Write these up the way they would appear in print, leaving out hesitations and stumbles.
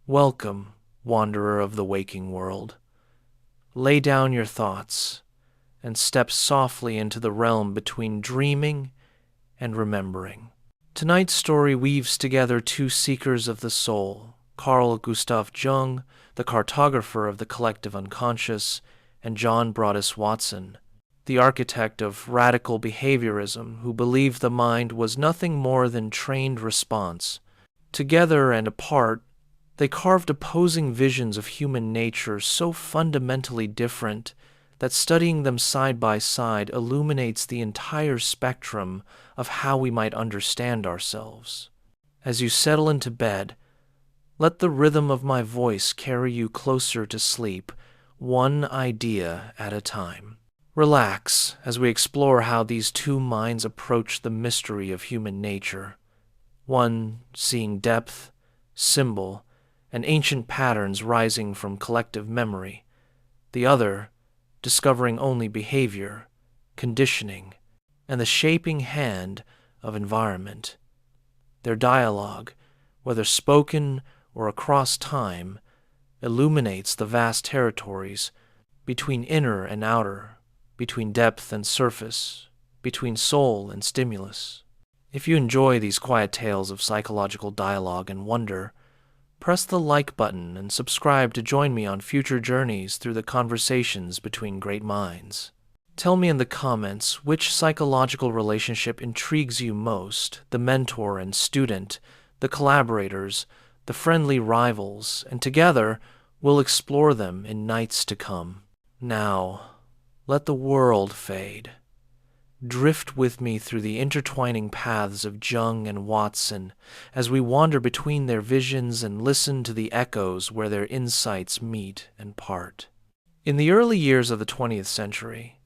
Welcome, wanderer of the waking world. Lay down your thoughts and step softly into the realm between dreaming and remembering. Tonight's story weaves together two seekers of the soul, Carl Jung, the cartographer of the collective unconscious, and John Broadus Watson, the architect of radical behaviorism, who believed the mind was nothing more than trained response. Together and apart, they carved opposing visions of human nature so fundamentally different that studying them side by side illuminates the entire spectrum of how we might understand ourselves. As you settle into bed, let the rhythm of my voice carry you closer to sleep, one idea at a time. Relax as we explore how these two minds approach the mystery of human nature, one seeing depth, symbol, and ancient patterns rising from collective memory, the other discovering only behavior, conditioning, and the shaping hand of environment. Their dialogue, whether spoken or across time, illuminates the vast territories between inner and outer, between depth and surface, between soul and stimulus. If you enjoy these quiet tales of psychological dialogue and wonder, press the like button and subscribe to join me on future journeys through the conversations between great minds. Tell me in the comments which psychological relationship intrigues you most, the mentor and student, the collaborators, the friendly rivals, and together we'll explore them in nights to come. Now, let the world fade. Drift with me through the intertwining paths of Jung and Watson as we wander between their visions and listen to the echoes where their insights meet and part. In the early years of the 20th century,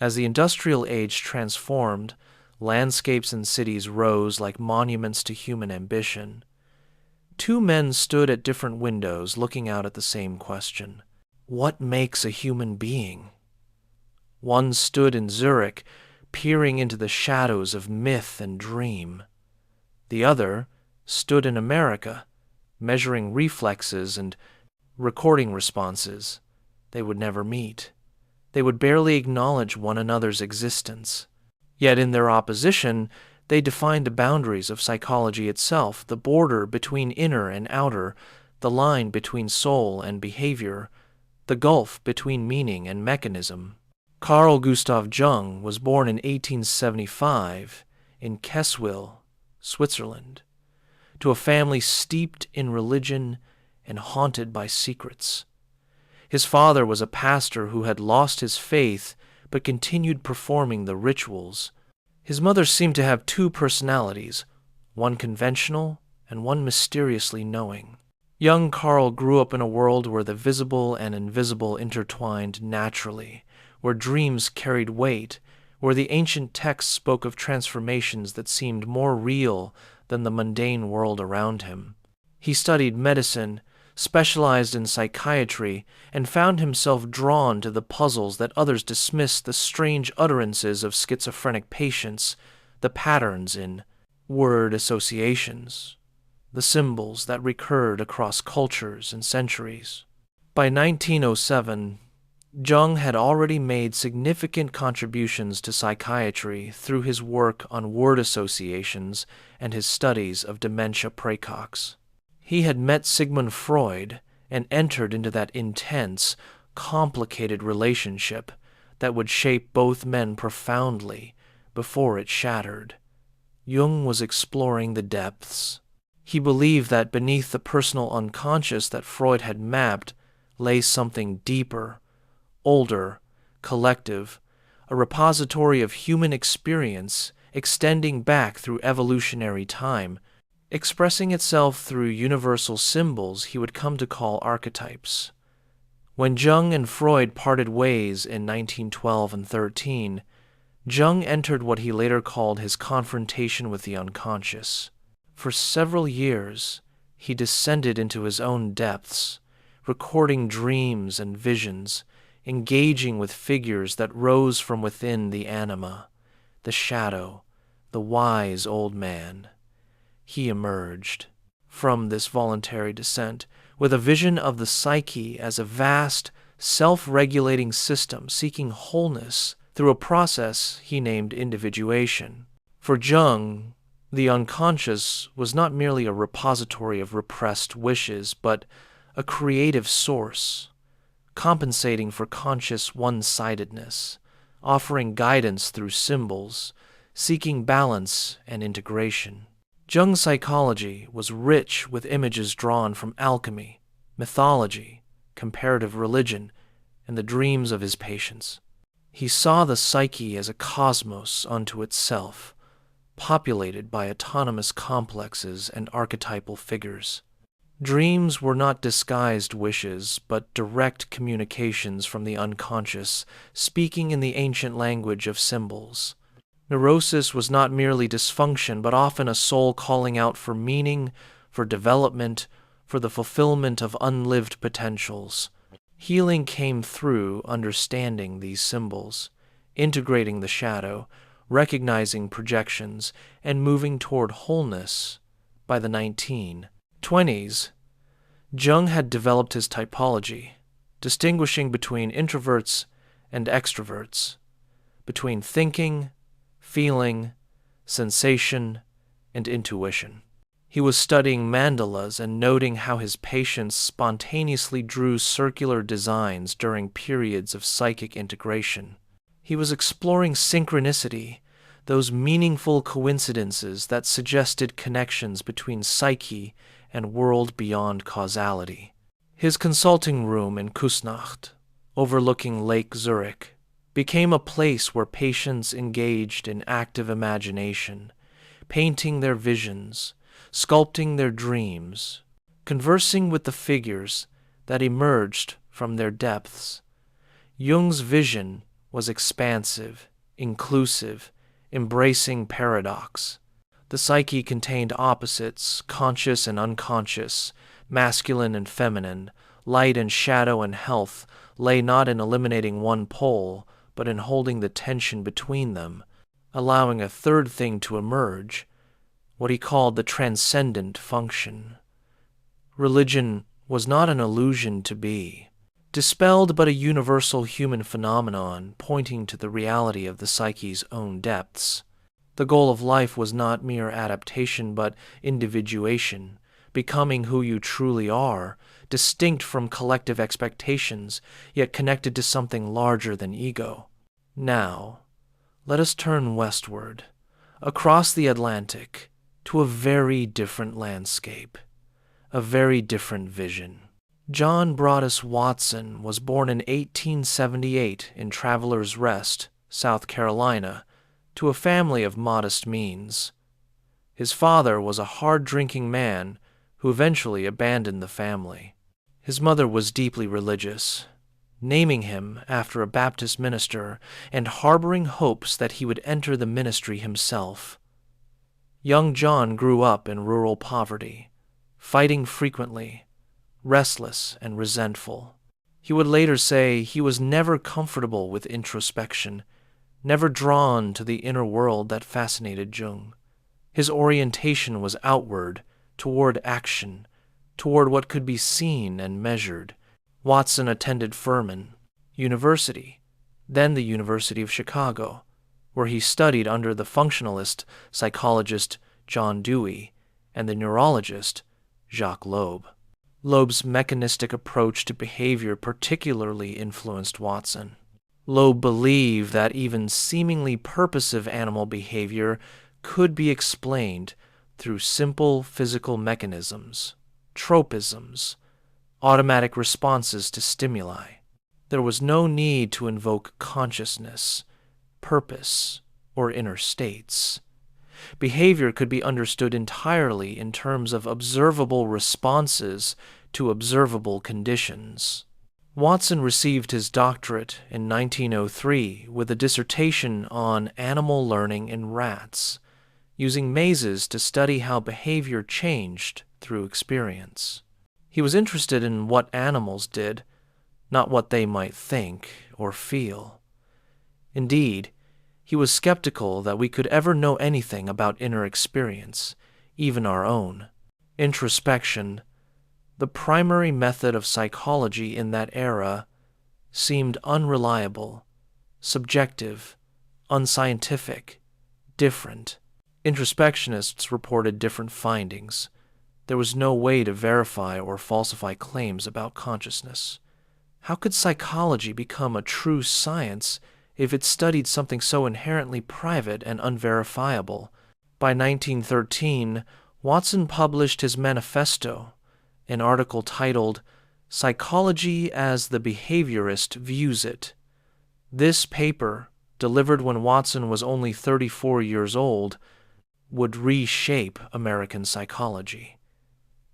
as the industrial age transformed, landscapes and cities rose like monuments to human ambition. Two men stood at different windows looking out at the same question: what makes a human being? One stood in Zurich, peering into the shadows of myth and dream. The other stood in America, measuring reflexes and recording responses. They would never meet. They would barely acknowledge one another's existence. Yet in their opposition, they defined the boundaries of psychology itself, the border between inner and outer, the line between soul and behavior, the gulf between meaning and mechanism. Carl Jung was born in 1875 in Kesswil, Switzerland, to a family steeped in religion and haunted by secrets. His father was a pastor who had lost his faith but continued performing the rituals. His mother seemed to have two personalities, one conventional and one mysteriously knowing. Young Carl grew up in a world where the visible and invisible intertwined naturally, where dreams carried weight, where the ancient texts spoke of transformations that seemed more real than the mundane world around him. He studied medicine, specialized in psychiatry, and found himself drawn to the puzzles that others dismissed, the strange utterances of schizophrenic patients, the patterns in word associations, the symbols that recurred across cultures and centuries. By 1907, Jung had already made significant contributions to psychiatry through his work on word associations and his studies of dementia praecox. He had met Sigmund Freud and entered into that intense, complicated relationship that would shape both men profoundly before it shattered. Jung was exploring the depths. He believed that beneath the personal unconscious that Freud had mapped lay something deeper, older, collective, a repository of human experience extending back through evolutionary time, expressing itself through universal symbols he would come to call archetypes. When Jung and Freud parted ways in 1912 and 13, Jung entered what he later called his confrontation with the unconscious. For several years, he descended into his own depths, recording dreams and visions, engaging with figures that rose from within the anima, the shadow, the wise old man. He emerged from this voluntary descent with a vision of the psyche as a vast, self-regulating system seeking wholeness through a process he named individuation. For Jung, the unconscious was not merely a repository of repressed wishes, but a creative source, compensating for conscious one-sidedness, offering guidance through symbols, seeking balance and integration. Jung's psychology was rich with images drawn from alchemy, mythology, comparative religion, and the dreams of his patients. He saw the psyche as a cosmos unto itself, populated by autonomous complexes and archetypal figures. Dreams were not disguised wishes, but direct communications from the unconscious, speaking in the ancient language of symbols. Neurosis was not merely dysfunction, but often a soul calling out for meaning, for development, for the fulfillment of unlived potentials. Healing came through understanding these symbols, integrating the shadow, recognizing projections, and moving toward wholeness. By the 1920s, Jung had developed his typology, distinguishing between introverts and extroverts, between thinking, feeling, sensation, and intuition. He was studying mandalas and noting how his patients spontaneously drew circular designs during periods of psychic integration. He was exploring synchronicity, those meaningful coincidences that suggested connections between psyche and world beyond causality. His consulting room in Kusnacht, overlooking Lake Zurich, became a place where patients engaged in active imagination, painting their visions, sculpting their dreams, conversing with the figures that emerged from their depths. Jung's vision was expansive, inclusive, embracing paradox. The psyche contained opposites, conscious and unconscious, masculine and feminine, light and shadow and health, lay not in eliminating one pole, but in holding the tension between them, allowing a third thing to emerge, what he called the transcendent function. Religion was not an illusion to be, dispelled but a universal human phenomenon pointing to the reality of the psyche's own depths. The goal of life was not mere adaptation but individuation, becoming who you truly are, distinct from collective expectations, yet connected to something larger than ego. Now, let us turn westward, across the Atlantic, to a very different landscape, a very different vision. John Broadus Watson was born in 1878 in Travelers Rest, South Carolina, to a family of modest means. His father was a hard-drinking man who eventually abandoned the family. His mother was deeply religious, naming him after a Baptist minister and harboring hopes that he would enter the ministry himself. Young John grew up in rural poverty, fighting frequently, restless and resentful. He would later say he was never comfortable with introspection, never drawn to the inner world that fascinated Jung. His orientation was outward, toward action, toward what could be seen and measured. Watson attended Furman University, then the University of Chicago, where he studied under the functionalist psychologist John Dewey and the neurologist Jacques Loeb. Loeb's mechanistic approach to behavior particularly influenced Watson. Loeb believed that even seemingly purposive animal behavior could be explained through simple physical mechanisms, tropisms, automatic responses to stimuli. There was no need to invoke consciousness, purpose, or inner states. Behavior could be understood entirely in terms of observable responses to observable conditions. Watson received his doctorate in 1903 with a dissertation on animal learning in rats, using mazes to study how behavior changed through experience. He was interested in what animals did, not what they might think or feel. Indeed, he was skeptical that we could ever know anything about inner experience, even our own. Introspection, The primary method of psychology in that era seemed unreliable, subjective, unscientific, different. Introspectionists reported different findings. There was no way to verify or falsify claims about consciousness. How could psychology become a true science if it studied something so inherently private and unverifiable? By 1913, Watson published his manifesto, an article titled Psychology as the Behaviorist Views It. This paper, delivered when Watson was only 34 years old, would reshape American psychology.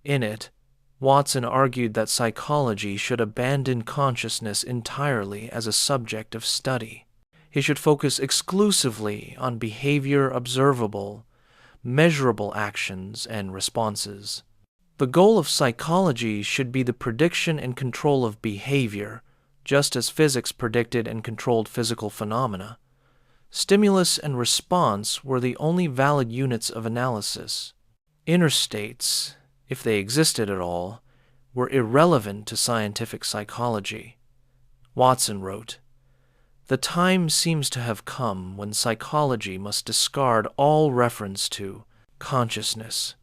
In it, Watson argued that psychology should abandon consciousness entirely as a subject of study. He should focus exclusively on behavior observable, measurable actions and responses. The goal of psychology should be the prediction and control of behavior, just as physics predicted and controlled physical phenomena. Stimulus and response were the only valid units of analysis. Inner states, if they existed at all, were irrelevant to scientific psychology. Watson wrote, "The time seems to have come when psychology must discard all reference to consciousness,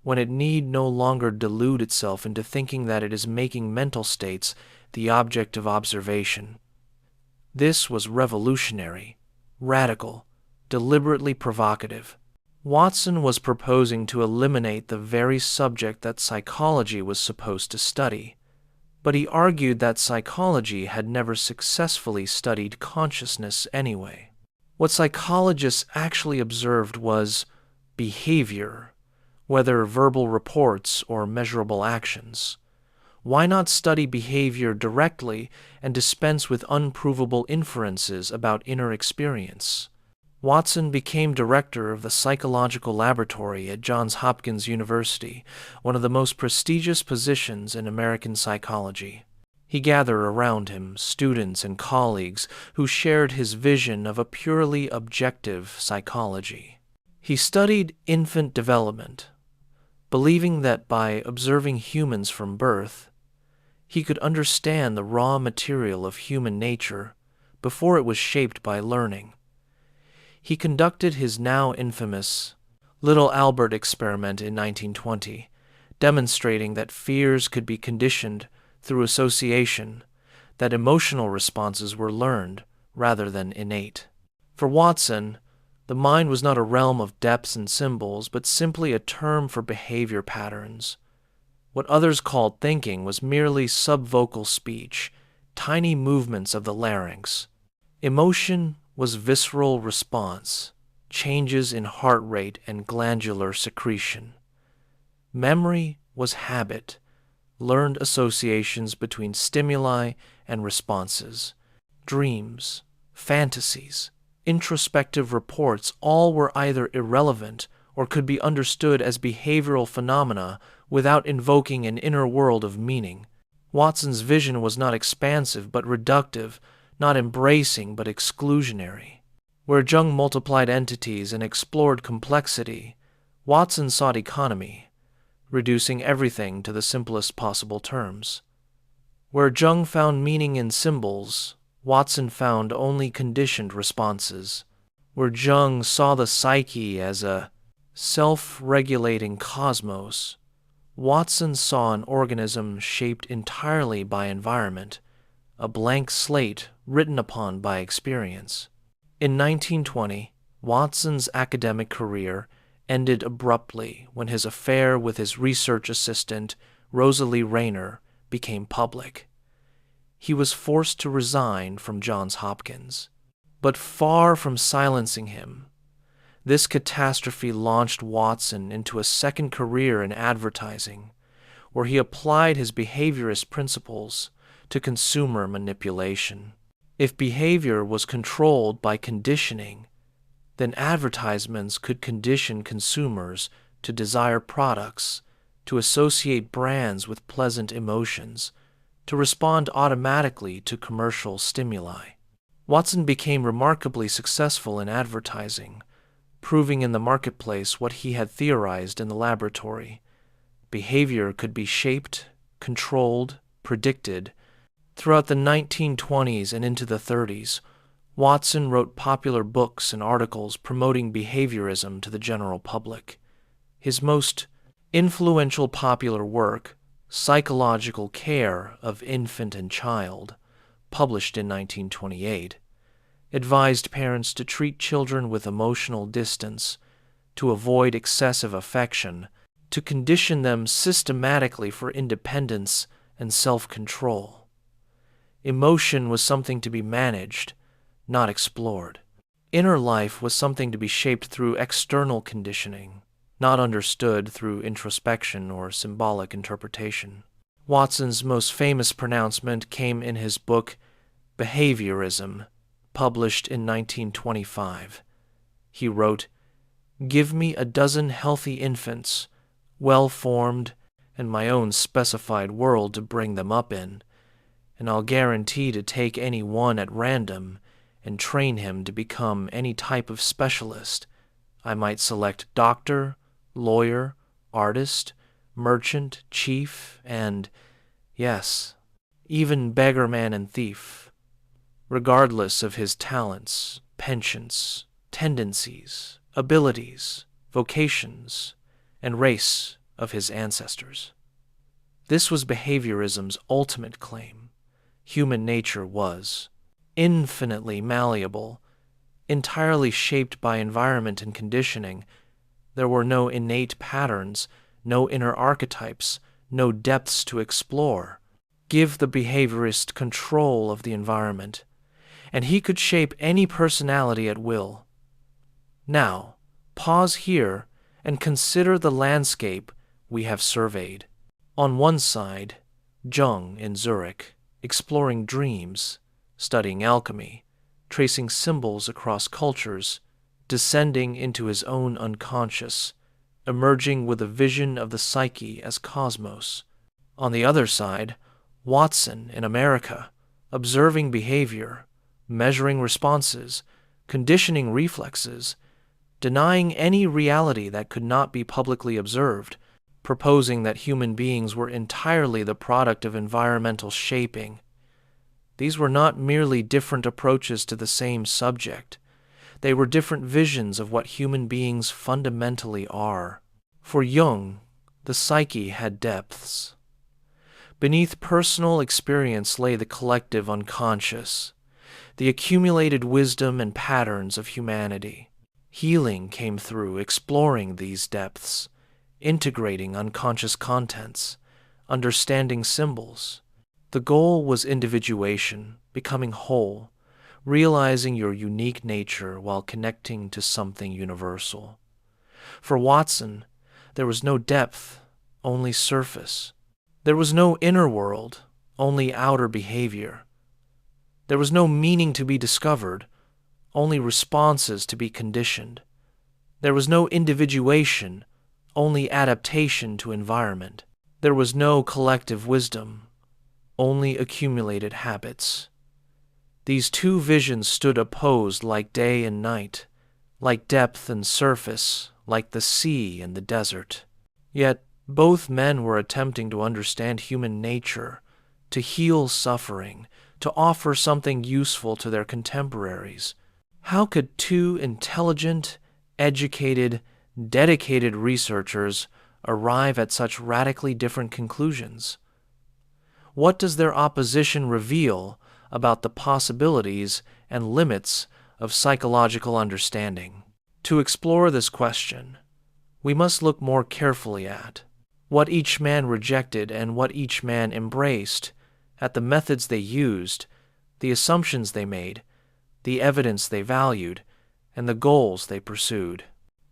when it need no longer delude itself into thinking that it is making mental states the object of observation." This was revolutionary, radical, deliberately provocative. Watson was proposing to eliminate the very subject that psychology was supposed to study, but he argued that psychology had never successfully studied consciousness anyway. What psychologists actually observed was behavior, whether verbal reports or measurable actions. Why not study behavior directly and dispense with unprovable inferences about inner experience? Watson became director of the psychological laboratory at Johns Hopkins University, one of the most prestigious positions in American psychology. He gathered around him students and colleagues who shared his vision of a purely objective psychology. He studied infant development, believing that by observing humans from birth, he could understand the raw material of human nature before it was shaped by learning. He conducted his now infamous Little Albert experiment in 1920, demonstrating that fears could be conditioned through association, that emotional responses were learned rather than innate. For Watson, the mind was not a realm of depths and symbols, but simply a term for behavior patterns. What others called thinking was merely subvocal speech, tiny movements of the larynx. Emotion was visceral response, changes in heart rate and glandular secretion. Memory was habit, learned associations between stimuli and responses. Dreams, fantasies, introspective reports all were either irrelevant or could be understood as behavioral phenomena without invoking an inner world of meaning. Watson's vision was not expansive but reductive, not embracing but exclusionary. Where Jung multiplied entities and explored complexity, Watson sought economy, reducing everything to the simplest possible terms. Where Jung found meaning in symbols, Watson found only conditioned responses. Where Jung saw the psyche as a self-regulating cosmos, Watson saw an organism shaped entirely by environment, a blank slate written upon by experience. In 1920, Watson's academic career ended abruptly when his affair with his research assistant, Rosalie Rayner, became public. He was forced to resign from Johns Hopkins. But far from silencing him, this catastrophe launched Watson into a second career in advertising, where he applied his behaviorist principles to consumer manipulation. If behavior was controlled by conditioning, then advertisements could condition consumers to desire products, to associate brands with pleasant emotions, to respond automatically to commercial stimuli. Watson became remarkably successful in advertising, proving in the marketplace what he had theorized in the laboratory. Behavior could be shaped controlled, predicted. Throughout the 1920s and into the 30s, Watson wrote popular books and articles promoting behaviorism to the general public. His most influential popular work, Psychological Care of Infant and Child, published in 1928, advised parents to treat children with emotional distance, to avoid excessive affection, to condition them systematically for independence and self-control. Emotion was something to be managed, not explored. Inner life was something to be shaped through external conditioning, not understood through introspection or symbolic interpretation. Watson's most famous pronouncement came in his book Behaviorism, published in 1925. He wrote, "Give me a dozen healthy infants, well-formed, and my own specified world to bring them up in, and I'll guarantee to take any one at random and train him to become any type of specialist. I might select doctor, lawyer, artist, merchant, chief, and, yes, even beggarman and thief, regardless of his talents, penchants, tendencies, abilities, vocations, and race of his ancestors." This was behaviorism's ultimate claim. Human nature was infinitely malleable, entirely shaped by environment and conditioning. There were no innate patterns, no inner archetypes, no depths to explore. Give the behaviorist control of the environment, and he could shape any personality at will. Now, pause here and consider the landscape we have surveyed. On one side, Jung in Zurich, exploring dreams, studying alchemy, tracing symbols across cultures, descending into his own unconscious, emerging with a vision of the psyche as cosmos. On the other side, Watson in America, observing behavior, measuring responses, conditioning reflexes, denying any reality that could not be publicly observed, proposing that human beings were entirely the product of environmental shaping. These were not merely different approaches to the same subject. They were different visions of what human beings fundamentally are. For Jung, the psyche had depths. Beneath personal experience lay the collective unconscious, the accumulated wisdom and patterns of humanity. Healing came through exploring these depths, integrating unconscious contents, understanding symbols. The goal was individuation, becoming whole, realizing your unique nature while connecting to something universal. For Watson, there was no depth, only surface. There was no inner world, only outer behavior. There was no meaning to be discovered, only responses to be conditioned. There was no individuation, only adaptation to environment. There was no collective wisdom, only accumulated habits. These two visions stood opposed like day and night, like depth and surface, like the sea and the desert. Yet both men were attempting to understand human nature, to heal suffering, to offer something useful to their contemporaries. How could two intelligent, educated, dedicated researchers arrive at such radically different conclusions? What does their opposition reveal about the possibilities and limits of psychological understanding? To explore this question, we must look more carefully at what each man rejected and what each man embraced, at the methods they used, the assumptions they made, the evidence they valued, and the goals they pursued.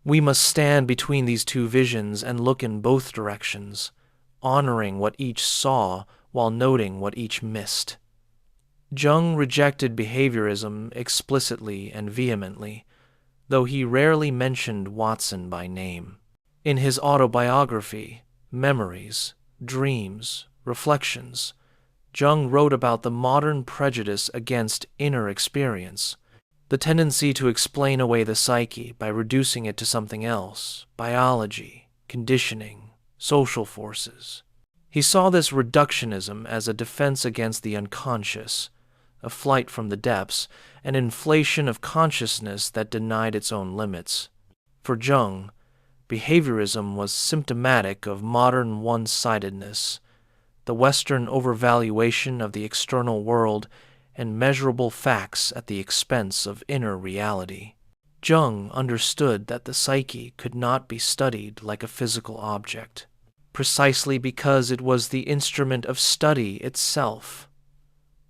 We must stand between these two visions and look in both directions, honoring what each saw while noting what each missed. Jung rejected behaviorism explicitly and vehemently, though he rarely mentioned Watson by name. In his autobiography, Memories, Dreams, Reflections, Jung wrote about the modern prejudice against inner experience, the tendency to explain away the psyche by reducing it to something else, biology, conditioning, social forces. He saw this reductionism as a defense against the unconscious, a flight from the depths, an inflation of consciousness that denied its own limits. For Jung, behaviorism was symptomatic of modern one-sidedness, the Western overvaluation of the external world and measurable facts at the expense of inner reality. Jung understood that the psyche could not be studied like a physical object, precisely because it was the instrument of study itself.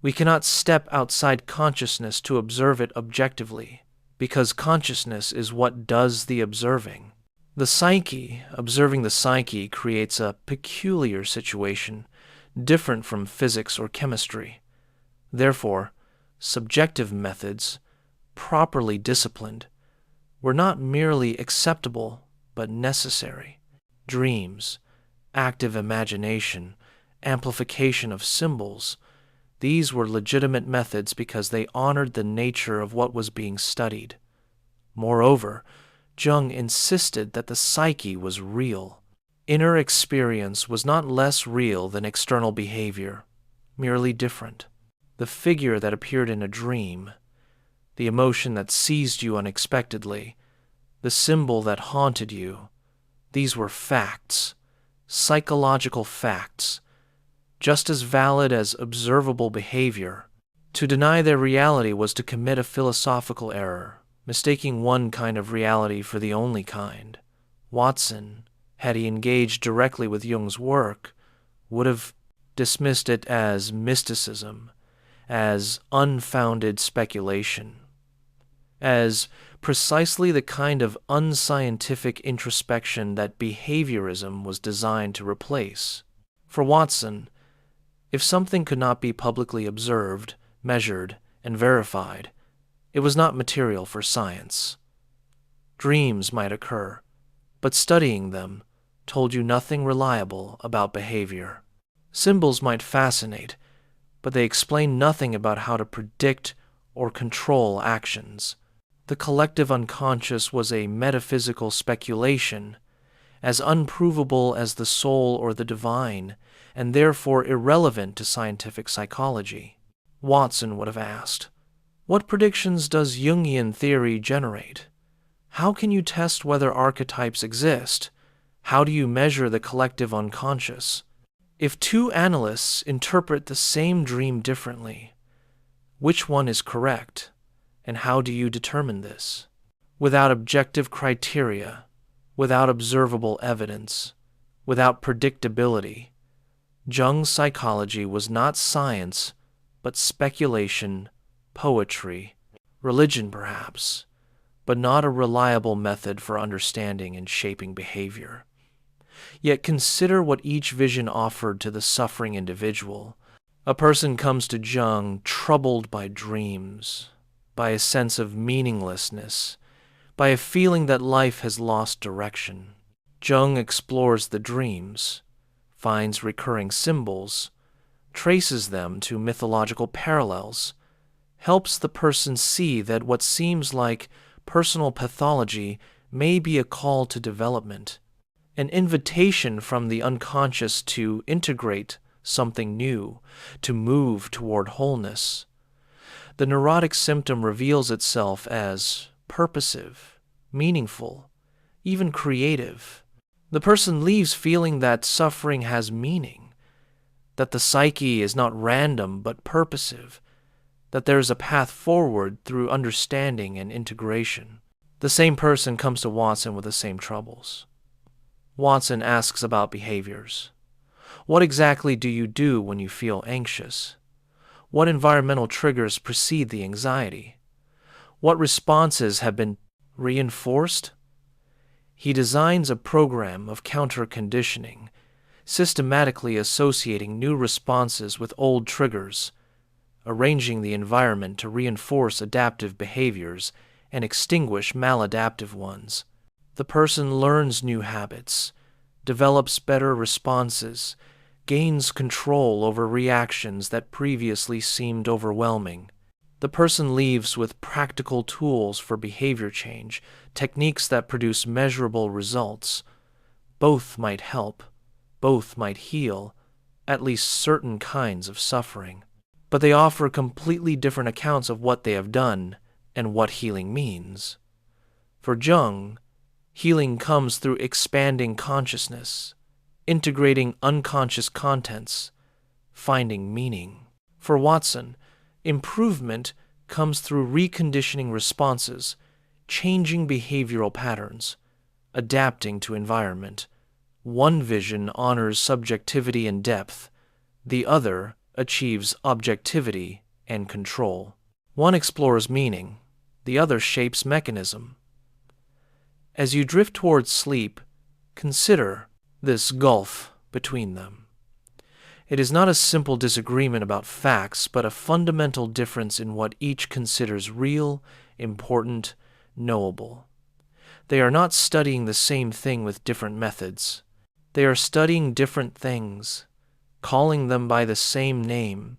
We cannot step outside consciousness to observe it objectively, because consciousness is what does the observing. The psyche, observing the psyche, creates a peculiar situation, different from physics or chemistry. Therefore, subjective methods, properly disciplined, were not merely acceptable but necessary. Dreams, active imagination, amplification of symbols, these were legitimate methods because they honored the nature of what was being studied. Moreover, Jung insisted that the psyche was real. Inner experience was not less real than external behavior, merely different. The figure that appeared in a dream, the emotion that seized you unexpectedly, the symbol that haunted you, these were facts, psychological facts, just as valid as observable behavior. To deny their reality was to commit a philosophical error, mistaking one kind of reality for the only kind. Watson, had he engaged directly with Jung's work, would have dismissed it as mysticism, as unfounded speculation, as precisely the kind of unscientific introspection that behaviorism was designed to replace. For Watson, if something could not be publicly observed, measured, and verified, it was not material for science. Dreams might occur, but studying them told you nothing reliable about behavior. Symbols might fascinate, but they explained nothing about how to predict or control actions. The collective unconscious was a metaphysical speculation, as unprovable as the soul or the divine, and therefore irrelevant to scientific psychology. Watson would have asked, what predictions does Jungian theory generate? How can you test whether archetypes exist? How do you measure the collective unconscious? If two analysts interpret the same dream differently, which one is correct, and how do you determine this? Without objective criteria, without observable evidence, without predictability, Jung's psychology was not science, but speculation, poetry, religion perhaps, but not a reliable method for understanding and shaping behavior. Yet consider what each vision offered to the suffering individual. A person comes to Jung troubled by dreams, by a sense of meaninglessness, by a feeling that life has lost direction. Jung explores the dreams, finds recurring symbols, traces them to mythological parallels, helps the person see that what seems like personal pathology may be a call to development, an invitation from the unconscious to integrate something new, to move toward wholeness. The neurotic symptom reveals itself as purposive, meaningful, even creative. The person leaves feeling that suffering has meaning, that the psyche is not random but purposive, that there is a path forward through understanding and integration. The same person comes to Watson with the same troubles. Watson asks about behaviors. What exactly do you do when you feel anxious? What environmental triggers precede the anxiety? What responses have been reinforced? He designs a program of counter-conditioning, systematically associating new responses with old triggers, arranging the environment to reinforce adaptive behaviors and extinguish maladaptive ones. The person learns new habits, develops better responses, gains control over reactions that previously seemed overwhelming. The person leaves with practical tools for behavior change, techniques that produce measurable results. Both might help, both might heal, at least certain kinds of suffering. But they offer completely different accounts of what they have done and what healing means. For Jung, healing comes through expanding consciousness, integrating unconscious contents, finding meaning. For Watson, improvement comes through reconditioning responses, changing behavioral patterns, adapting to environment. One vision honors subjectivity and depth, the other achieves objectivity and control. One explores meaning, the other shapes mechanism. As you drift towards sleep, consider this gulf between them. It is not a simple disagreement about facts, but a fundamental difference in what each considers real, important, knowable. They are not studying the same thing with different methods. They are studying different things, calling them by the same name,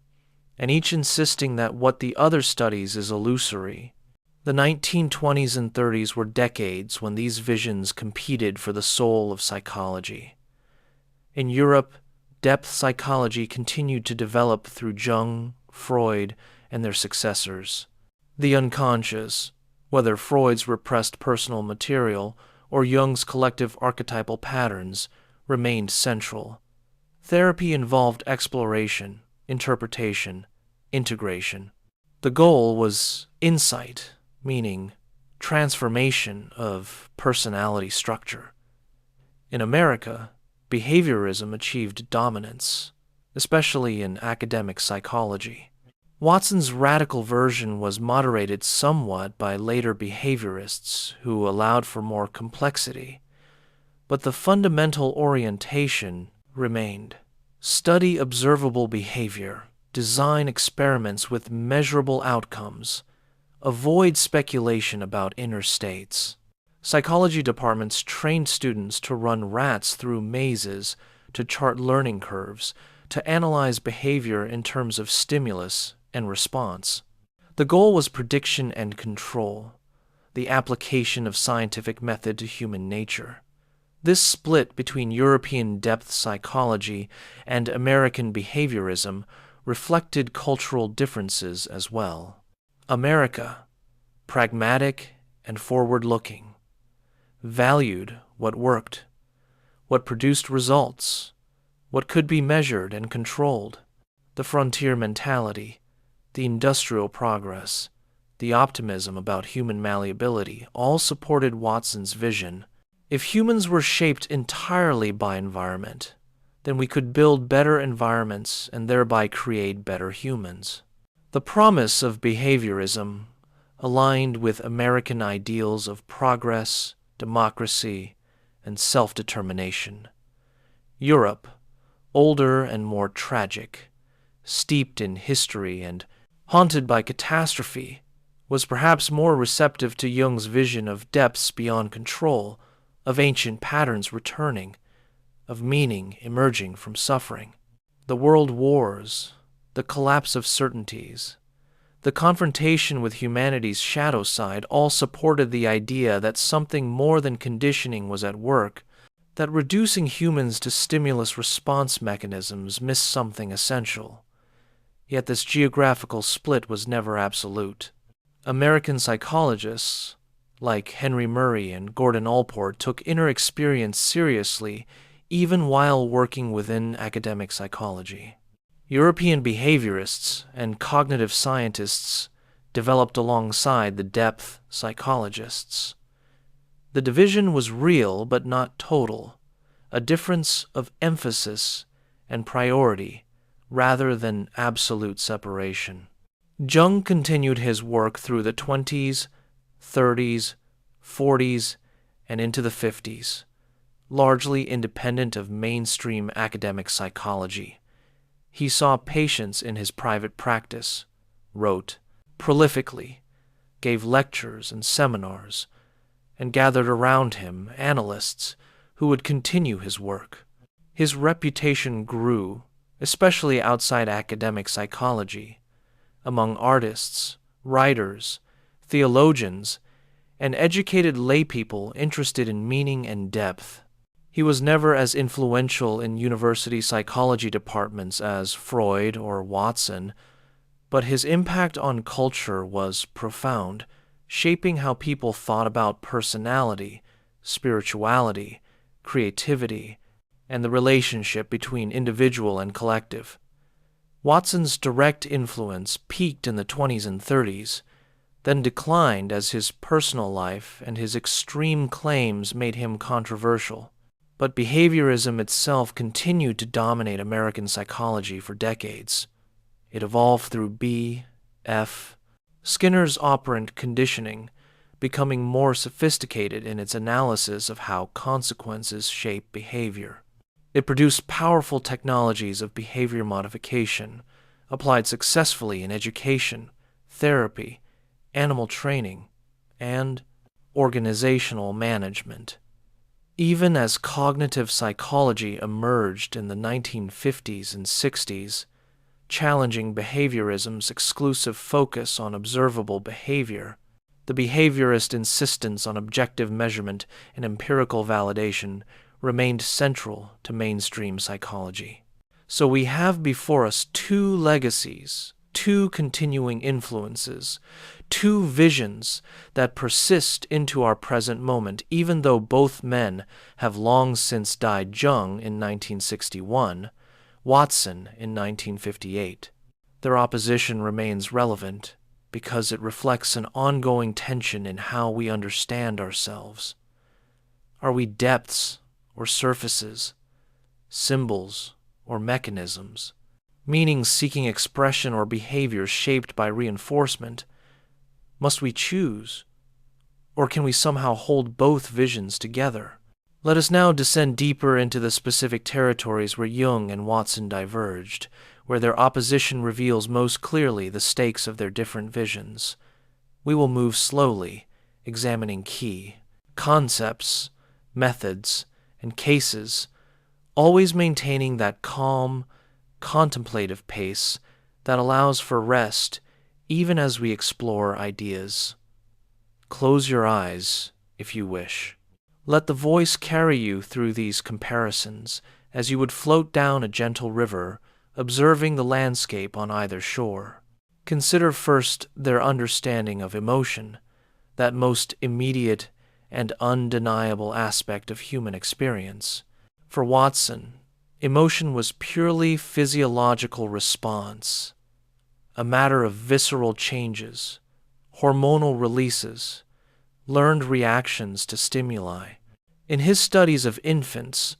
and each insisting that what the other studies is illusory. The 1920s and 30s were decades when these visions competed for the soul of psychology. In Europe, depth psychology continued to develop through Jung, Freud, and their successors. The unconscious, whether Freud's repressed personal material or Jung's collective archetypal patterns, remained central. Therapy involved exploration, interpretation, integration. The goal was insight, meaning transformation of personality structure. In America, behaviorism achieved dominance, especially in academic psychology. Watson's radical version was moderated somewhat by later behaviorists who allowed for more complexity, but the fundamental orientation remained. Study observable behavior, design experiments with measurable outcomes, avoid speculation about inner states. Psychology departments trained students to run rats through mazes, to chart learning curves, to analyze behavior in terms of stimulus and response. The goal was prediction and control, the application of scientific method to human nature. This split between European depth psychology and American behaviorism reflected cultural differences as well. America, pragmatic and forward-looking, valued what worked, what produced results, what could be measured and controlled. The frontier mentality, the industrial progress, the optimism about human malleability all supported Watson's vision. If humans were shaped entirely by environment, then we could build better environments and thereby create better humans. The promise of behaviorism aligned with American ideals of progress, democracy, and self-determination. Europe, older and more tragic, steeped in history and haunted by catastrophe, was perhaps more receptive to Jung's vision of depths beyond control, of ancient patterns returning, of meaning emerging from suffering. The world wars, the collapse of certainties, the confrontation with humanity's shadow side all supported the idea that something more than conditioning was at work, that reducing humans to stimulus-response mechanisms missed something essential. Yet this geographical split was never absolute. American psychologists, like Henry Murray and Gordon Allport, took inner experience seriously even while working within academic psychology. European behaviorists and cognitive scientists developed alongside the depth psychologists. The division was real but not total, a difference of emphasis and priority rather than absolute separation. Jung continued his work through the 20s, 30s, 40s, and into the 50s, largely independent of mainstream academic psychology. He saw patients in his private practice, wrote prolifically, gave lectures and seminars, and gathered around him analysts who would continue his work. His reputation grew, especially outside academic psychology, among artists, writers, theologians, and educated laypeople interested in meaning and depth. He was never as influential in university psychology departments as Freud or Watson, but his impact on culture was profound, shaping how people thought about personality, spirituality, creativity, and the relationship between individual and collective. Watson's direct influence peaked in the 20s and 30s, then declined as his personal life and his extreme claims made him controversial. But behaviorism itself continued to dominate American psychology for decades. It evolved through B.F. Skinner's operant conditioning, becoming more sophisticated in its analysis of how consequences shape behavior. It produced powerful technologies of behavior modification, applied successfully in education, therapy, animal training, and organizational management. Even as cognitive psychology emerged in the 1950s and 60s, challenging behaviorism's exclusive focus on observable behavior, the behaviorist insistence on objective measurement and empirical validation remained central to mainstream psychology. So we have before us two legacies, two continuing influences, two visions that persist into our present moment, even though both men have long since died, Jung in 1961, Watson in 1958. Their opposition remains relevant because it reflects an ongoing tension in how we understand ourselves. Are we depths or surfaces, symbols or mechanisms, meaning-seeking expression or behavior shaped by reinforcement? Must we choose, or can we somehow hold both visions together? Let us now descend deeper into the specific territories where Jung and Watson diverged, where their opposition reveals most clearly the stakes of their different visions. We will move slowly, examining key concepts, methods, and cases, always maintaining that calm, contemplative pace that allows for rest even as we explore ideas. Close your eyes if you wish. Let the voice carry you through these comparisons as you would float down a gentle river, observing the landscape on either shore. Consider first their understanding of emotion, that most immediate and undeniable aspect of human experience. For Watson, emotion was purely physiological response, a matter of visceral changes, hormonal releases, learned reactions to stimuli. In his studies of infants,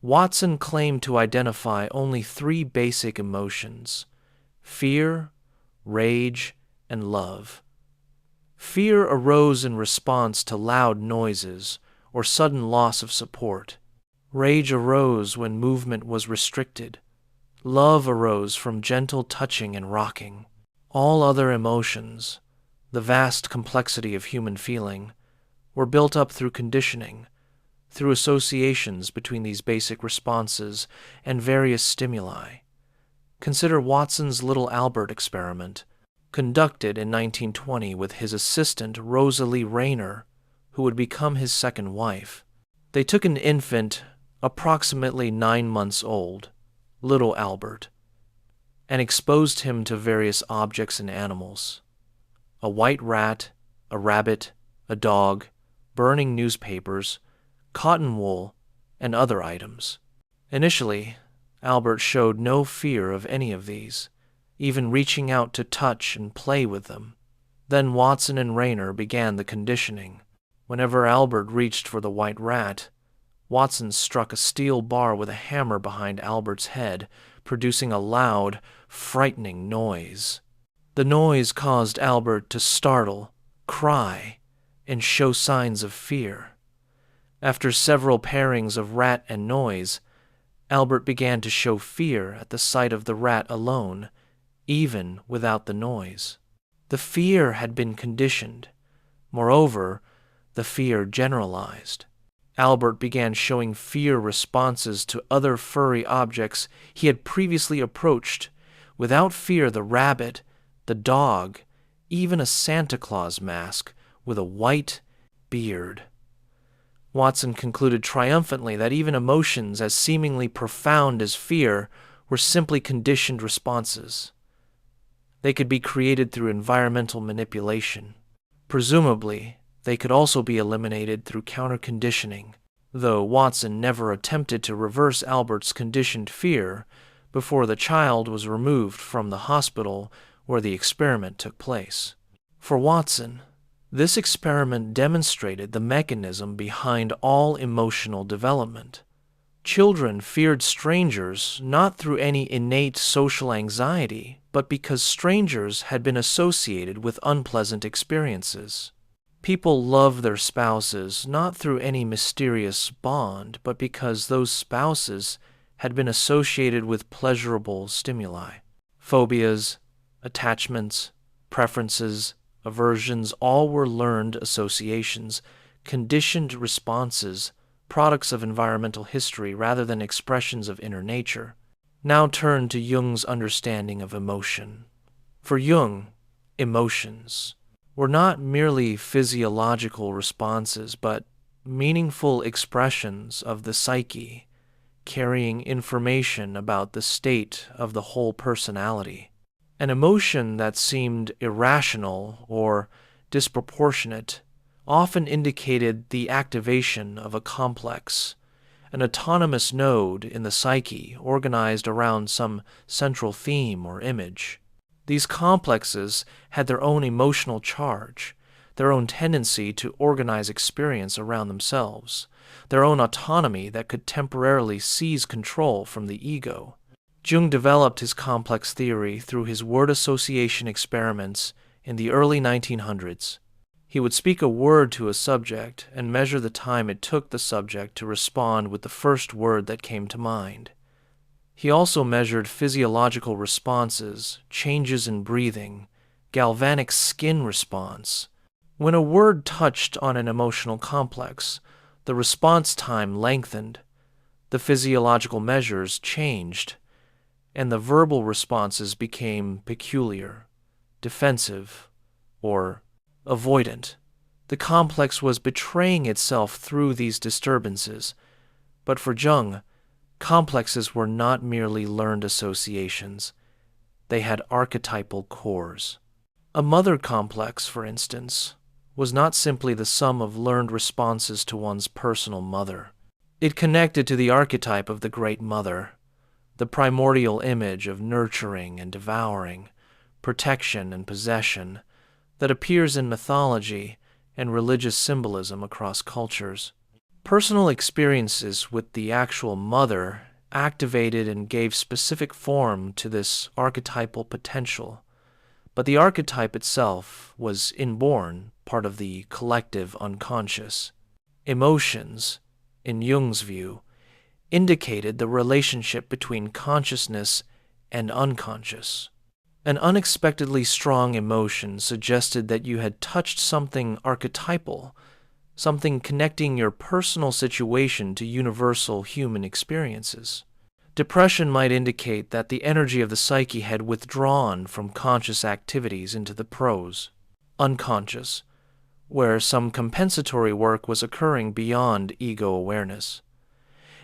Watson claimed to identify only three basic emotions: fear, rage, and love. Fear arose in response to loud noises or sudden loss of support. Rage arose when movement was restricted. Love arose from gentle touching and rocking. All other emotions, the vast complexity of human feeling, were built up through conditioning, through associations between these basic responses and various stimuli. Consider Watson's little Albert experiment, conducted in 1920 with his assistant Rosalie Rayner, who would become his second wife. They took an infant approximately 9 months old, little Albert, and exposed him to various objects and animals: a white rat, a rabbit, a dog, burning newspapers, cotton wool, and other items. Initially, Albert showed no fear of any of these, even reaching out to touch and play with them. Then Watson and Rayner began the conditioning. Whenever Albert reached for the white rat, Watson struck a steel bar with a hammer behind Albert's head, producing a loud, frightening noise. The noise caused Albert to startle, cry, and show signs of fear. After several pairings of rat and noise, Albert began to show fear at the sight of the rat alone, even without the noise. The fear had been conditioned. Moreover, the fear generalized. Albert began showing fear responses to other furry objects he had previously approached. Without fear, the rabbit, the dog, even a Santa Claus mask with a white beard. Watson concluded triumphantly that even emotions as seemingly profound as fear were simply conditioned responses. They could be created through environmental manipulation. Presumably, they could also be eliminated through counter-conditioning, though Watson never attempted to reverse Albert's conditioned fear before the child was removed from the hospital where the experiment took place. For Watson, this experiment demonstrated the mechanism behind all emotional development. Children feared strangers not through any innate social anxiety, but because strangers had been associated with unpleasant experiences. People love their spouses not through any mysterious bond, but because those spouses had been associated with pleasurable stimuli. Phobias, attachments, preferences, aversions, all were learned associations, conditioned responses, products of environmental history rather than expressions of inner nature. Now turn to Jung's understanding of emotion. For Jung, emotions were not merely physiological responses, but meaningful expressions of the psyche, carrying information about the state of the whole personality. An emotion that seemed irrational or disproportionate often indicated the activation of a complex, an autonomous node in the psyche organized around some central theme or image. These complexes had their own emotional charge, their own tendency to organize experience around themselves, their own autonomy that could temporarily seize control from the ego. Jung developed his complex theory through his word association experiments in the early 1900s. He would speak a word to a subject and measure the time it took the subject to respond with the first word that came to mind. He also measured physiological responses, changes in breathing, galvanic skin response. When a word touched on an emotional complex, the response time lengthened, the physiological measures changed, and the verbal responses became peculiar, defensive, or avoidant. The complex was betraying itself through these disturbances, but for Jung, complexes were not merely learned associations. They had archetypal cores. A mother complex, for instance, was not simply the sum of learned responses to one's personal mother. It connected to the archetype of the Great Mother, the primordial image of nurturing and devouring, protection and possession, that appears in mythology and religious symbolism across cultures. Personal experiences with the actual mother activated and gave specific form to this archetypal potential, but the archetype itself was inborn, part of the collective unconscious. Emotions, in Jung's view, indicated the relationship between consciousness and unconscious. An unexpectedly strong emotion suggested that you had touched something archetypal, something connecting your personal situation to universal human experiences. Depression might indicate that the energy of the psyche had withdrawn from conscious activities into the prose, unconscious, where some compensatory work was occurring beyond ego awareness.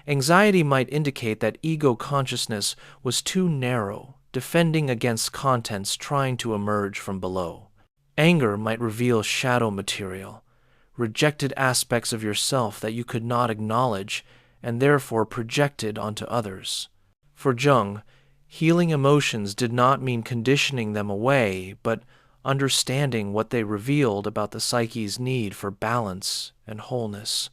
Anxiety might indicate that ego consciousness was too narrow, defending against contents trying to emerge from below. Anger might reveal shadow material, rejected aspects of yourself that you could not acknowledge and therefore projected onto others. For Jung, healing emotions did not mean conditioning them away, but understanding what they revealed about the psyche's need for balance and wholeness.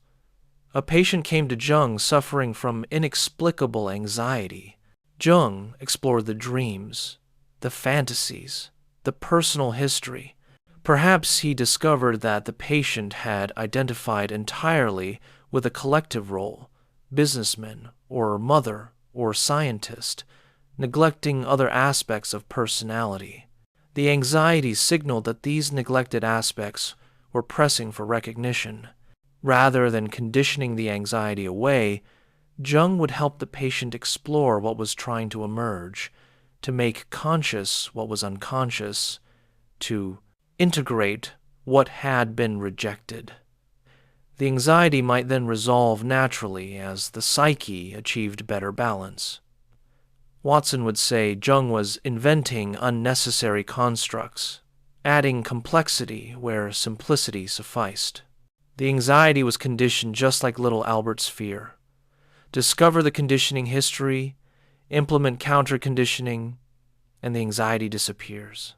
A patient came to Jung suffering from inexplicable anxiety. Jung explored the dreams, the fantasies, the personal history. Perhaps he discovered that the patient had identified entirely with a collective role, businessman or mother or scientist, neglecting other aspects of personality. The anxiety signaled that these neglected aspects were pressing for recognition. Rather than conditioning the anxiety away, Jung would help the patient explore what was trying to emerge, to make conscious what was unconscious, to integrate what had been rejected. The anxiety might then resolve naturally as the psyche achieved better balance. Watson would say Jung was inventing unnecessary constructs, adding complexity where simplicity sufficed. The anxiety was conditioned just like little Albert's fear. Discover the conditioning history, implement counter-conditioning, and the anxiety disappears.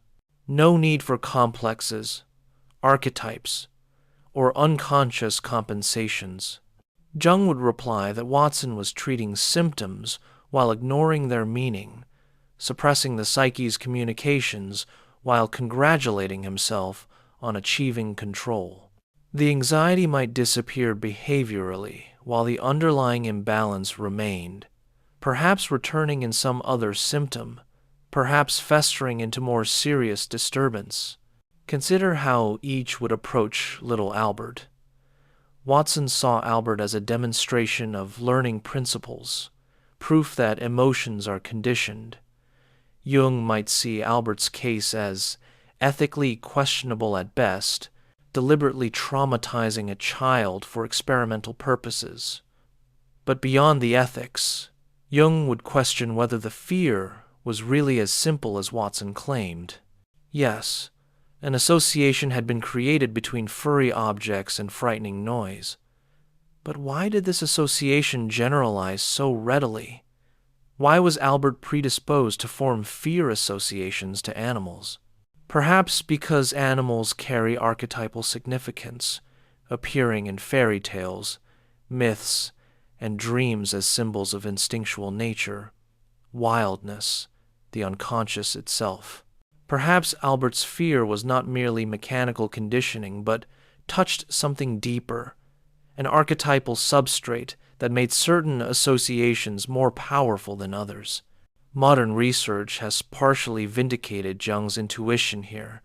No need for complexes, archetypes, or unconscious compensations. Jung would reply that Watson was treating symptoms while ignoring their meaning, suppressing the psyche's communications while congratulating himself on achieving control. The anxiety might disappear behaviorally while the underlying imbalance remained, perhaps returning in some other symptom, perhaps festering into more serious disturbance. Consider how each would approach little Albert. Watson saw Albert as a demonstration of learning principles, proof that emotions are conditioned. Jung might see Albert's case as ethically questionable at best, deliberately traumatizing a child for experimental purposes. But beyond the ethics, Jung would question whether the fear was really as simple as Watson claimed. Yes, an association had been created between furry objects and frightening noise. But why did this association generalize so readily? Why was Albert predisposed to form fear associations to animals? Perhaps because animals carry archetypal significance, appearing in fairy tales, myths, and dreams as symbols of instinctual nature, wildness, the unconscious itself. Perhaps Albert's fear was not merely mechanical conditioning, but touched something deeper, an archetypal substrate that made certain associations more powerful than others. Modern research has partially vindicated Jung's intuition here.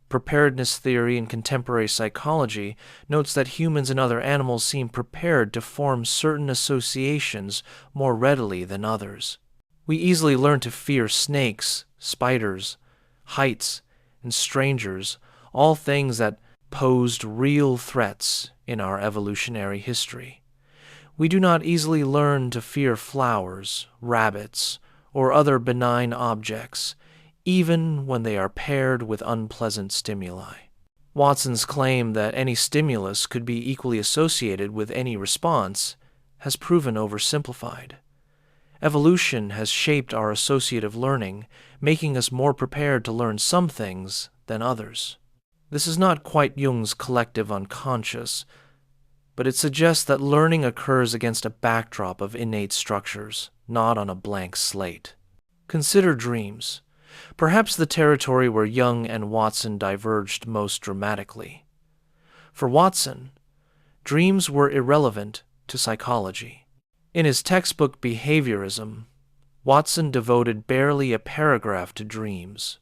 Preparedness theory in contemporary psychology notes that humans and other animals seem prepared to form certain associations more readily than others. We easily learn to fear snakes, spiders, heights, and strangers, all things that posed real threats in our evolutionary history. We do not easily learn to fear flowers, rabbits, or other benign objects, even when they are paired with unpleasant stimuli. Watson's claim that any stimulus could be equally associated with any response has proven oversimplified. Evolution has shaped our associative learning, making us more prepared to learn some things than others. This is not quite Jung's collective unconscious, but it suggests that learning occurs against a backdrop of innate structures, not on a blank slate. Consider dreams, perhaps the territory where Jung and Watson diverged most dramatically. For Watson, dreams were irrelevant to psychology. In his textbook Behaviorism, Watson devoted barely a paragraph to dreams,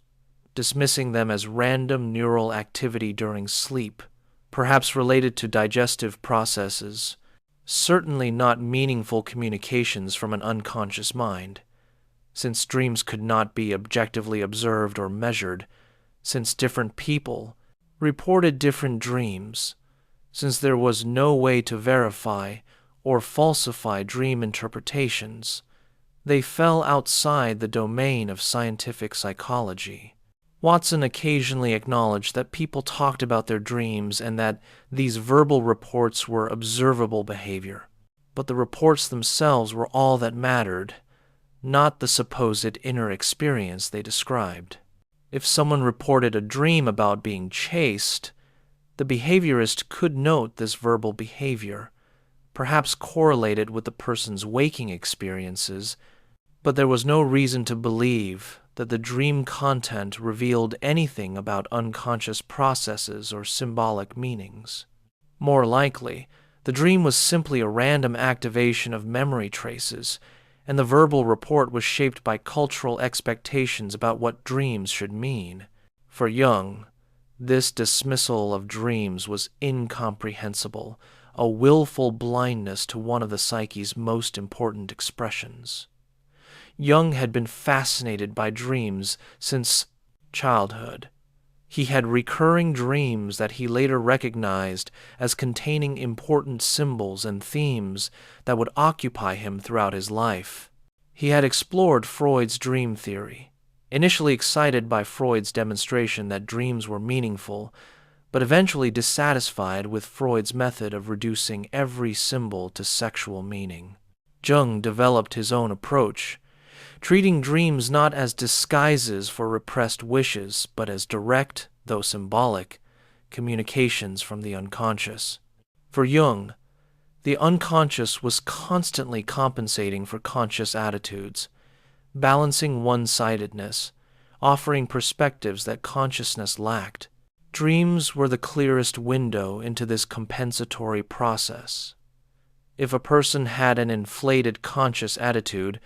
dismissing them as random neural activity during sleep, perhaps related to digestive processes, certainly not meaningful communications from an unconscious mind, since dreams could not be objectively observed or measured, since different people reported different dreams, since there was no way to verify or falsify dream interpretations, they fell outside the domain of scientific psychology. Watson occasionally acknowledged that people talked about their dreams and that these verbal reports were observable behavior, but the reports themselves were all that mattered, not the supposed inner experience they described. If someone reported a dream about being chased, the behaviorist could note this verbal behavior, perhaps correlated with the person's waking experiences, but there was no reason to believe that the dream content revealed anything about unconscious processes or symbolic meanings. More likely, the dream was simply a random activation of memory traces, and the verbal report was shaped by cultural expectations about what dreams should mean. For Jung, this dismissal of dreams was incomprehensible, a willful blindness to one of the psyche's most important expressions. Jung had been fascinated by dreams since childhood. He had recurring dreams that he later recognized as containing important symbols and themes that would occupy him throughout his life. He had explored Freud's dream theory, initially excited by Freud's demonstration that dreams were meaningful, but eventually dissatisfied with Freud's method of reducing every symbol to sexual meaning. Jung developed his own approach, treating dreams not as disguises for repressed wishes, but as direct, though symbolic, communications from the unconscious. For Jung, the unconscious was constantly compensating for conscious attitudes, balancing one-sidedness, offering perspectives that consciousness lacked. Dreams were the clearest window into this compensatory process. If a person had an inflated conscious attitude,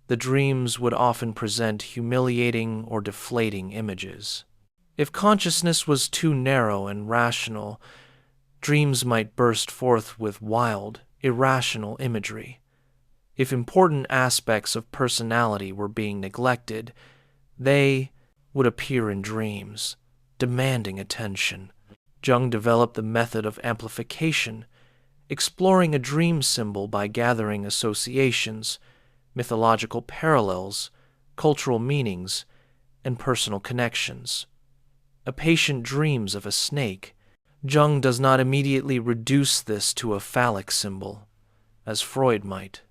the dreams would often present humiliating or deflating images. If consciousness was too narrow and rational, dreams might burst forth with wild, irrational imagery. If important aspects of personality were being neglected, they would appear in dreams, demanding attention. Jung developed the method of amplification, exploring a dream symbol by gathering associations, mythological parallels, cultural meanings, and personal connections. A patient dreams of a snake. Jung does not immediately reduce this to a phallic symbol, as Freud might.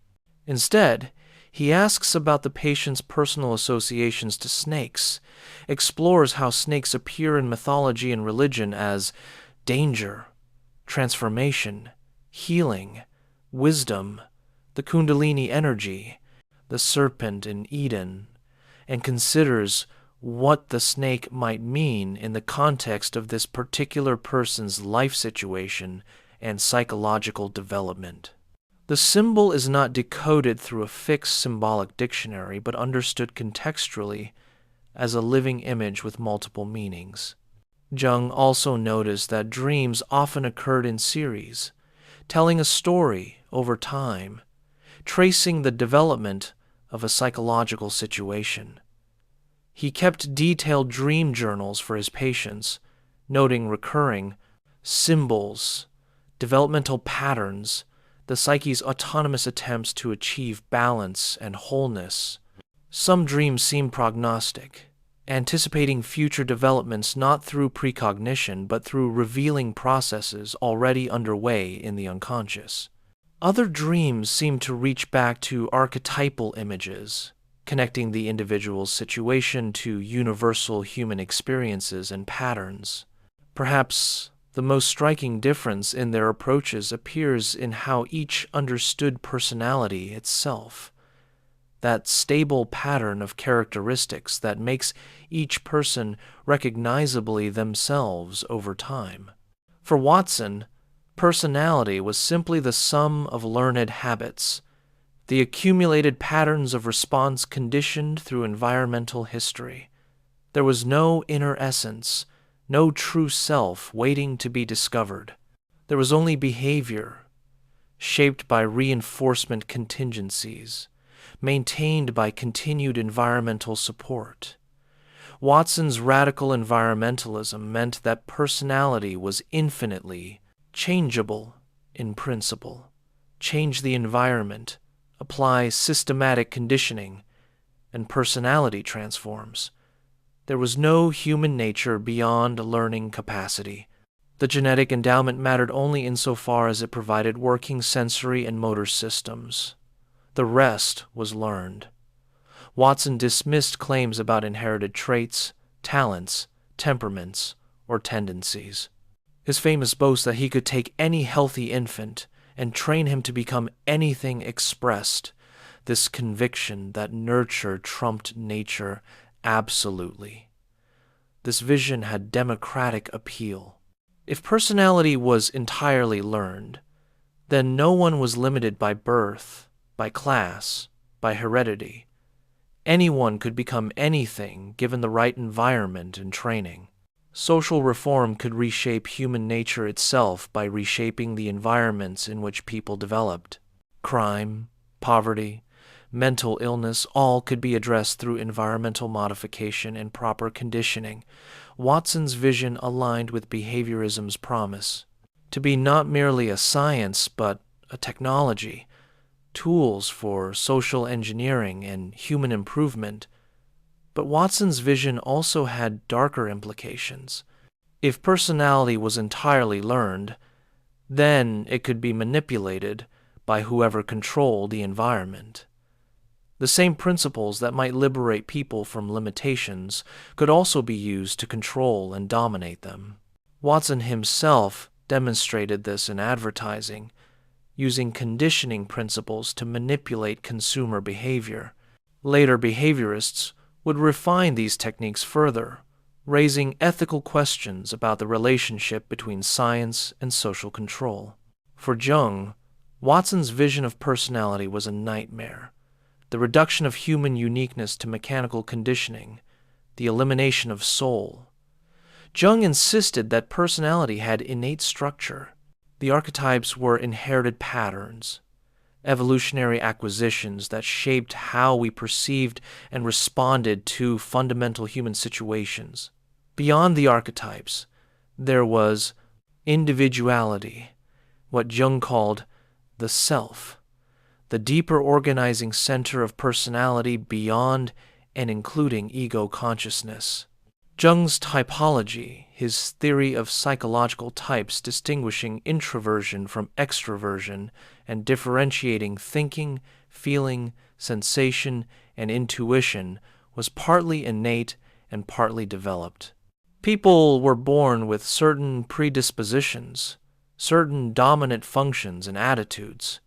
Instead, he asks about the patient's personal associations to snakes, explores how snakes appear in mythology and religion as danger, transformation, healing, wisdom, the Kundalini energy, the serpent in Eden, and considers what the snake might mean in the context of this particular person's life situation and psychological development. The symbol is not decoded through a fixed symbolic dictionary, but understood contextually as a living image with multiple meanings. Jung also noticed that dreams often occurred in series, telling a story over time, tracing the development of a psychological situation. He kept detailed dream journals for his patients, noting recurring symbols, developmental patterns, the psyche's autonomous attempts to achieve balance and wholeness. Some dreams seem prognostic, anticipating future developments not through precognition but through revealing processes already underway in the unconscious. Other dreams seem to reach back to archetypal images, connecting the individual's situation to universal human experiences and patterns. Perhaps the most striking difference in their approaches appears in how each understood personality itself, that stable pattern of characteristics that makes each person recognizably themselves over time. For Watson, personality was simply the sum of learned habits, the accumulated patterns of response conditioned through environmental history. There was no inner essence, no true self waiting to be discovered. There was only behavior, shaped by reinforcement contingencies, maintained by continued environmental support. Watson's radical environmentalism meant that personality was infinitely changeable in principle. Change the environment, apply systematic conditioning, and personality transforms. There was no human nature beyond learning capacity. The genetic endowment mattered only insofar as it provided working sensory and motor systems. The rest was learned. Watson dismissed claims about inherited traits, talents, temperaments, or tendencies. His famous boast that he could take any healthy infant and train him to become anything expressed this conviction that nurture trumped nature absolutely. This vision had democratic appeal. If personality was entirely learned, then no one was limited by birth, by class, by heredity. Anyone could become anything given the right environment and training. Social reform could reshape human nature itself by reshaping the environments in which people developed. Crime, poverty, mental illness, all could be addressed through environmental modification and proper conditioning. Watson's vision aligned with behaviorism's promise to be not merely a science, but a technology, tools for social engineering and human improvement. But Watson's vision also had darker implications. If personality was entirely learned, then it could be manipulated by whoever controlled the environment. The same principles that might liberate people from limitations could also be used to control and dominate them. Watson himself demonstrated this in advertising, using conditioning principles to manipulate consumer behavior. Later behaviorists would refine these techniques further, raising ethical questions about the relationship between science and social control. For Jung, Watson's vision of personality was a nightmare. The reduction of human uniqueness to mechanical conditioning, the elimination of soul. Jung insisted that personality had innate structure. The archetypes were inherited patterns, evolutionary acquisitions that shaped how we perceived and responded to fundamental human situations. Beyond the archetypes, there was individuality, what Jung called the self, the deeper organizing center of personality beyond and including ego consciousness. Jung's typology, his theory of psychological types distinguishing introversion from extroversion and differentiating thinking, feeling, sensation, and intuition, was partly innate and partly developed. People were born with certain predispositions, certain dominant functions and attitudes.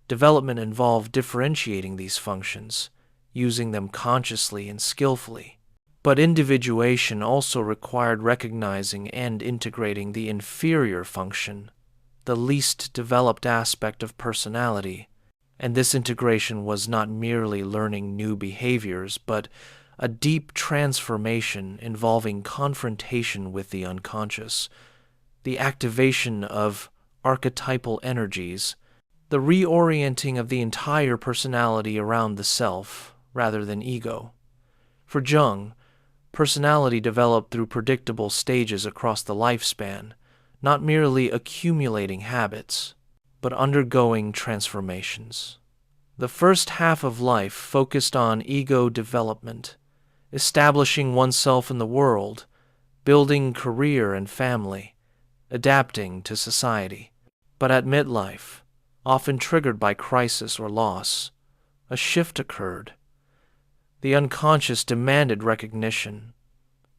Development involved differentiating these functions, using them consciously and skillfully. But individuation also required recognizing and integrating the inferior function, the least developed aspect of personality, and this integration was not merely learning new behaviors, but a deep transformation involving confrontation with the unconscious, the activation of archetypal energies, the reorienting of the entire personality around the self rather than ego. For Jung, personality developed through predictable stages across the lifespan, not merely accumulating habits, but undergoing transformations. The first half of life focused on ego development, establishing oneself in the world, building career and family, adapting to society. But at midlife, often triggered by crisis or loss, a shift occurred. The unconscious demanded recognition.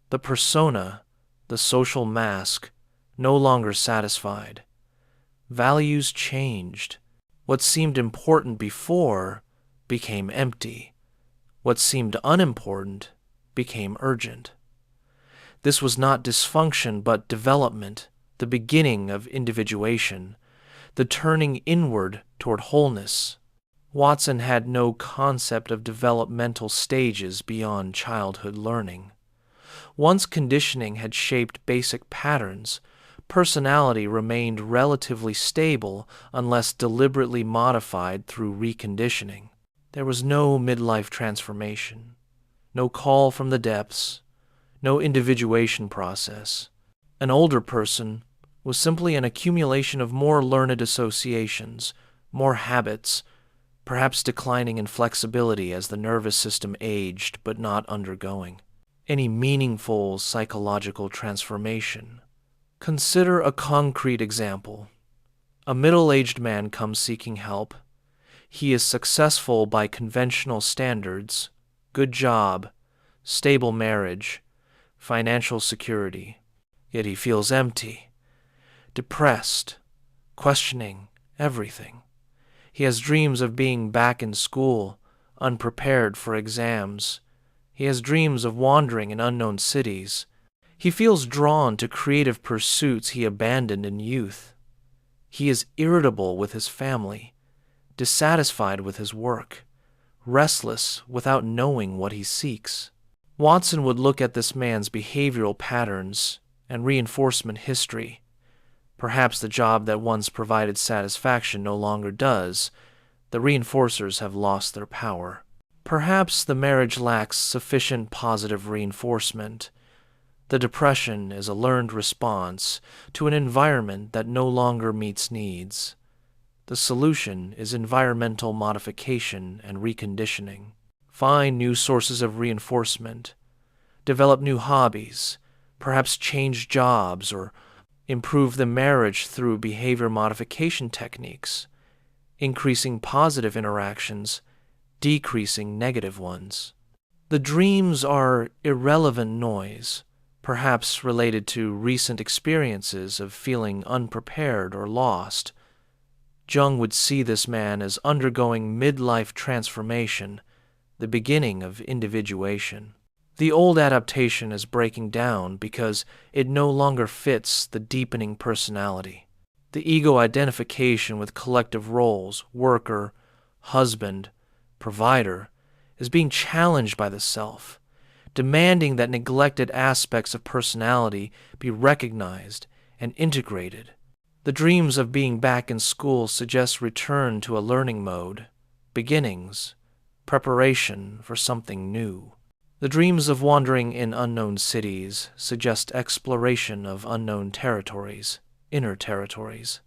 The persona, the social mask, no longer satisfied. Values changed. What seemed important before became empty. What seemed unimportant became urgent. This was not dysfunction but development, the beginning of individuation, the turning inward toward wholeness. Watson had no concept of developmental stages beyond childhood learning. Once conditioning had shaped basic patterns, personality remained relatively stable unless deliberately modified through reconditioning. There was no midlife transformation, no call from the depths, no individuation process. An older person was simply an accumulation of more learned associations, more habits, perhaps declining in flexibility as the nervous system aged but not undergoing any meaningful psychological transformation. Consider a concrete example. A middle-aged man comes seeking help. He is successful by conventional standards, good job, stable marriage, financial security. Yet he feels empty, depressed, questioning everything. He has dreams of being back in school, unprepared for exams. He has dreams of wandering in unknown cities. He feels drawn to creative pursuits he abandoned in youth. He is irritable with his family, dissatisfied with his work, restless without knowing what he seeks. Watson would look at this man's behavioral patterns and reinforcement history. Perhaps the job that once provided satisfaction no longer does. The reinforcers have lost their power. Perhaps the marriage lacks sufficient positive reinforcement. The depression is a learned response to an environment that no longer meets needs. The solution is environmental modification and reconditioning. Find new sources of reinforcement. Develop new hobbies. Perhaps change jobs or improve the marriage through behavior modification techniques, increasing positive interactions, decreasing negative ones. The dreams are irrelevant noise, perhaps related to recent experiences of feeling unprepared or lost. Jung would see this man as undergoing midlife transformation, the beginning of individuation. The old adaptation is breaking down because it no longer fits the deepening personality. The ego identification with collective roles, worker, husband, provider, is being challenged by the self, demanding that neglected aspects of personality be recognized and integrated. The dreams of being back in school suggest return to a learning mode, beginnings, preparation for something new. The dreams of wandering in unknown cities suggest exploration of unknown territories, inner territories.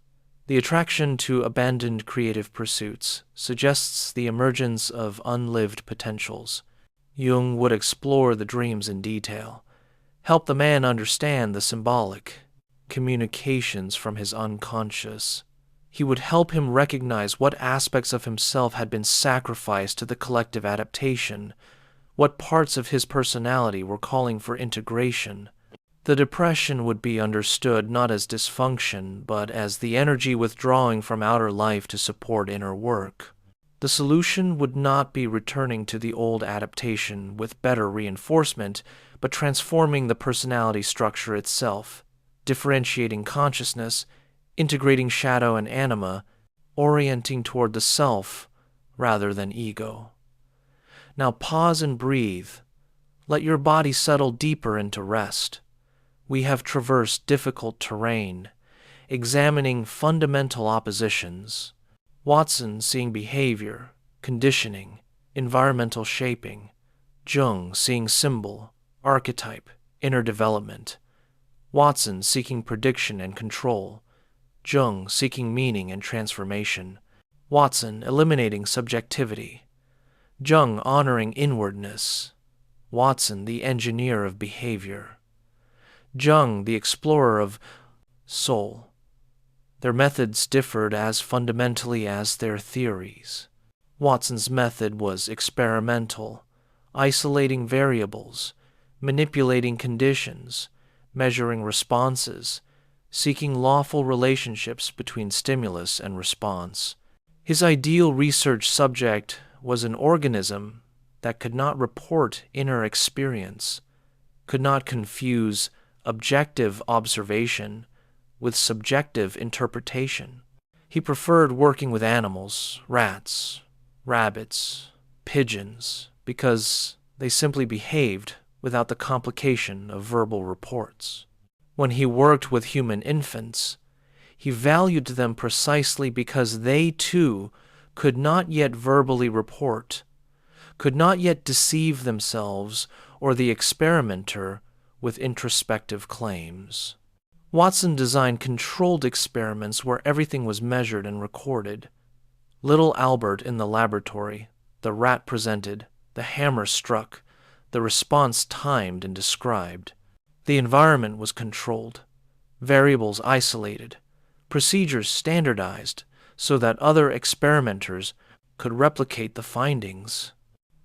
The attraction to abandoned creative pursuits suggests the emergence of unlived potentials. Jung would explore the dreams in detail, help the man understand the symbolic, communications from his unconscious. He would help him recognize what aspects of himself had been sacrificed to the collective adaptation, what parts of his personality were calling for integration. The depression would be understood not as dysfunction, but as the energy withdrawing from outer life to support inner work. The solution would not be returning to the old adaptation with better reinforcement, but transforming the personality structure itself, differentiating consciousness, integrating shadow and anima, orienting toward the self rather than ego. Now pause and breathe. Let your body settle deeper into rest. We have traversed difficult terrain, examining fundamental oppositions. Watson seeing behavior, conditioning, environmental shaping. Jung seeing symbol, archetype, inner development. Watson seeking prediction and control. Jung seeking meaning and transformation. Watson eliminating subjectivity. Jung honoring inwardness. Watson the engineer of behavior. Jung the explorer of soul. Their methods differed as fundamentally as their theories. Watson's method was experimental, isolating variables, manipulating conditions, measuring responses, seeking lawful relationships between stimulus and response. His ideal research subject was an organism that could not report inner experience, could not confuse objective observation with subjective interpretation. He preferred working with animals, rats, rabbits, pigeons, because they simply behaved without the complication of verbal reports. When he worked with human infants, he valued them precisely because they, too, could not yet verbally report, could not yet deceive themselves or the experimenter with introspective claims. Watson designed controlled experiments where everything was measured and recorded. Little Albert in the laboratory, the rat presented, the hammer struck, the response timed and described. The environment was controlled, variables isolated, procedures standardized so that other experimenters could replicate the findings.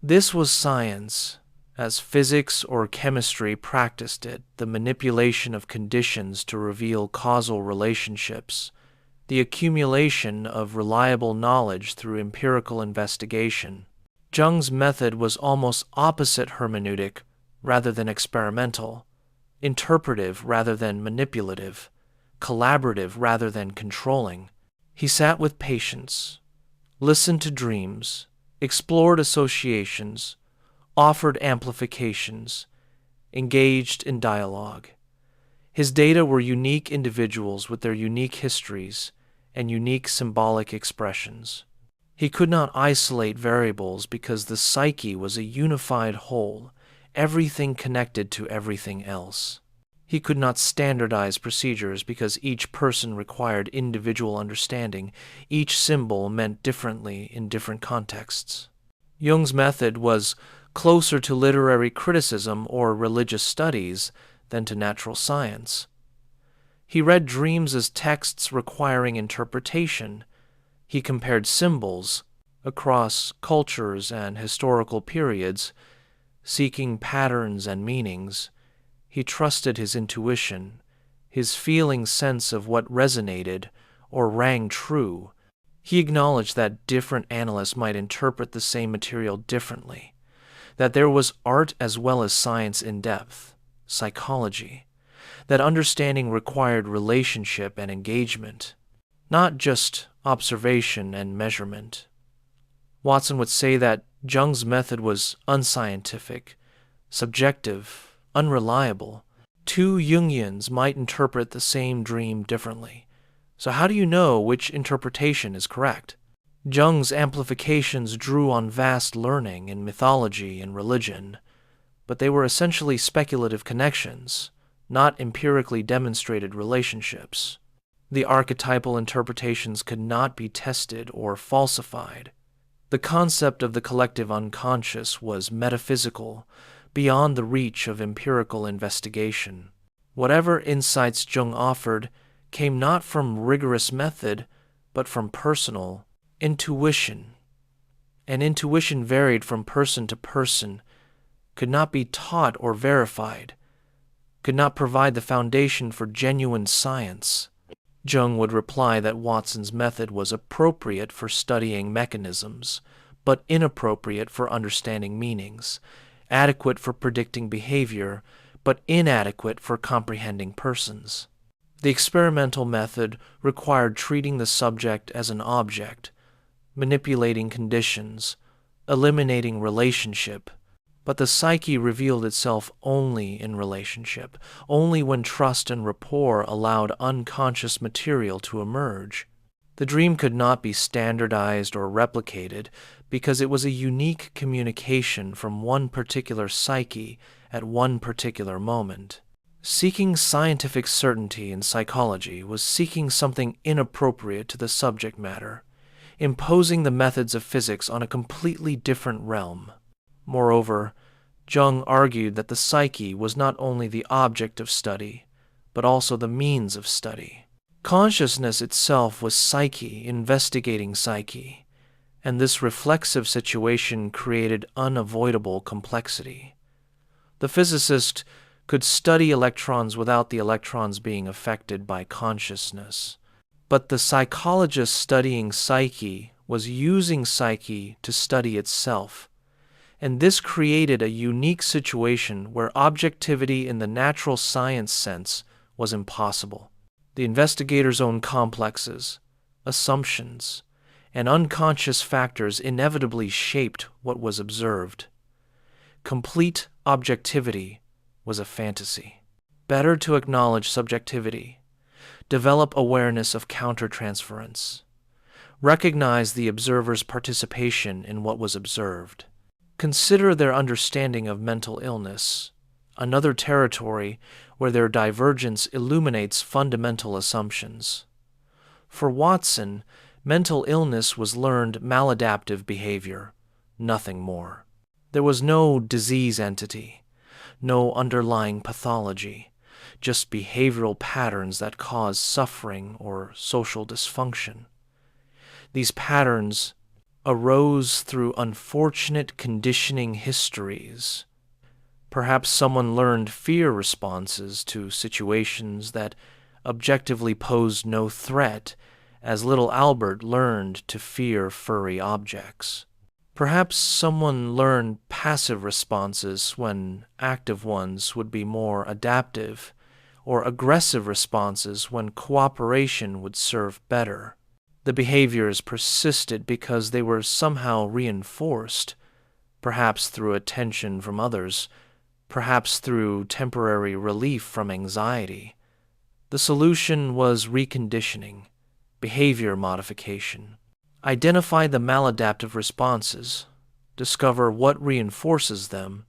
This was science, as physics or chemistry practiced it, the manipulation of conditions to reveal causal relationships, the accumulation of reliable knowledge through empirical investigation. Jung's method was almost opposite hermeneutic rather than experimental, interpretive rather than manipulative, collaborative rather than controlling. He sat with patients, listened to dreams, explored associations, offered amplifications, engaged in dialogue. His data were unique individuals with their unique histories and unique symbolic expressions. He could not isolate variables because the psyche was a unified whole, everything connected to everything else. He could not standardize procedures because each person required individual understanding. Each symbol meant differently in different contexts. Jung's method was closer to literary criticism or religious studies than to natural science. He read dreams as texts requiring interpretation. He compared symbols across cultures and historical periods, seeking patterns and meanings. He trusted his intuition, his feeling sense of what resonated or rang true. He acknowledged that different analysts might interpret the same material differently, that there was art as well as science in depth, psychology, that understanding required relationship and engagement, not just observation and measurement. Watson would say that Jung's method was unscientific, subjective, unreliable. Two Jungians might interpret the same dream differently. So how do you know which interpretation is correct? Jung's amplifications drew on vast learning in mythology and religion, but they were essentially speculative connections, not empirically demonstrated relationships. The archetypal interpretations could not be tested or falsified. The concept of the collective unconscious was metaphysical, beyond the reach of empirical investigation. Whatever insights Jung offered came not from rigorous method, but from personal intuition. And intuition varied from person to person, could not be taught or verified, could not provide the foundation for genuine science. Jung would reply that Watson's method was appropriate for studying mechanisms, but inappropriate for understanding meanings, adequate for predicting behavior, but inadequate for comprehending persons. The experimental method required treating the subject as an object, manipulating conditions, eliminating relationship, but the psyche revealed itself only in relationship, only when trust and rapport allowed unconscious material to emerge. The dream could not be standardized or replicated because it was a unique communication from one particular psyche at one particular moment. Seeking scientific certainty in psychology was seeking something inappropriate to the subject matter, imposing the methods of physics on a completely different realm. Moreover, Jung argued that the psyche was not only the object of study, but also the means of study. Consciousness itself was psyche investigating psyche, and this reflexive situation created unavoidable complexity. The physicist could study electrons without the electrons being affected by consciousness, but the psychologist studying psyche was using psyche to study itself, and this created a unique situation where objectivity in the natural science sense was impossible. The investigator's own complexes, assumptions, and unconscious factors inevitably shaped what was observed. Complete objectivity was a fantasy. Better to acknowledge subjectivity, develop awareness of countertransference, recognize the observer's participation in what was observed. Consider their understanding of mental illness, another territory where their divergence illuminates fundamental assumptions. For Watson, mental illness was learned maladaptive behavior, nothing more. There was no disease entity, no underlying pathology, just behavioral patterns that cause suffering or social dysfunction. These patterns arose through unfortunate conditioning histories. Perhaps someone learned fear responses to situations that objectively posed no threat, as little Albert learned to fear furry objects. Perhaps someone learned passive responses when active ones would be more adaptive, or aggressive responses when cooperation would serve better. The behaviors persisted because they were somehow reinforced, perhaps through attention from others, perhaps through temporary relief from anxiety. The solution was reconditioning, behavior modification. identify the maladaptive responses, discover what reinforces them,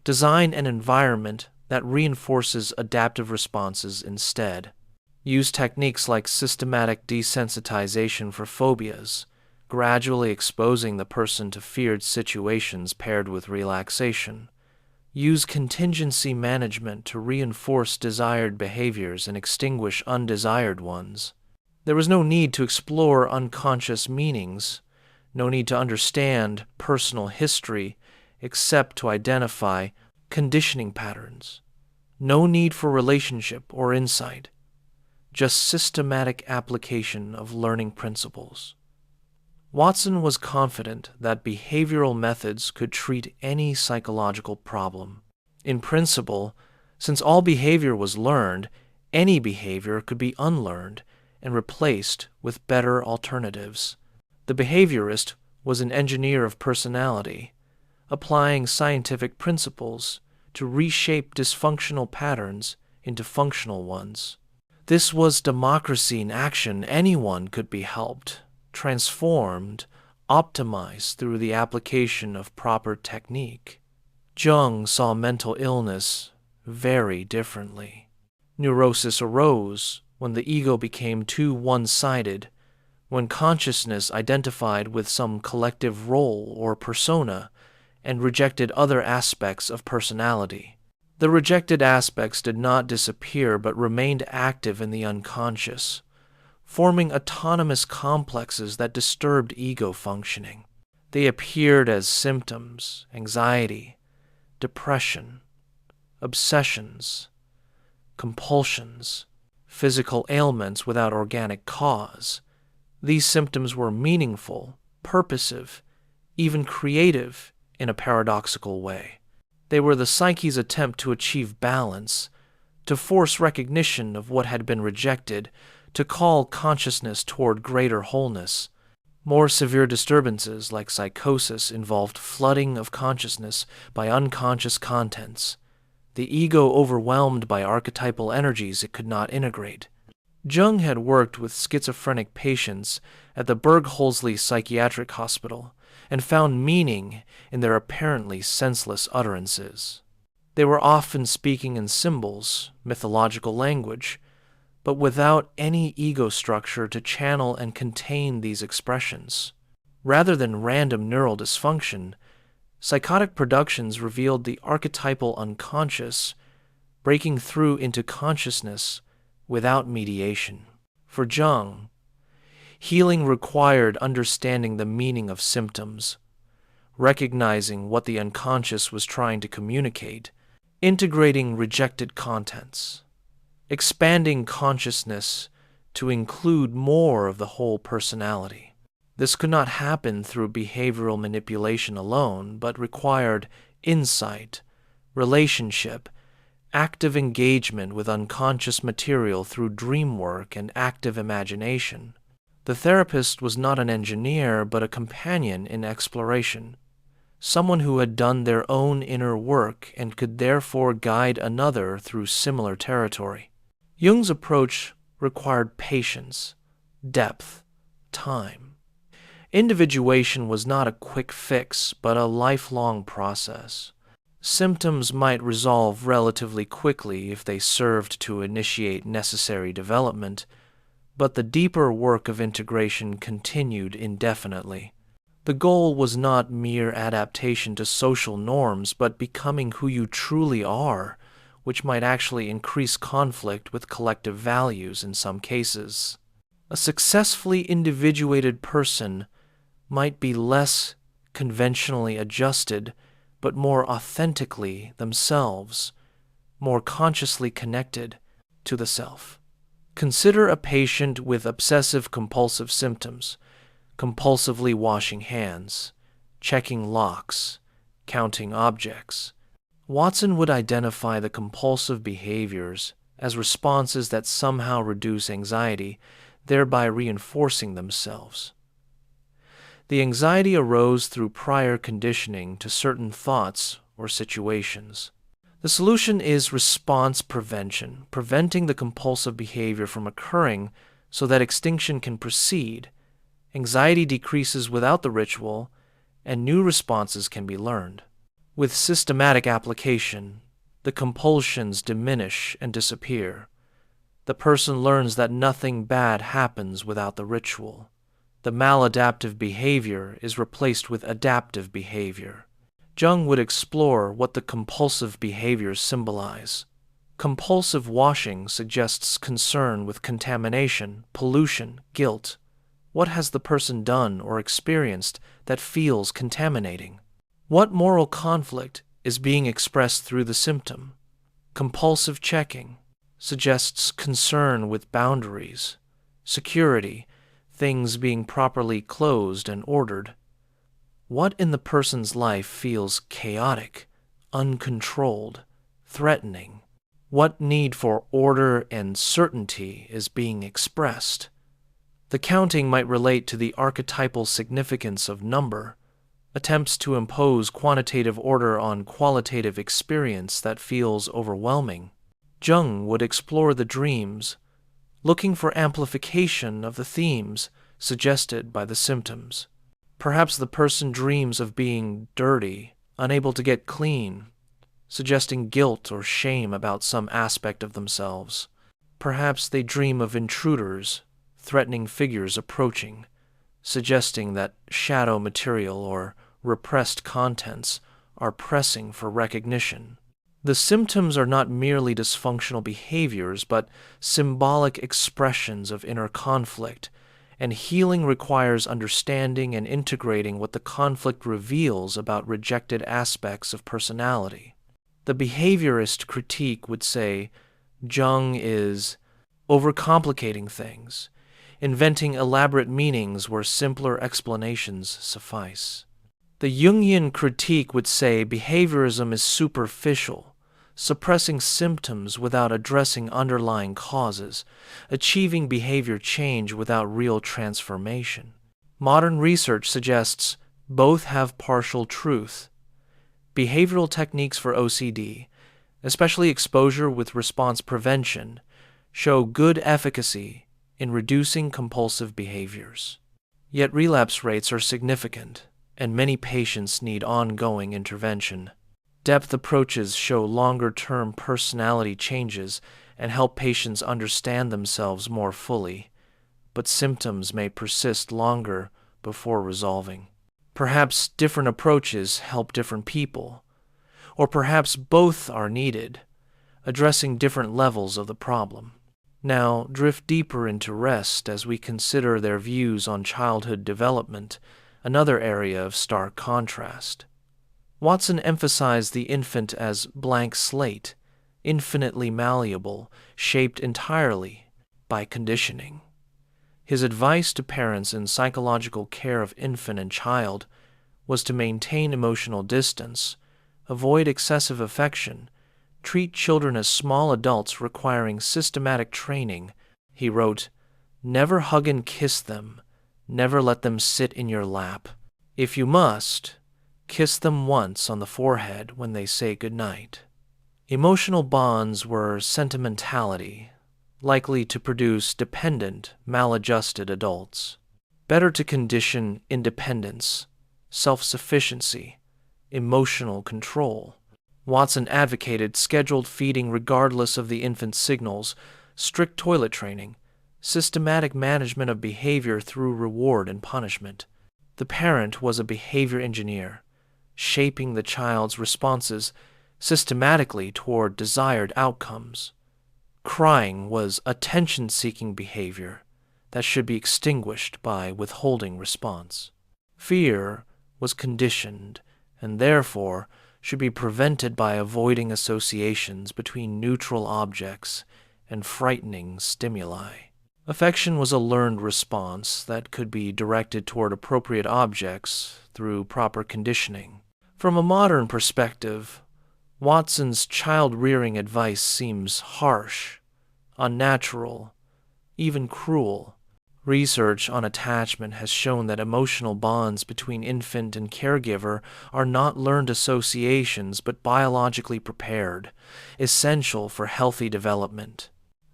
design an environment that reinforces adaptive responses instead. Use techniques like systematic desensitization for phobias, gradually exposing the person to feared situations paired with relaxation. Use contingency management to reinforce desired behaviors and extinguish undesired ones. There was no need to explore unconscious meanings, no need to understand personal history except to identify conditioning patterns. No need for relationship or insight, just systematic application of learning principles. Watson was confident that behavioral methods could treat any psychological problem. In principle, since all behavior was learned, any behavior could be unlearned and replaced with better alternatives. The behaviorist was an engineer of personality, applying scientific principles to reshape dysfunctional patterns into functional ones. This was democracy in action. Anyone could be helped, transformed, optimized through the application of proper technique. Jung saw mental illness very differently. Neurosis arose when the ego became too one-sided, when consciousness identified with some collective role or persona and rejected other aspects of personality. The rejected aspects did not disappear but remained active in the unconscious, forming autonomous complexes that disturbed ego functioning. They appeared as symptoms, anxiety, depression, obsessions, compulsions, physical ailments without organic cause. These symptoms were meaningful, purposive, even creative in a paradoxical way. They were the psyche's attempt to achieve balance, to force recognition of what had been rejected, to call consciousness toward greater wholeness. More severe disturbances, like psychosis, involved flooding of consciousness by unconscious contents, the ego overwhelmed by archetypal energies it could not integrate. Jung had worked with schizophrenic patients at the Berg-Holzli Psychiatric Hospital and found meaning in their apparently senseless utterances. They were often speaking in symbols, mythological language, but without any ego structure to channel and contain these expressions. Rather than random neural dysfunction, psychotic productions revealed the archetypal unconscious breaking through into consciousness without mediation. For Jung, healing required understanding the meaning of symptoms, recognizing what the unconscious was trying to communicate, integrating rejected contents, expanding consciousness to include more of the whole personality. This could not happen through behavioral manipulation alone, but required insight, relationship, active engagement with unconscious material through dream work and active imagination. The therapist was not an engineer, but a companion in exploration, someone who had done their own inner work and could therefore guide another through similar territory. Jung's approach required patience, depth, time. Individuation was not a quick fix, but a lifelong process. Symptoms might resolve relatively quickly if they served to initiate necessary development, but the deeper work of integration continued indefinitely. The goal was not mere adaptation to social norms, but becoming who you truly are, which might actually increase conflict with collective values in some cases. A successfully individuated person might be less conventionally adjusted, but more authentically themselves, more consciously connected to the self. Consider a patient with obsessive-compulsive symptoms, compulsively washing hands, checking locks, counting objects. Watson would identify the compulsive behaviors as responses that somehow reduce anxiety, thereby reinforcing themselves. The anxiety arose through prior conditioning to certain thoughts or situations. The solution is response prevention, preventing the compulsive behavior from occurring so that extinction can proceed, Anxiety decreases without the ritual, and new responses can be learned. With systematic application, the compulsions diminish and disappear. The person learns that nothing bad happens without the ritual. The maladaptive behavior is replaced with adaptive behavior. Jung would explore what the compulsive behaviors symbolize. Compulsive washing suggests concern with contamination, pollution, guilt. What has the person done or experienced that feels contaminating? What moral conflict is being expressed through the symptom? Compulsive checking suggests concern with boundaries, security, things being properly closed and ordered. What in the person's life feels chaotic, uncontrolled, threatening? What need for order and certainty is being expressed? The counting might relate to the archetypal significance of number, attempts to impose quantitative order on qualitative experience that feels overwhelming. Jung would explore the dreams, looking for amplification of the themes suggested by the symptoms. Perhaps the person dreams of being dirty, unable to get clean, suggesting guilt or shame about some aspect of themselves. Perhaps they dream of intruders, threatening figures approaching, suggesting that shadow material or repressed contents are pressing for recognition. The symptoms are not merely dysfunctional behaviors, but symbolic expressions of inner conflict, and healing requires understanding and integrating what the conflict reveals about rejected aspects of personality. The behaviorist critique would say Jung is overcomplicating things, inventing elaborate meanings where simpler explanations suffice. The Jungian critique would say behaviorism is superficial, suppressing symptoms without addressing underlying causes, achieving behavior change without real transformation. Modern research suggests both have partial truth. Behavioral techniques for OCD, especially exposure with response prevention, show good efficacy in reducing compulsive behaviors. Yet relapse rates are significant, and many patients need ongoing intervention. Depth approaches show longer-term personality changes and help patients understand themselves more fully, but symptoms may persist longer before resolving. Perhaps different approaches help different people, or perhaps both are needed, addressing different levels of the problem. Now, drift deeper into rest as we consider their views on childhood development, another area of stark contrast. Watson emphasized the infant as blank slate, infinitely malleable, shaped entirely by conditioning. His advice to parents in psychological care of infant and child was to maintain emotional distance, avoid excessive affection, treat children as small adults requiring systematic training. He wrote, "Never hug and kiss them, never let them sit in your lap. If you must, kiss them once on the forehead when they say goodnight." Emotional bonds were sentimentality, likely to produce dependent, maladjusted adults. Better to condition independence, self-sufficiency, emotional control. Watson advocated scheduled feeding regardless of the infant's signals, strict toilet training, systematic management of behavior through reward and punishment. The parent was a behavior engineer, shaping the child's responses systematically toward desired outcomes. Crying was attention-seeking behavior that should be extinguished by withholding response. Fear was conditioned and therefore should be prevented by avoiding associations between neutral objects and frightening stimuli. Affection was a learned response that could be directed toward appropriate objects through proper conditioning. From a modern perspective, Watson's child-rearing advice seems harsh, unnatural, even cruel. Research on attachment has shown that emotional bonds between infant and caregiver are not learned associations but biologically prepared, essential for healthy development.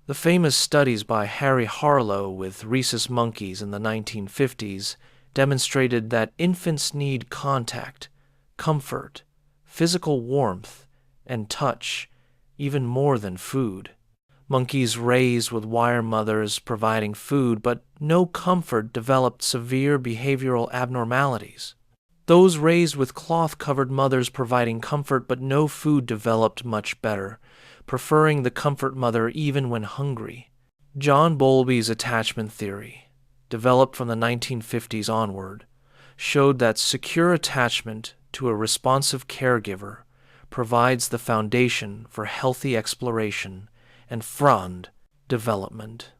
The famous studies by Harry Harlow with rhesus monkeys in the 1950s demonstrated that infants need contact, comfort, physical warmth, and touch, even more than food. Monkeys raised with wire mothers providing food but no comfort developed severe behavioral abnormalities. Those raised with cloth-covered mothers providing comfort but no food developed much better, preferring the comfort mother even when hungry. John Bowlby's attachment theory, developed from the 1950s onward, showed that secure attachment to a responsive caregiver provides the foundation for healthy exploration and frond development.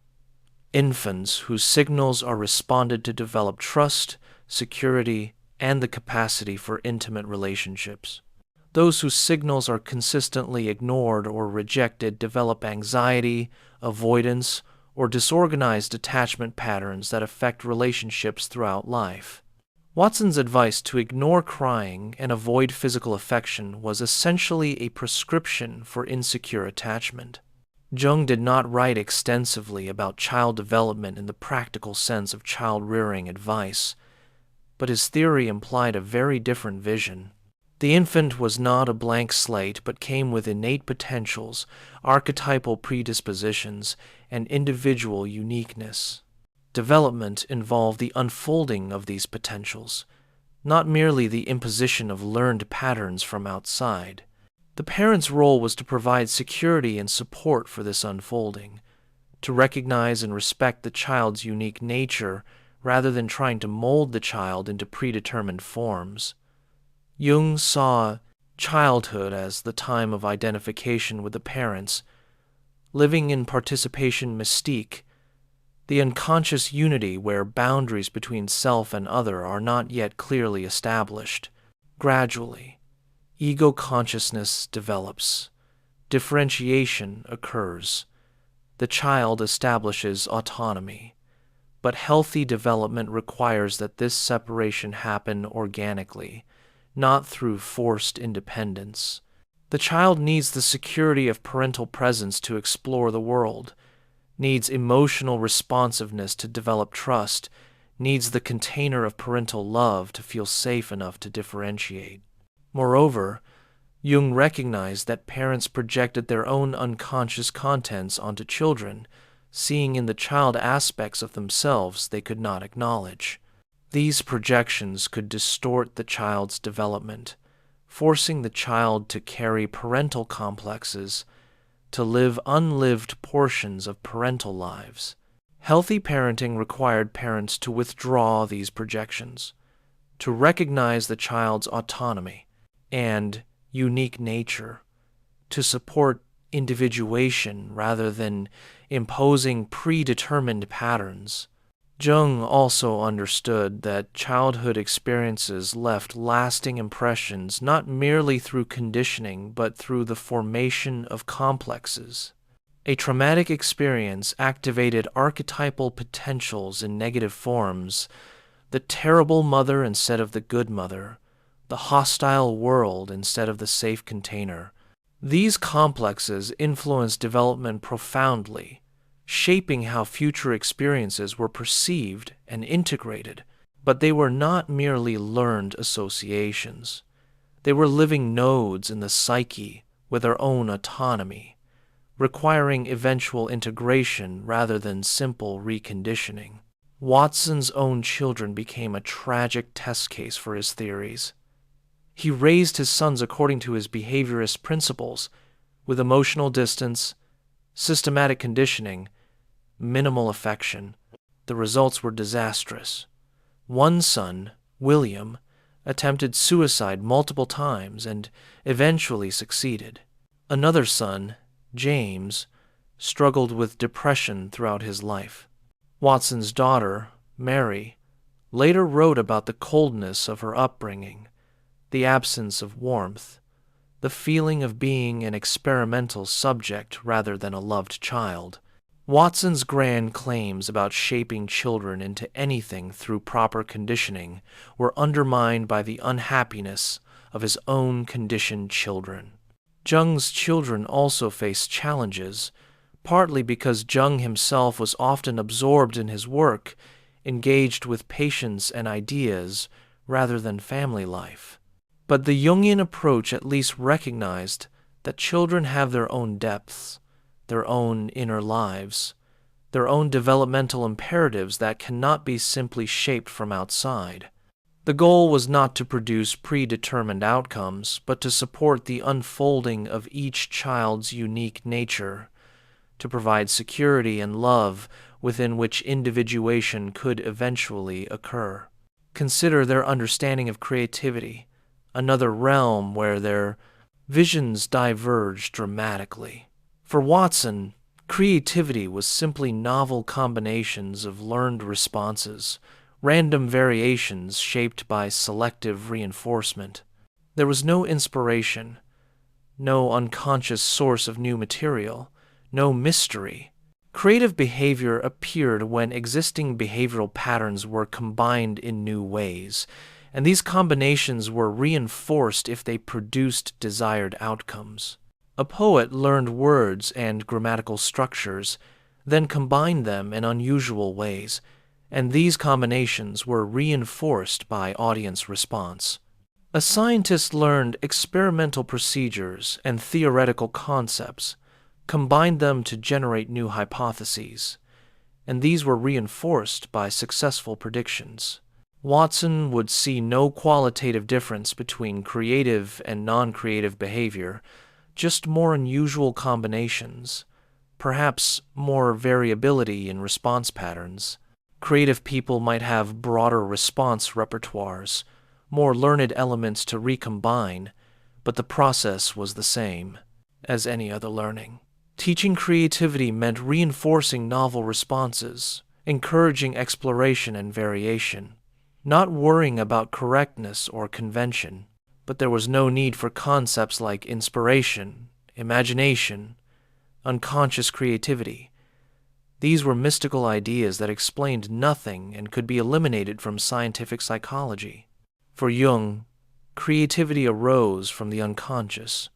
Infants whose signals are responded to develop trust, security, and the capacity for intimate relationships. Those whose signals are consistently ignored or rejected develop anxiety, avoidance, or disorganized attachment patterns that affect relationships throughout life. Watson's advice to ignore crying and avoid physical affection was essentially a prescription for insecure attachment. Jung did not write extensively about child development in the practical sense of child-rearing advice, but his theory implied a very different vision. The infant was not a blank slate, but came with innate potentials, archetypal predispositions, and individual uniqueness. Development involved the unfolding of these potentials, not merely the imposition of learned patterns from outside. The parent's role was to provide security and support for this unfolding, to recognize and respect the child's unique nature rather than trying to mold the child into predetermined forms. Jung saw childhood as the time of identification with the parents, living in participation mystique, the unconscious unity where boundaries between self and other are not yet clearly established. Gradually, ego consciousness develops. Differentiation occurs. The child establishes autonomy. But healthy development requires that this separation happen organically, not through forced independence. The child needs the security of parental presence to explore the world, needs emotional responsiveness to develop trust, needs the container of parental love to feel safe enough to differentiate. Moreover, Jung recognized that parents projected their own unconscious contents onto children, seeing in the child aspects of themselves they could not acknowledge. These projections could distort the child's development, forcing the child to carry parental complexes, to live unlived portions of parental lives. Healthy parenting required parents to withdraw these projections, to recognize the child's autonomy and unique nature, to support individuation rather than imposing predetermined patterns. Jung also understood that childhood experiences left lasting impressions not merely through conditioning but through the formation of complexes. A traumatic experience activated archetypal potentials in negative forms, the terrible mother instead of the good mother, the hostile world instead of the safe container. These complexes influenced development profoundly, shaping how future experiences were perceived and integrated. But they were not merely learned associations. They were living nodes in the psyche with their own autonomy, requiring eventual integration rather than simple reconditioning. Watson's own children became a tragic test case for his theories. He raised his sons according to his behaviorist principles, with emotional distance, systematic conditioning, minimal affection. The results were disastrous. One son, William, attempted suicide multiple times and eventually succeeded. Another son, James, struggled with depression throughout his life. Watson's daughter, Mary, later wrote about the coldness of her upbringing, the absence of warmth, the feeling of being an experimental subject rather than a loved child. Watson's grand claims about shaping children into anything through proper conditioning were undermined by the unhappiness of his own conditioned children. Jung's children also faced challenges, partly because Jung himself was often absorbed in his work, engaged with patients and ideas rather than family life. But the Jungian approach at least recognized that children have their own depths, their own inner lives, their own developmental imperatives that cannot be simply shaped from outside. The goal was not to produce predetermined outcomes, but to support the unfolding of each child's unique nature, to provide security and love within which individuation could eventually occur. Consider their understanding of creativity, another realm where their visions diverged dramatically. For Watson, creativity was simply novel combinations of learned responses, random variations shaped by selective reinforcement. There was no inspiration, no unconscious source of new material, no mystery. Creative behavior appeared when existing behavioral patterns were combined in new ways, and these combinations were reinforced if they produced desired outcomes. A poet learned words and grammatical structures, then combined them in unusual ways, and these combinations were reinforced by audience response. A scientist learned experimental procedures and theoretical concepts, combined them to generate new hypotheses, and these were reinforced by successful predictions. Watson would see no qualitative difference between creative and non-creative behavior, just more unusual combinations, perhaps more variability in response patterns. Creative people might have broader response repertoires, more learned elements to recombine, but the process was the same as any other learning. Teaching creativity meant reinforcing novel responses, encouraging exploration and variation, not worrying about correctness or convention. But there was no need for concepts like inspiration, imagination, unconscious creativity. These were mystical ideas that explained nothing and could be eliminated from scientific psychology. For Jung, creativity arose from the unconscious,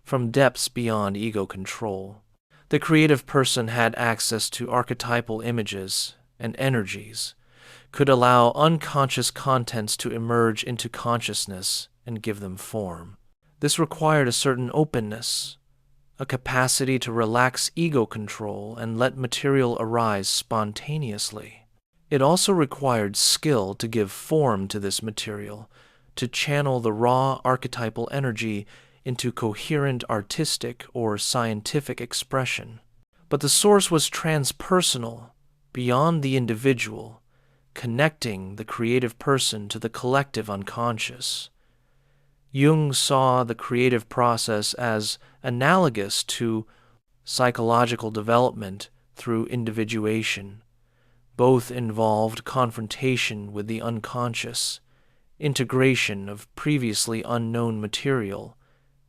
from depths beyond ego control. The creative person had access to archetypal images and energies, could allow unconscious contents to emerge into consciousness and give them form. This required a certain openness, a capacity to relax ego control and let material arise spontaneously. It also required skill to give form to this material, to channel the raw archetypal energy into coherent artistic or scientific expression. But the source was transpersonal, beyond the individual, connecting the creative person to the collective unconscious. Jung saw the creative process as analogous to psychological development through individuation. Both involved confrontation with the unconscious, integration of previously unknown material,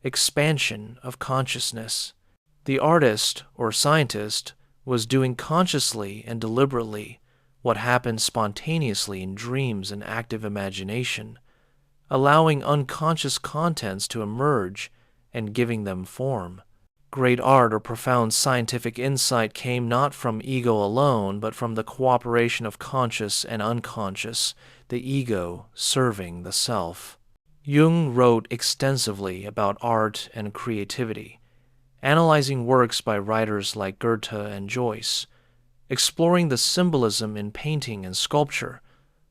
expansion of consciousness. The artist or scientist was doing consciously and deliberately what happened spontaneously in dreams and active imagination, allowing unconscious contents to emerge and giving them form. Great art or profound scientific insight came not from ego alone, but from the cooperation of conscious and unconscious, the ego serving the self. Jung wrote extensively about art and creativity, analyzing works by writers like Goethe and Joyce, exploring the symbolism in painting and sculpture,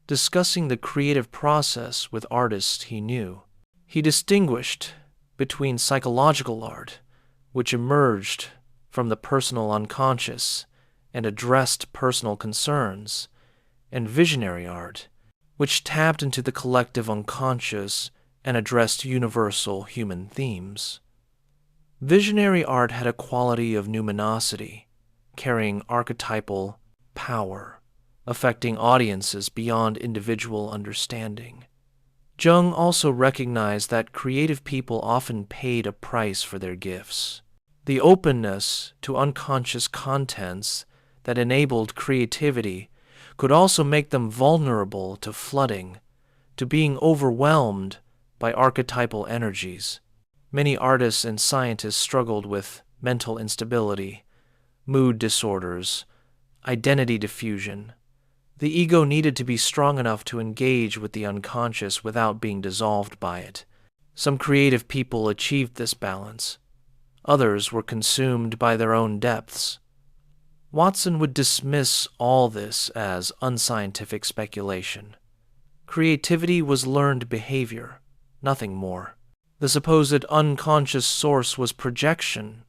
discussing the creative process with artists he knew. He distinguished between psychological art, which emerged from the personal unconscious and addressed personal concerns, and visionary art, which tapped into the collective unconscious and addressed universal human themes. Visionary art had a quality of numinosity, carrying archetypal power, affecting audiences beyond individual understanding. Jung also recognized that creative people often paid a price for their gifts. The openness to unconscious contents that enabled creativity could also make them vulnerable to flooding, to being overwhelmed by archetypal energies. Many artists and scientists struggled with mental instability, mood disorders, identity diffusion. The ego needed to be strong enough to engage with the unconscious without being dissolved by it. Some creative people achieved this balance. Others were consumed by their own depths. Watson would dismiss all this as unscientific speculation. Creativity was learned behavior, nothing more. The supposed unconscious source was projection,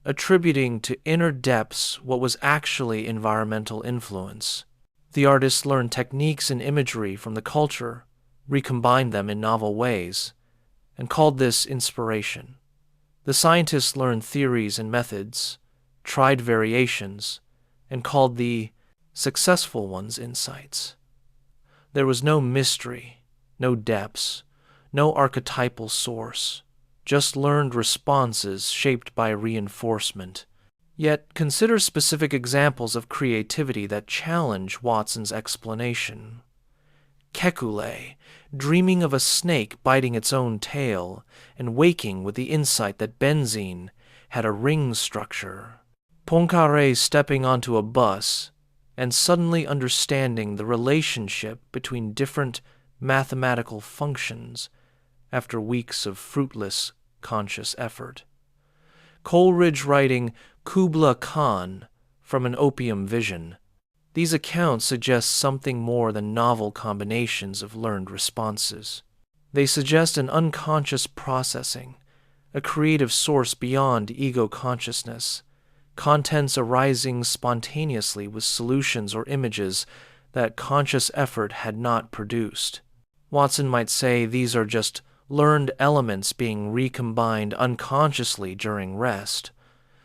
attributing to inner depths what was actually environmental influence. The artists learned techniques and imagery from the culture, recombined them in novel ways, and called this inspiration. The scientists learned theories and methods, tried variations, and called the successful ones insights. There was no mystery, no depths, no archetypal source, just learned responses shaped by reinforcement. Yet consider specific examples of creativity that challenge Watson's explanation. Kekule, dreaming of a snake biting its own tail and waking with the insight that benzene had a ring structure. Poincaré stepping onto a bus and suddenly understanding the relationship between different mathematical functions after weeks of fruitless conscious effort. Coleridge writing Kubla Khan from an opium vision. These accounts suggest something more than novel combinations of learned responses. They suggest an unconscious processing, a creative source beyond ego consciousness, contents arising spontaneously with solutions or images that conscious effort had not produced. Watson might say these are just learned elements being recombined unconsciously during rest,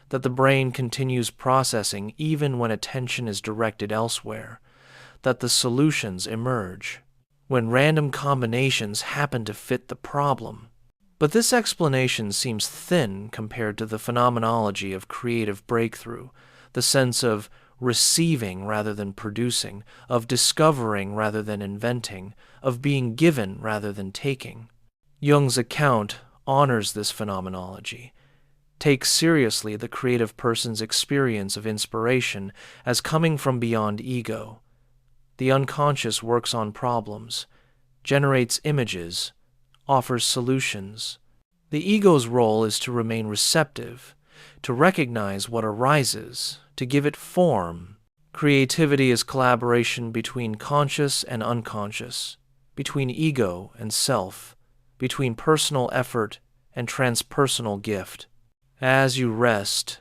that the brain continues processing even when attention is directed elsewhere, that the solutions emerge when random combinations happen to fit the problem. But this explanation seems thin compared to the phenomenology of creative breakthrough, the sense of receiving rather than producing, of discovering rather than inventing, of being given rather than taking. Jung's account honors this phenomenology, takes seriously the creative person's experience of inspiration as coming from beyond ego. The unconscious works on problems, generates images, offers solutions. The ego's role is to remain receptive, to recognize what arises, to give it form. Creativity is collaboration between conscious and unconscious, between ego and self, between personal effort and transpersonal gift. As you rest,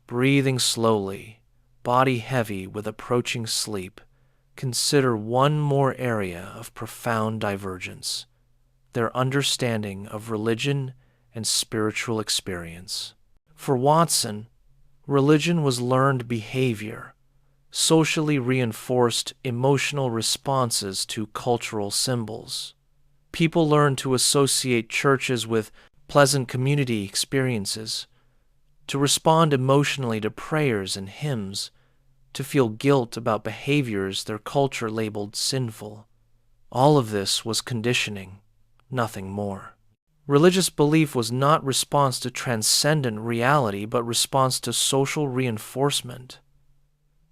breathing slowly, body heavy with approaching sleep, consider one more area of profound divergence, their understanding of religion and spiritual experience. For Watson, religion was learned behavior, socially reinforced emotional responses to cultural symbols. People learned to associate churches with pleasant community experiences, to respond emotionally to prayers and hymns, to feel guilt about behaviors their culture labeled sinful. All of this was conditioning, nothing more. Religious belief was not response to transcendent reality, but response to social reinforcement.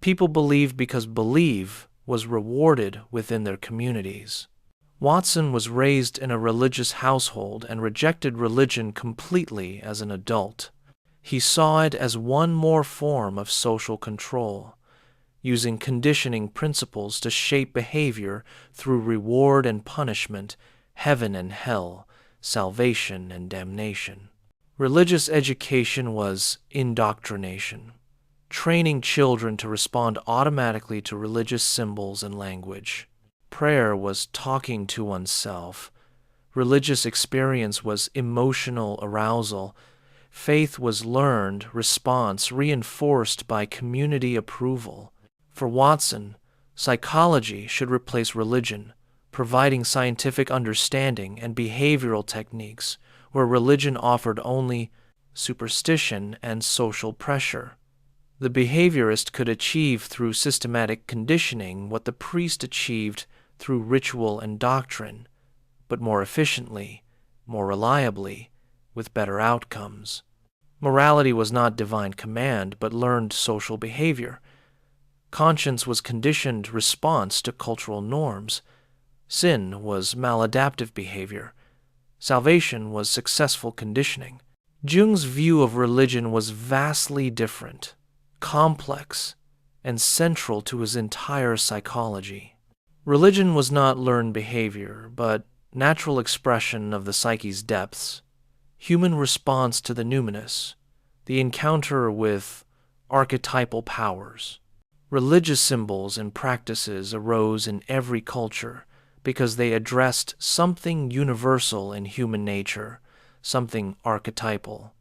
People believed because believe was rewarded within their communities. Watson was raised in a religious household and rejected religion completely as an adult. He saw it as one more form of social control, using conditioning principles to shape behavior through reward and punishment, heaven and hell, salvation and damnation. Religious education was indoctrination, training children to respond automatically to religious symbols and language. Prayer was talking to oneself. Religious experience was emotional arousal. Faith was learned response reinforced by community approval. For Watson, psychology should replace religion, providing scientific understanding and behavioral techniques where religion offered only superstition and social pressure. The behaviorist could achieve through systematic conditioning what the priest achieved through ritual and doctrine, but more efficiently, more reliably, with better outcomes. Morality was not divine command, but learned social behavior. Conscience was conditioned response to cultural norms. Sin was maladaptive behavior. Salvation was successful conditioning. Jung's view of religion was vastly different, complex, and central to his entire psychology. Religion was not learned behavior, but natural expression of the psyche's depths, human response to the numinous, the encounter with archetypal powers. Religious symbols and practices arose in every culture because they addressed something universal in human nature, something archetypal.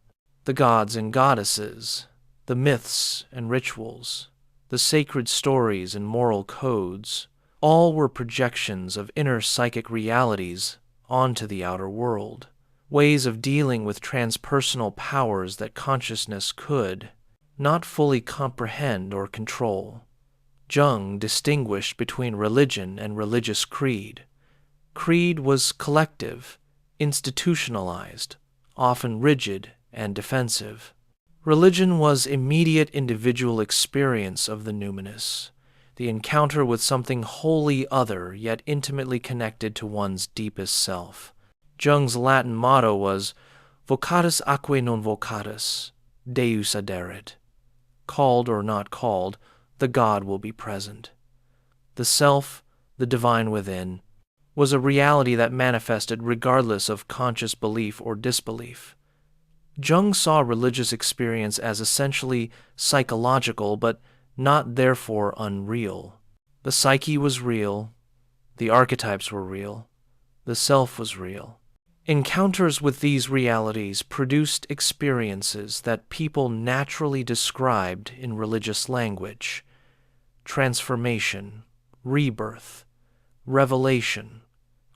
The gods and goddesses, the myths and rituals, the sacred stories and moral codes, all were projections of inner psychic realities onto the outer world, ways of dealing with transpersonal powers that consciousness could not fully comprehend or control. Jung distinguished between religion and religious creed. Creed was collective, institutionalized, often rigid and defensive. Religion was immediate individual experience of the numinous, the encounter with something wholly other yet intimately connected to one's deepest self. Jung's Latin motto was Vocatus atque non vocatus, Deus aderit. Called or not called, the God will be present. The self, the divine within, was a reality that manifested regardless of conscious belief or disbelief. Jung saw religious experience as essentially psychological, but not therefore unreal. The psyche was real, the archetypes were real, the self was real. Encounters with these realities produced experiences that people naturally described in religious language: transformation, rebirth, revelation,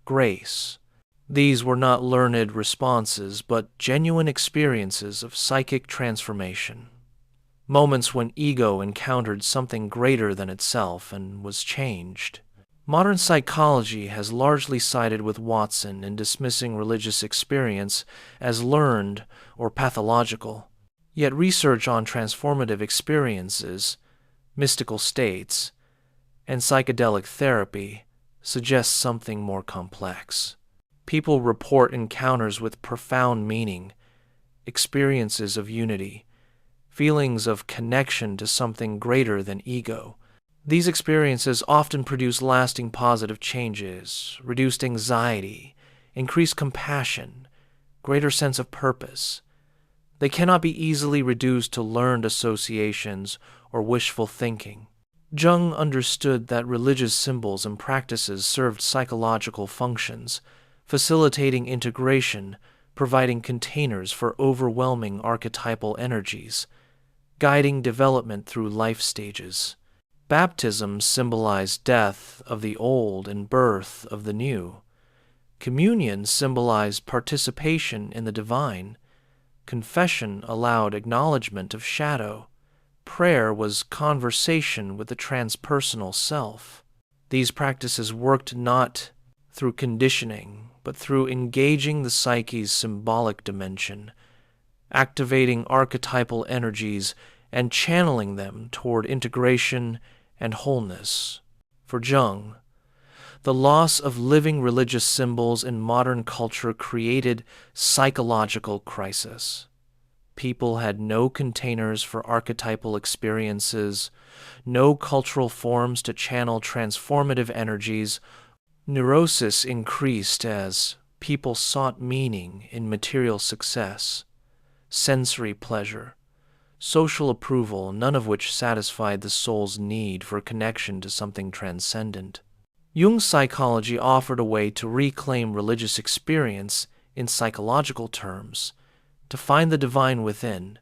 grace. These were not learned responses, but genuine experiences of psychic transformation. Moments when ego encountered something greater than itself and was changed. Modern psychology has largely sided with Watson in dismissing religious experience as learned or pathological. Yet research on transformative experiences, mystical states, and psychedelic therapy suggests something more complex. People report encounters with profound meaning, experiences of unity, feelings of connection to something greater than ego. These experiences often produce lasting positive changes, reduced anxiety, increased compassion, greater sense of purpose. They cannot be easily reduced to learned associations or wishful thinking. Jung understood that religious symbols and practices served psychological functions, facilitating integration, providing containers for overwhelming archetypal energies, guiding development through life stages. Baptism symbolized death of the old and birth of the new. Communion symbolized participation in the divine. Confession allowed acknowledgement of shadow. Prayer was conversation with the transpersonal self. These practices worked not through conditioning, but through engaging the psyche's symbolic dimension, activating archetypal energies and channeling them toward integration and wholeness. For Jung, the loss of living religious symbols in modern culture created psychological crisis. People had no containers for archetypal experiences, no cultural forms to channel transformative energies. Neurosis increased as people sought meaning in material success, sensory pleasure, social approval, none of which satisfied the soul's need for connection to something transcendent. Jung's psychology offered a way to reclaim religious experience in psychological terms, to find the divine within,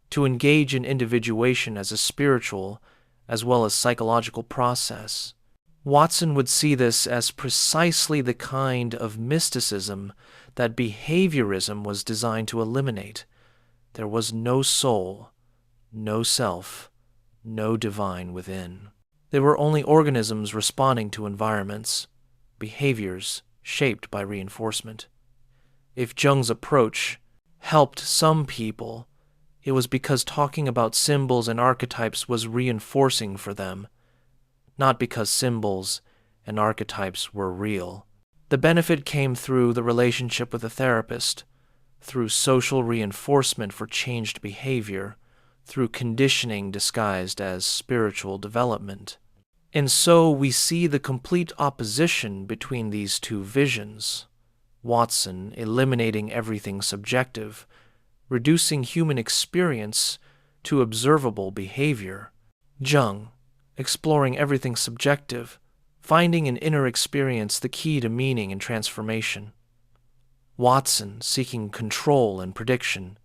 to engage in individuation as a spiritual as well as psychological process. Watson would see this as precisely the kind of mysticism that behaviorism was designed to eliminate. There was no soul, no self, no divine within. They were only organisms responding to environments, behaviors shaped by reinforcement. If Jung's approach helped some people, It was because talking about symbols and archetypes was reinforcing for them, not because symbols and archetypes were real. The benefit came through the relationship with a therapist, through social reinforcement for changed behavior, through conditioning disguised as spiritual development. And so we see the complete opposition between these two visions. Watson eliminating everything subjective, reducing human experience to observable behavior. Jung exploring everything subjective, finding in inner experience the key to meaning and transformation. Watson seeking control and prediction.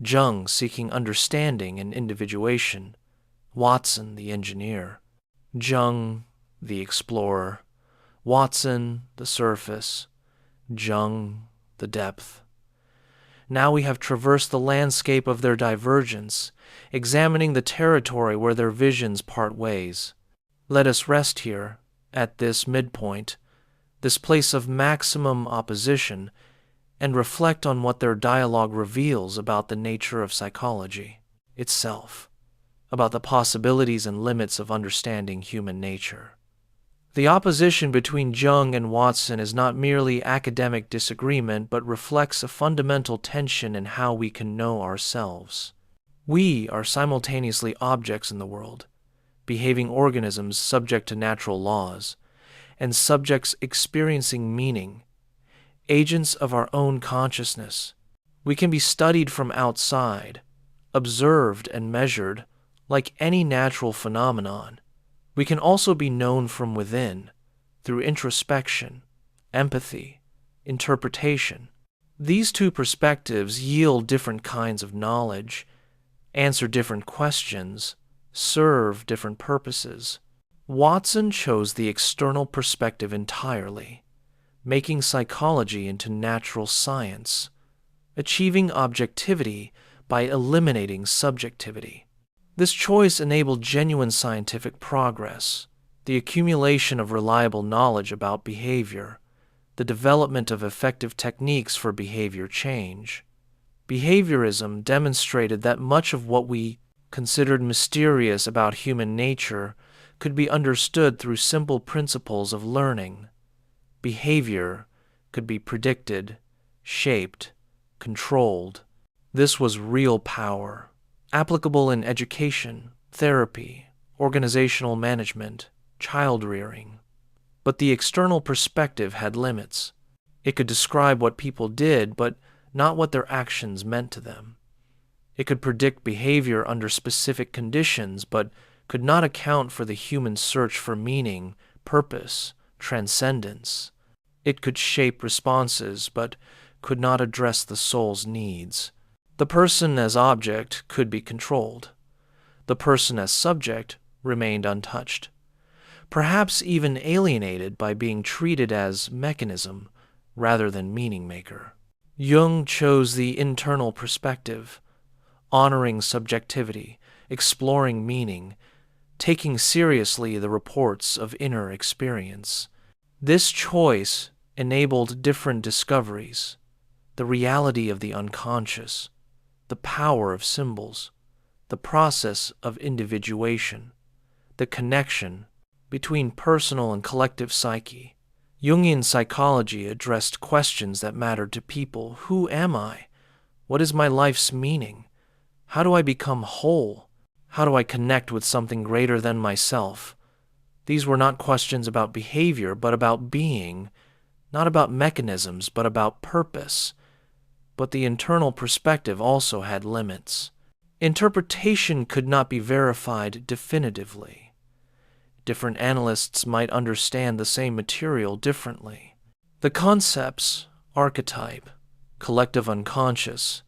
Jung seeking understanding and individuation. Watson the engineer. Jung the explorer. Watson the surface. Jung the depth. Now we have traversed the landscape of their divergence, examining the territory where their visions part ways. Let us rest here, at this midpoint, this place of maximum opposition, and reflect on what their dialogue reveals about the nature of psychology itself, about the possibilities and limits of understanding human nature. The opposition between Jung and Watson is not merely academic disagreement, but reflects a fundamental tension in how we can know ourselves. We are simultaneously objects in the world, behaving organisms subject to natural laws, and subjects experiencing meaning, agents of our own consciousness. We can be studied from outside, observed and measured like any natural phenomenon. We can also be known from within, through introspection, empathy, interpretation. These two perspectives yield different kinds of knowledge, answer different questions, serve different purposes. Watson chose the external perspective entirely, making psychology into natural science, achieving objectivity by eliminating subjectivity. This choice enabled genuine scientific progress, the accumulation of reliable knowledge about behavior, the development of effective techniques for behavior change. Behaviorism demonstrated that much of what we considered mysterious about human nature could be understood through simple principles of learning. Behavior could be predicted, shaped, controlled. This was real power, applicable in education, therapy, organizational management, child rearing. But the external perspective had limits. It could describe what people did, but not what their actions meant to them. It could predict behavior under specific conditions, but could not account for the human search for meaning, purpose, transcendence. It could shape responses, but could not address the soul's needs. The person as object could be controlled. The person as subject remained untouched, perhaps even alienated by being treated as mechanism rather than meaning maker. Jung chose the internal perspective, honoring subjectivity, exploring meaning, taking seriously the reports of inner experience. This choice enabled different discoveries, the reality of the unconscious, the power of symbols, the process of individuation, the connection between personal and collective psyche. Jungian psychology addressed questions that mattered to people. Who am I? What is my life's meaning? How do I become whole? How do I connect with something greater than myself? These were not questions about behavior, but about being, not about mechanisms, but about purpose. But the internal perspective also had limits. Interpretation could not be verified definitively. Different analysts might understand the same material differently. The concepts, archetype, collective unconscious,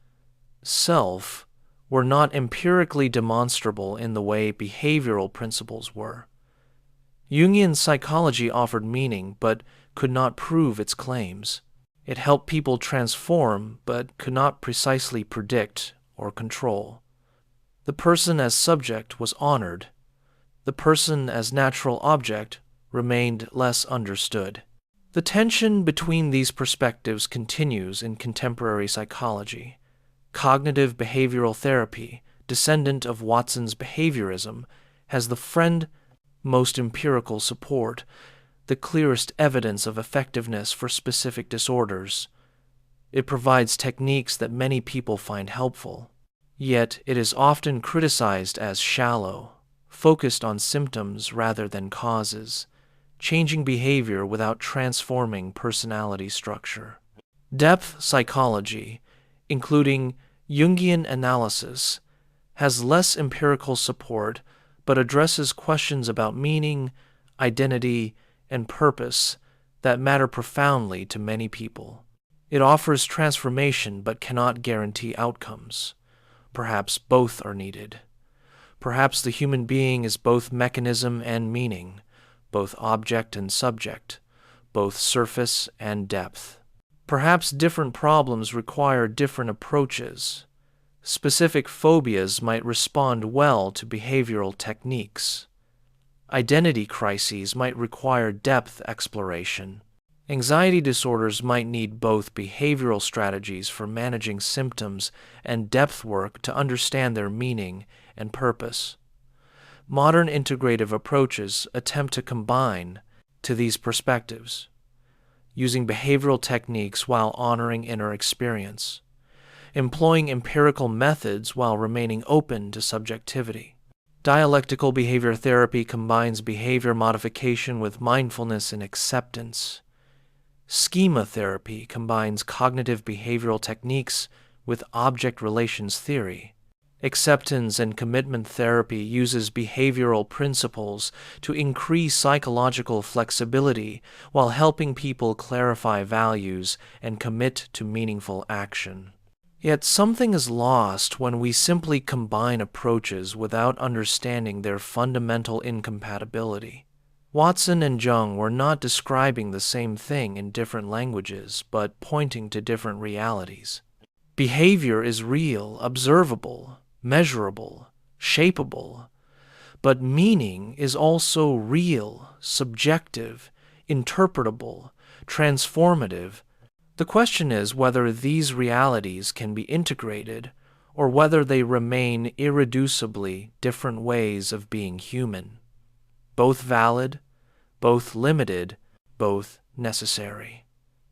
self, were not empirically demonstrable in the way behavioral principles were. Jungian psychology offered meaning, but could not prove its claims. It helped people transform, but could not precisely predict or control. The person as subject was honored. The person as natural object remained less understood. The tension between these perspectives continues in contemporary psychology. Cognitive behavioral therapy, descendant of Watson's behaviorism, has the friend most empirical support, the clearest evidence of effectiveness for specific disorders. It provides techniques that many people find helpful. Yet it is often criticized as shallow, focused on symptoms rather than causes, changing behavior without transforming personality structure. Depth psychology, including Jungian analysis, has less empirical support but addresses questions about meaning, identity, and purpose that matter profoundly to many people. It offers transformation but cannot guarantee outcomes. Perhaps both are needed. Perhaps the human being is both mechanism and meaning, both object and subject, both surface and depth. Perhaps different problems require different approaches. Specific phobias might respond well to behavioral techniques. Identity crises might require depth exploration. Anxiety disorders might need both behavioral strategies for managing symptoms and depth work to understand their meaning and purpose. Modern integrative approaches attempt to combine to these perspectives, using behavioral techniques while honoring inner experience, employing empirical methods while remaining open to subjectivity. Dialectical behavior therapy combines behavior modification with mindfulness and acceptance. Schema therapy combines cognitive behavioral techniques with object relations theory. Acceptance and commitment therapy uses behavioral principles to increase psychological flexibility while helping people clarify values and commit to meaningful action. Yet something is lost when we simply combine approaches without understanding their fundamental incompatibility. Watson and Jung were not describing the same thing in different languages, but pointing to different realities. Behavior is real, observable, measurable, shapeable, but meaning is also real, subjective, interpretable, transformative. The question is whether these realities can be integrated or whether they remain irreducibly different ways of being human, both valid, both limited, both necessary.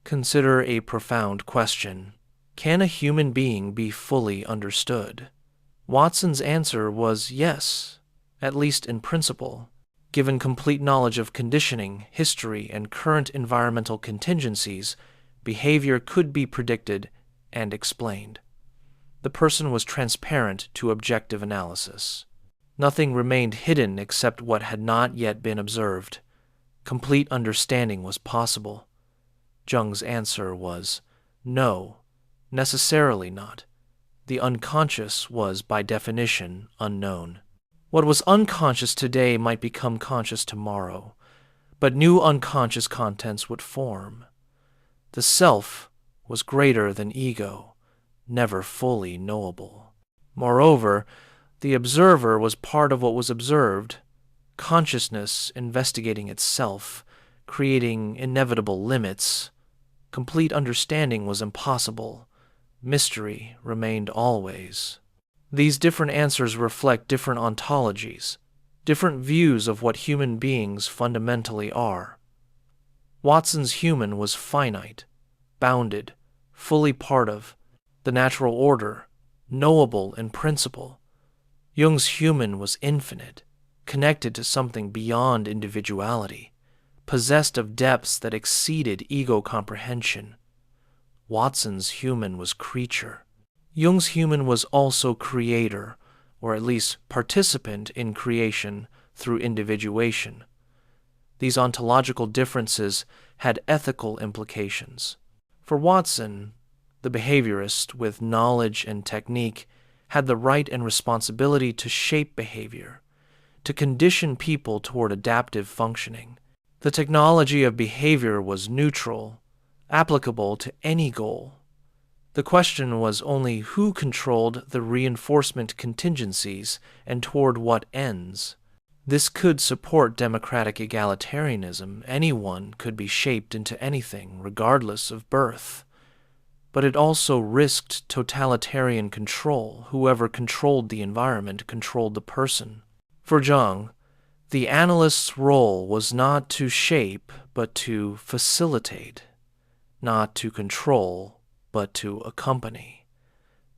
Consider a profound question. Can a human being be fully understood? Watson's answer was yes, at least in principle. Given complete knowledge of conditioning, history, and current environmental contingencies, behavior could be predicted and explained. The person was transparent to objective analysis. Nothing remained hidden except what had not yet been observed. Complete understanding was possible. Jung's answer was no, necessarily not. The unconscious was, by definition, unknown. What was unconscious today might become conscious tomorrow, but new unconscious contents would form. The self was greater than ego, never fully knowable. Moreover, the observer was part of what was observed, consciousness investigating itself, creating inevitable limits. Complete understanding was impossible. Mystery remained always. These different answers reflect different ontologies, different views of what human beings fundamentally are. Watson's human was finite, bounded, fully part of the natural order, knowable in principle. Jung's human was infinite, connected to something beyond individuality, possessed of depths that exceeded ego comprehension. Watson's human was creature. Jung's human was also creator, or at least participant in creation through individuation. These ontological differences had ethical implications. For Watson, the behaviorist with knowledge and technique had the right and responsibility to shape behavior, to condition people toward adaptive functioning. The technology of behavior was neutral, applicable to any goal. The question was only who controlled the reinforcement contingencies and toward what ends. This could support democratic egalitarianism. Anyone could be shaped into anything, regardless of birth. but it also risked totalitarian control. Whoever controlled the environment controlled the person. For Jung, the analyst's role was not to shape, but to facilitate, not to control, but to accompany.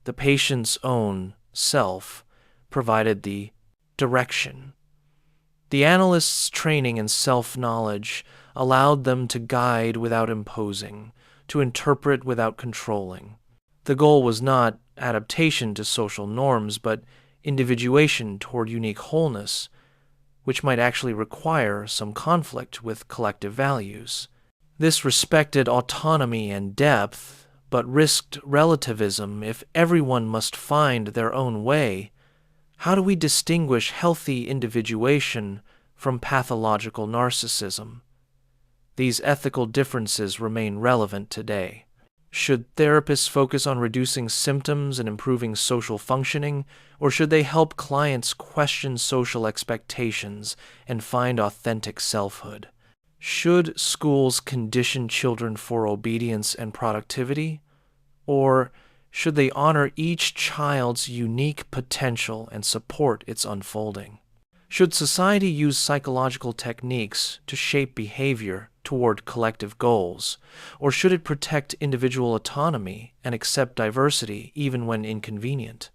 The patient's own self provided the direction. The analyst's training in self-knowledge allowed them to guide without imposing, to interpret without controlling. The goal was not adaptation to social norms, but individuation toward unique wholeness, which might actually require some conflict with collective values. This respected autonomy and depth, but risked relativism. If everyone must find their own way, how do we distinguish healthy individuation from pathological narcissism? These ethical differences remain relevant today. Should therapists focus on reducing symptoms and improving social functioning, or should they help clients question social expectations and find authentic selfhood? Should schools condition children for obedience and productivity, or should they honor each child's unique potential and support its unfolding? Should society use psychological techniques to shape behavior toward collective goals, or should it protect individual autonomy and accept diversity even when inconvenient?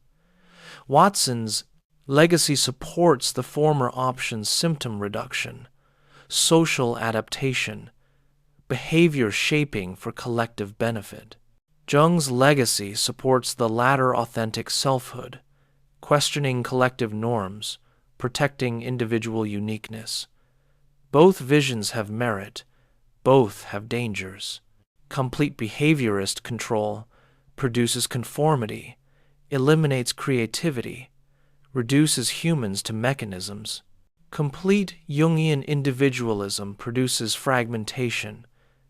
Watson's legacy supports the former option's symptom reduction, social adaptation, behavior shaping for collective benefit. Jung's legacy supports the latter authentic selfhood, questioning collective norms, protecting individual uniqueness. Both visions have merit, both have dangers. Complete behaviorist control produces conformity, eliminates creativity, reduces humans to mechanisms. Complete Jungian individualism produces fragmentation,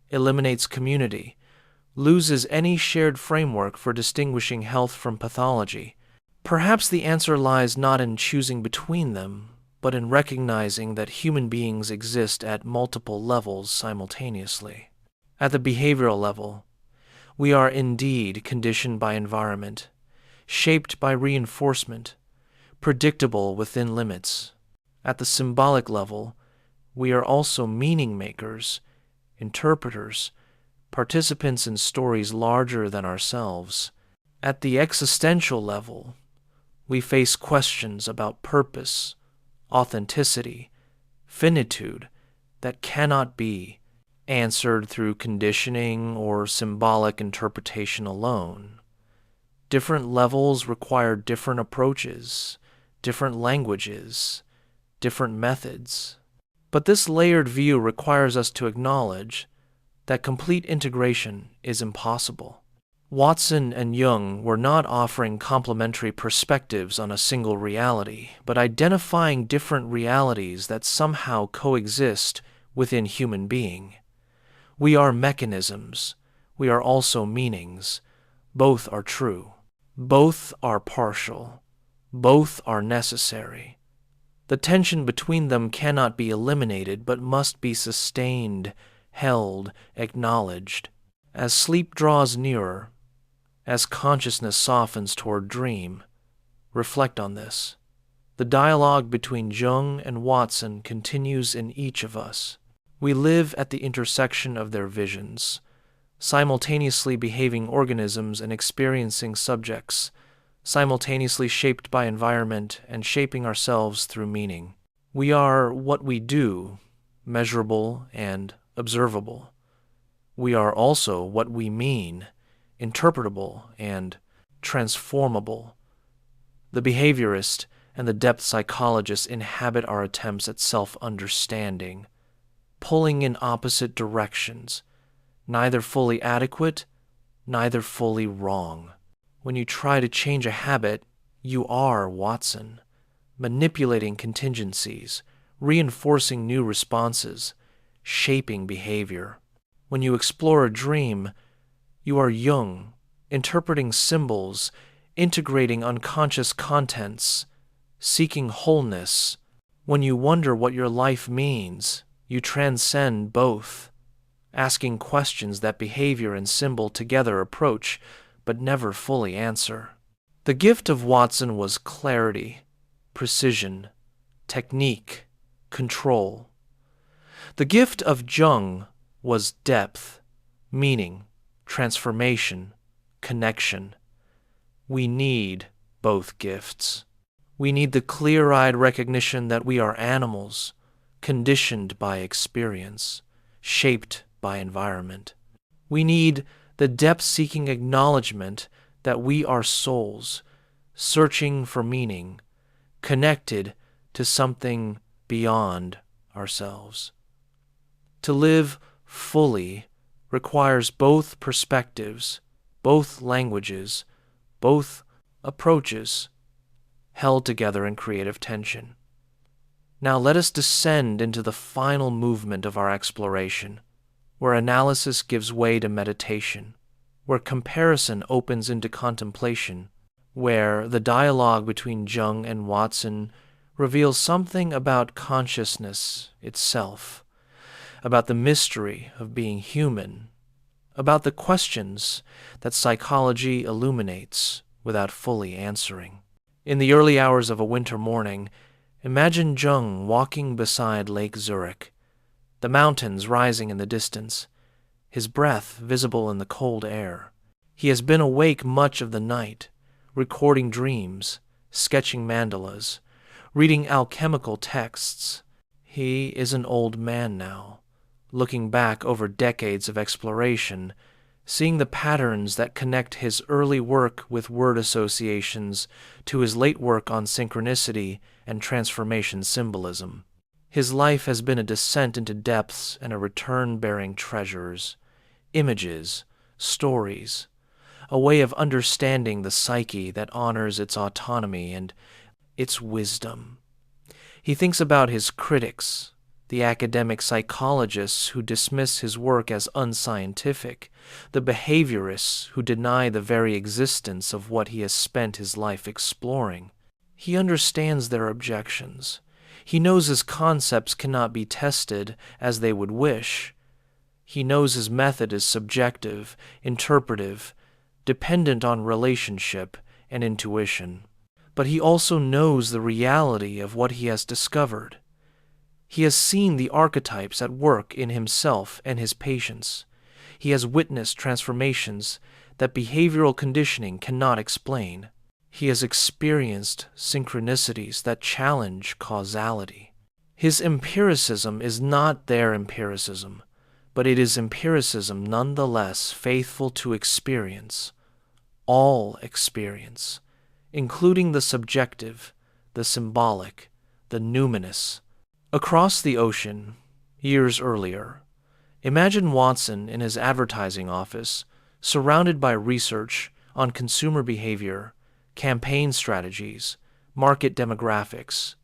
eliminates community, loses any shared framework for distinguishing health from pathology. Perhaps the answer lies not in choosing between them, but in recognizing that human beings exist at multiple levels simultaneously. At the behavioral level, we are indeed conditioned by environment, shaped by reinforcement, predictable within limits. At the symbolic level, we are also meaning makers, interpreters, participants in stories larger than ourselves. At the existential level, we face questions about purpose, authenticity, finitude that cannot be answered through conditioning or symbolic interpretation alone. Different levels require different approaches, different languages, different methods. But this layered view requires us to acknowledge that complete integration is impossible. Watson and Jung were not offering complementary perspectives on a single reality, but identifying different realities that somehow coexist within human being. We are mechanisms. We are also meanings. Both are true. Both are partial. Both are necessary. The tension between them cannot be eliminated, but must be sustained, held, acknowledged. As sleep draws nearer, as consciousness softens toward dream, reflect on this. The dialogue between Jung and Watson continues in each of us. We live at the intersection of their visions, simultaneously behaving organisms and experiencing subjects, simultaneously shaped by environment and shaping ourselves through meaning. We are what we do, measurable and observable. We are also what we mean, interpretable and transformable. The behaviorist and the depth psychologist inhabit our attempts at self-understanding, pulling in opposite directions, neither fully adequate, neither fully wrong. When you try to change a habit, you are Watson, manipulating contingencies, reinforcing new responses, shaping behavior. When you explore a dream, you are Jung, interpreting symbols, integrating unconscious contents, seeking wholeness. When you wonder what your life means, you transcend both. asking questions that behavior and symbol together approach but never fully answer. The gift of Watson was clarity, precision, technique, control. The gift of Jung was depth, meaning, transformation, connection. We need both gifts. We need the clear-eyed recognition that we are animals, conditioned by experience, shaped by environment. We need the depth-seeking acknowledgement that we are souls, searching for meaning, connected to something beyond ourselves. To live fully requires both perspectives, both languages, both approaches, held together in creative tension. Now let us descend into the final movement of our exploration, where analysis gives way to meditation, where comparison opens into contemplation, where the dialogue between Jung and Watson reveals something about consciousness itself, about the mystery of being human, about the questions that psychology illuminates without fully answering. In the early hours of a winter morning, imagine Jung walking beside Lake Zurich, the mountains rising in the distance, his breath visible in the cold air. He has been awake much of the night, recording dreams, sketching mandalas, reading alchemical texts. He is an old man now, looking back over decades of exploration, seeing the patterns that connect his early work with word associations to his late work on synchronicity and transformation symbolism. His life has been a descent into depths and a return bearing treasures, images, stories, a way of understanding the psyche that honors its autonomy and its wisdom. He thinks about his critics, the academic psychologists who dismiss his work as unscientific, the behaviorists who deny the very existence of what he has spent his life exploring. He understands their objections. He knows his concepts cannot be tested as they would wish. He knows his method is subjective, interpretive, dependent on relationship and intuition. But he also knows the reality of what he has discovered. He has seen the archetypes at work in himself and his patients. He has witnessed transformations that behavioral conditioning cannot explain. He has experienced synchronicities that challenge causality. His empiricism is not their empiricism, but it is empiricism nonetheless faithful to experience, all experience, including the subjective, the symbolic, the numinous. Across the ocean, years earlier, imagine Watson in his advertising office, surrounded by research on consumer behavior, campaign strategies, market demographics.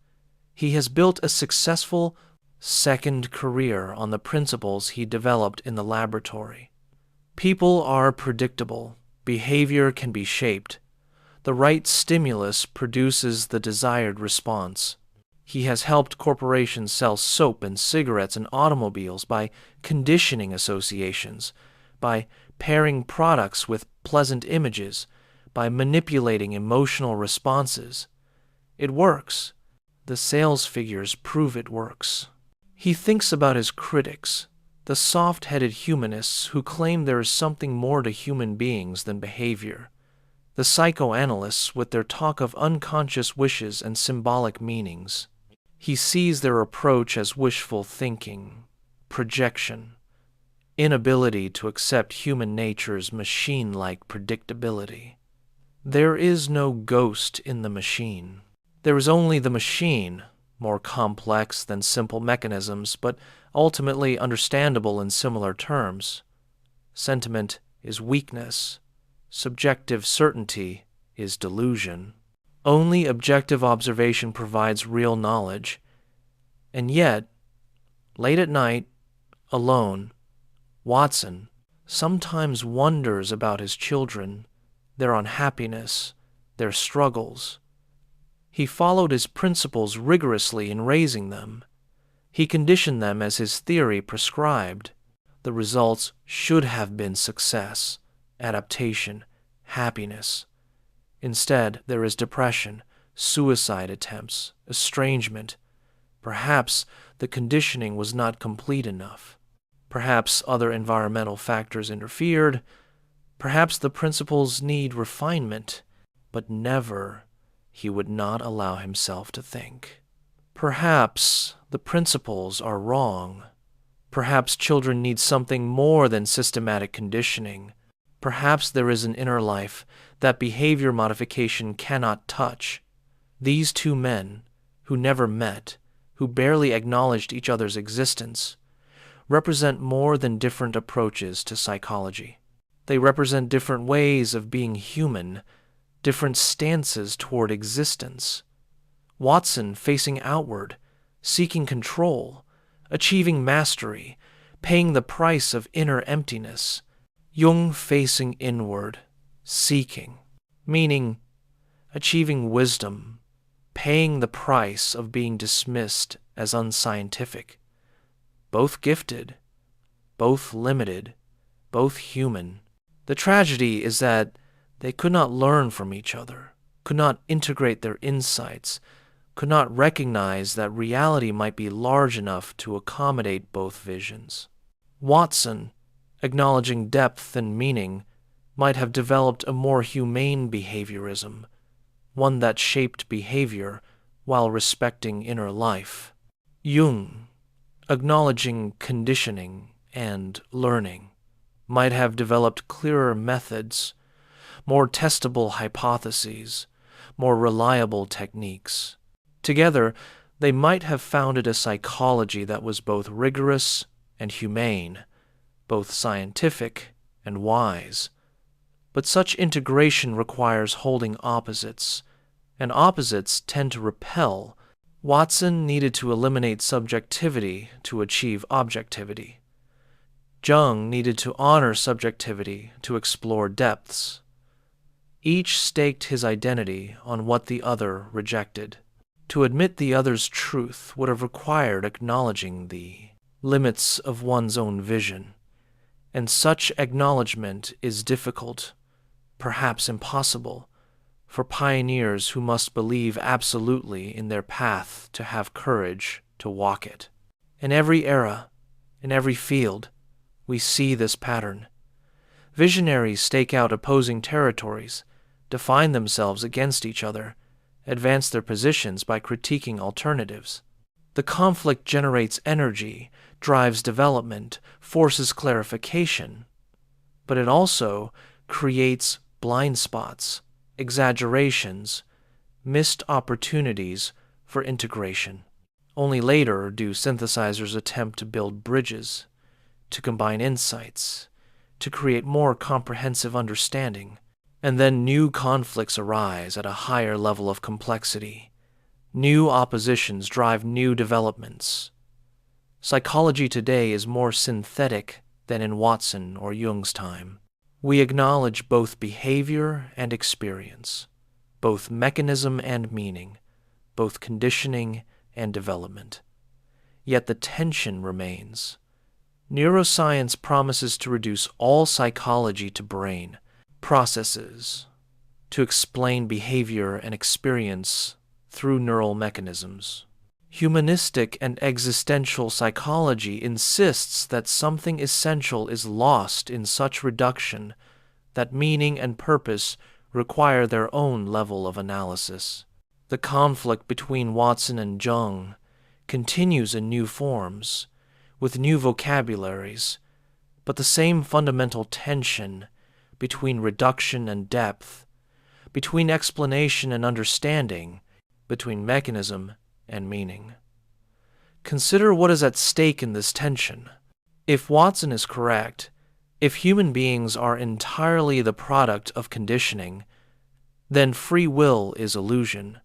He has built a successful second career on the principles he developed in the laboratory. People are predictable. Behavior can be shaped. The right stimulus produces the desired response. He has helped corporations sell soap and cigarettes and automobiles by conditioning associations, by pairing products with pleasant images, by manipulating emotional responses. It works. The sales figures prove it works. He thinks about his critics, the soft-headed humanists who claim there is something more to human beings than behavior, the psychoanalysts with their talk of unconscious wishes and symbolic meanings. He sees their approach as wishful thinking, projection, inability to accept human nature's machine-like predictability. There is no ghost in the machine. There is only the machine, more complex than simple mechanisms, but ultimately understandable in similar terms. Sentiment is weakness. Subjective certainty is delusion. Only objective observation provides real knowledge. And yet, late at night, alone, Watson sometimes wonders about his children, their unhappiness, their struggles. He followed his principles rigorously in raising them. He conditioned them as his theory prescribed. The results should have been success, adaptation, happiness. Instead, there is depression, suicide attempts, estrangement. Perhaps the conditioning was not complete enough. Perhaps other environmental factors interfered. Perhaps the principles need refinement, but never he would not allow himself to think. Perhaps the principles are wrong. Perhaps children need something more than systematic conditioning. Perhaps there is an inner life that behavior modification cannot touch. These two men, who never met, who barely acknowledged each other's existence, represent more than different approaches to psychology. They represent different ways of being human, different stances toward existence. Watson facing outward, seeking control, achieving mastery, paying the price of inner emptiness. Jung facing inward, seeking, meaning achieving wisdom, paying the price of being dismissed as unscientific. Both gifted, both limited, both human. The tragedy is that they could not learn from each other, could not integrate their insights, could not recognize that reality might be large enough to accommodate both visions. Watson, acknowledging depth and meaning, might have developed a more humane behaviorism, one that shaped behavior while respecting inner life. Jung, acknowledging conditioning and learning, might have developed clearer methods, more testable hypotheses, more reliable techniques. Together, they might have founded a psychology that was both rigorous and humane, both scientific and wise. But such integration requires holding opposites, and opposites tend to repel. Watson needed to eliminate subjectivity to achieve objectivity. Jung needed to honor subjectivity to explore depths. Each staked his identity on what the other rejected. To admit the other's truth would have required acknowledging the limits of one's own vision, and such acknowledgement is difficult, perhaps impossible, for pioneers who must believe absolutely in their path to have courage to walk it. In every era, in every field, we see this pattern. Visionaries stake out opposing territories, define themselves against each other, advance their positions by critiquing alternatives. The conflict generates energy, drives development, forces clarification, but it also creates blind spots, exaggerations, missed opportunities for integration. Only later do synthesizers attempt to build bridges, to combine insights, to create more comprehensive understanding, and then new conflicts arise at a higher level of complexity. New oppositions drive new developments. Psychology today is more synthetic than in Watson or Jung's time. We acknowledge both behavior and experience, both mechanism and meaning, both conditioning and development. Yet the tension remains. Neuroscience promises to reduce all psychology to brain processes, to explain behavior and experience through neural mechanisms. Humanistic and existential psychology insists that something essential is lost in such reduction that meaning and purpose require their own level of analysis. The conflict between Watson and Jung continues in new forms, with new vocabularies, but the same fundamental tension between reduction and depth, between explanation and understanding, between mechanism and meaning. Consider what is at stake in this tension. If Watson is correct, if human beings are entirely the product of conditioning, then free will is illusion,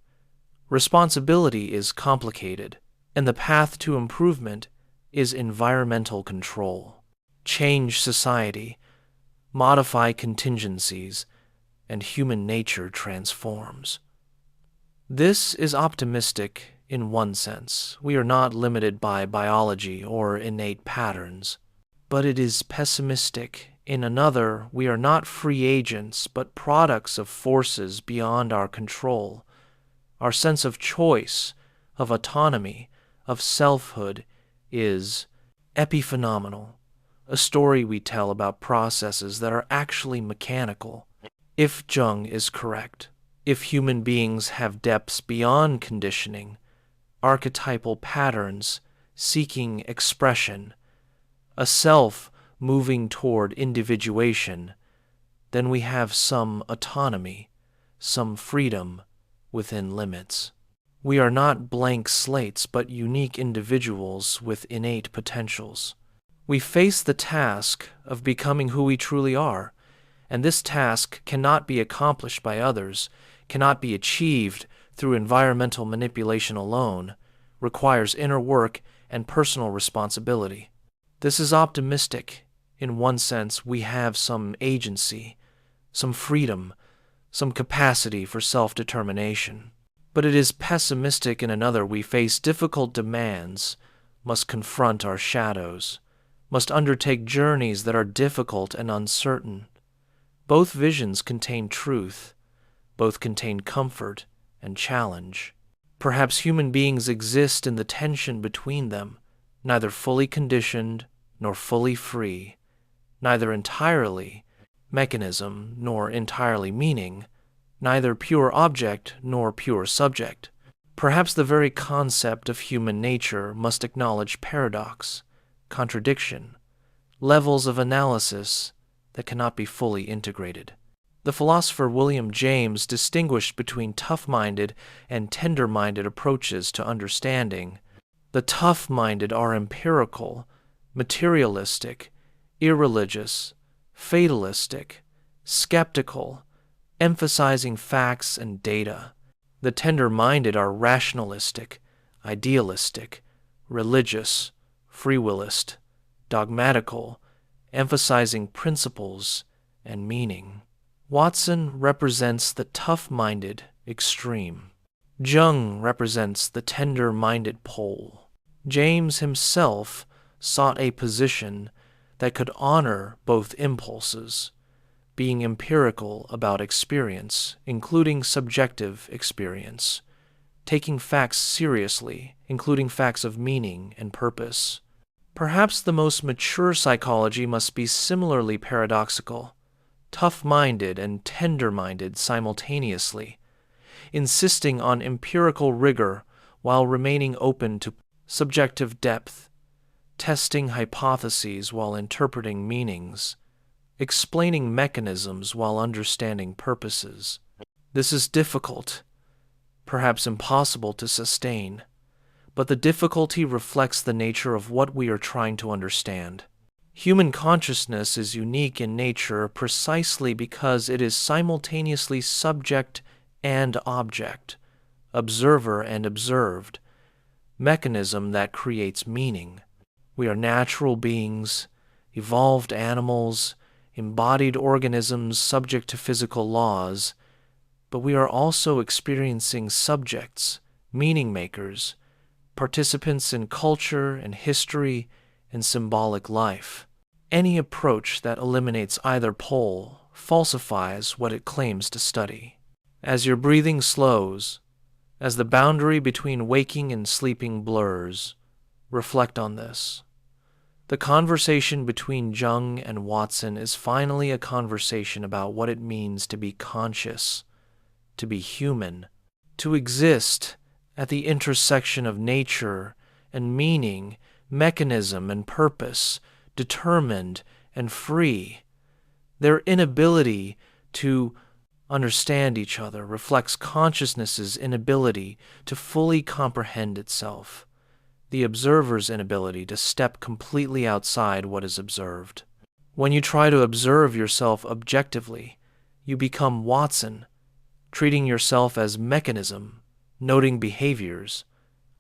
responsibility is complicated, and the path to improvement is environmental control. Change society, modify contingencies, and human nature transforms. This is optimistic in one sense. We are not limited by biology or innate patterns. but it is pessimistic. In another, we are not free agents, but products of forces beyond our control. Our sense of choice, of autonomy, of selfhood is epiphenomenal, a story we tell about processes that are actually mechanical. If Jung is correct, if human beings have depths beyond conditioning, archetypal patterns seeking expression, a self moving toward individuation, then we have some autonomy, some freedom within limits. We are not blank slates, but unique individuals with innate potentials. We face the task of becoming who we truly are, and this task cannot be accomplished by others, cannot be achieved through environmental manipulation alone, requires inner work and personal responsibility. This is optimistic. In one sense, we have some agency, some freedom, some capacity for self-determination. But it is pessimistic in another. We face difficult demands, must confront our shadows, must undertake journeys that are difficult and uncertain. Both visions contain truth, both contain comfort and challenge. Perhaps human beings exist in the tension between them, neither fully conditioned nor fully free, neither entirely mechanism nor entirely meaning, neither pure object nor pure subject. Perhaps the very concept of human nature must acknowledge paradox, contradiction, levels of analysis that cannot be fully integrated. The philosopher William James distinguished between tough-minded and tender-minded approaches to understanding. The tough-minded are empirical, materialistic, irreligious, fatalistic, skeptical, emphasizing facts and data. The tender-minded are rationalistic, idealistic, religious, free willist, dogmatical, emphasizing principles and meaning. Watson represents the tough-minded extreme. Jung represents the tender-minded pole. James himself sought a position that could honor both impulses, being empirical about experience, including subjective experience, taking facts seriously, including facts of meaning and purpose. Perhaps the most mature psychology must be similarly paradoxical, tough-minded and tender-minded simultaneously, insisting on empirical rigor while remaining open to subjective depth, testing hypotheses while interpreting meanings, explaining mechanisms while understanding purposes. This is difficult, perhaps impossible to sustain, but the difficulty reflects the nature of what we are trying to understand. Human consciousness is unique in nature precisely because it is simultaneously subject and object, observer and observed, mechanism that creates meaning. We are natural beings, evolved animals, embodied organisms subject to physical laws, but we are also experiencing subjects, meaning makers, participants in culture and history and symbolic life. Any approach that eliminates either pole falsifies what it claims to study. As your breathing slows, as the boundary between waking and sleeping blurs, reflect on this. The conversation between Jung and Watson is finally a conversation about what it means to be conscious, to be human, to exist at the intersection of nature and meaning, mechanism and purpose, determined and free. Their inability to understand each other reflects consciousness's inability to fully comprehend itself, the observer's inability to step completely outside what is observed. When you try to observe yourself objectively, you become Watson, treating yourself as mechanism, noting behaviors,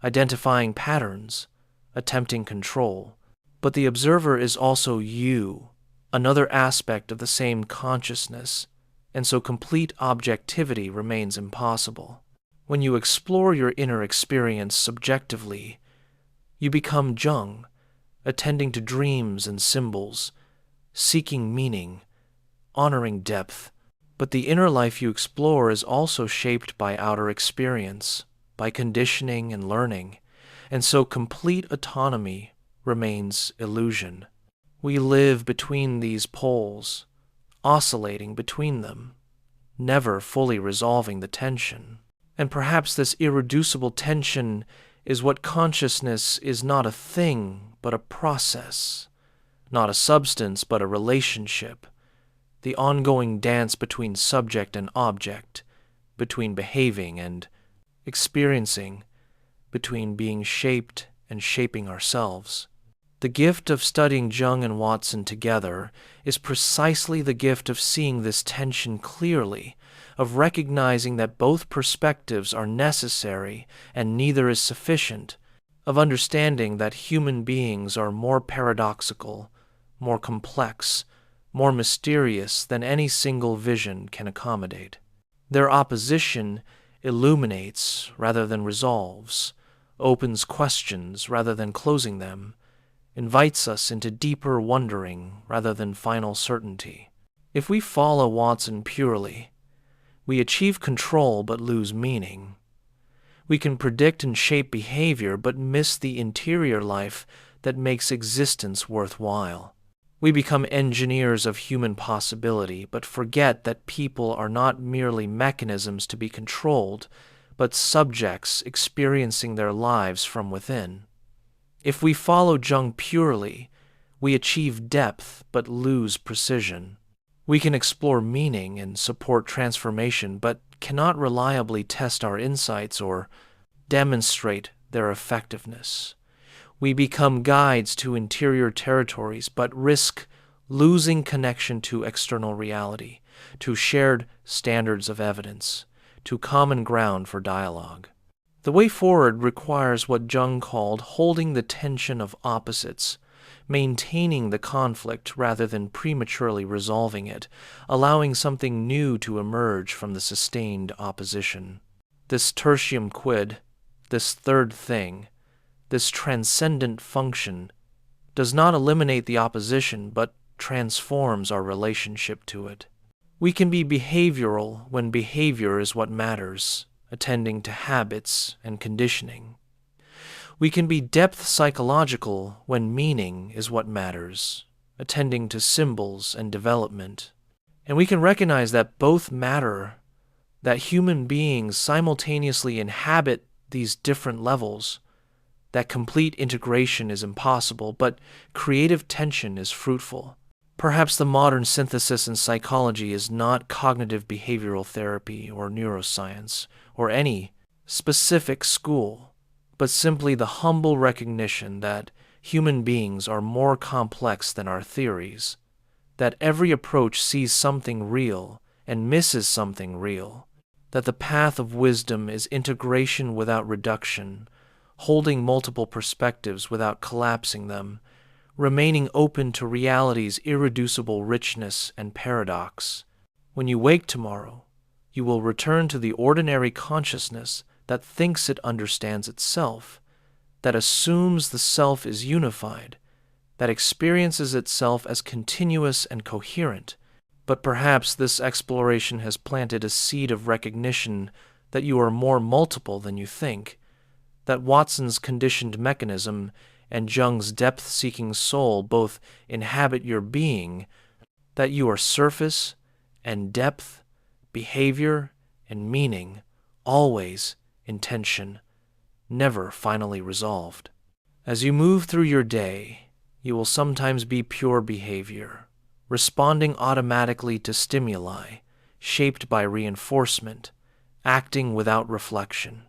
identifying patterns, attempting control. But the observer is also you, another aspect of the same consciousness, and so complete objectivity remains impossible. When you explore your inner experience subjectively, you become Jung, attending to dreams and symbols, seeking meaning, honoring depth. But the inner life you explore is also shaped by outer experience, by conditioning and learning, and so complete autonomy remains illusion. We live between these poles, oscillating between them, never fully resolving the tension. And perhaps this irreducible tension is what consciousness is: not a thing, but a process, not a substance, but a relationship, the ongoing dance between subject and object, between behaving and experiencing, between being shaped and shaping ourselves. The gift of studying Jung and Watson together is precisely the gift of seeing this tension clearly, of recognizing that both perspectives are necessary and neither is sufficient, of understanding that human beings are more paradoxical, more complex, more mysterious than any single vision can accommodate. Their opposition illuminates rather than resolves, opens questions rather than closing them, invites us into deeper wondering rather than final certainty. If we follow Watson purely, we achieve control but lose meaning. We can predict and shape behavior but miss the interior life that makes existence worthwhile. We become engineers of human possibility but forget that people are not merely mechanisms to be controlled, but subjects experiencing their lives from within. If we follow Jung purely, we achieve depth but lose precision. We can explore meaning and support transformation, but cannot reliably test our insights or demonstrate their effectiveness. We become guides to interior territories, but risk losing connection to external reality, to shared standards of evidence, to common ground for dialogue. The way forward requires what Jung called holding the tension of opposites, maintaining the conflict rather than prematurely resolving it, allowing something new to emerge from the sustained opposition. This tertium quid, this third thing, this transcendent function, does not eliminate the opposition but transforms our relationship to it. We can be behavioral when behavior is what matters, attending to habits and conditioning. We can be depth psychological when meaning is what matters, attending to symbols and development. And we can recognize that both matter, that human beings simultaneously inhabit these different levels, that complete integration is impossible, but creative tension is fruitful. Perhaps the modern synthesis in psychology is not cognitive behavioral therapy or neuroscience or any specific school, but simply the humble recognition that human beings are more complex than our theories, that every approach sees something real and misses something real, that the path of wisdom is integration without reduction, holding multiple perspectives without collapsing them, remaining open to reality's irreducible richness and paradox. When you wake tomorrow, you will return to the ordinary consciousness that thinks it understands itself, that assumes the self is unified, that experiences itself as continuous and coherent. But perhaps this exploration has planted a seed of recognition that you are more multiple than you think, that Watson's conditioned mechanism and Jung's depth-seeking soul both inhabit your being, that you are surface and depth, behavior and meaning, always in tension, never finally resolved. As you move through your day, you will sometimes be pure behavior, responding automatically to stimuli, shaped by reinforcement, acting without reflection.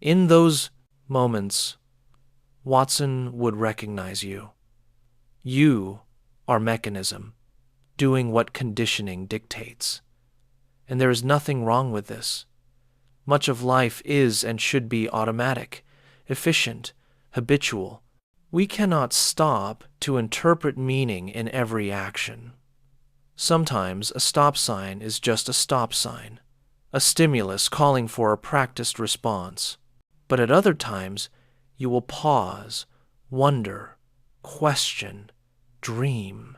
In those moments, Watson would recognize you. You are mechanism, doing what conditioning dictates. And there is nothing wrong with this. Much of life is and should be automatic, efficient, habitual. We cannot stop to interpret meaning in every action. Sometimes a stop sign is just a stop sign, a stimulus calling for a practiced response. But at other times, you will pause, wonder, question, dream.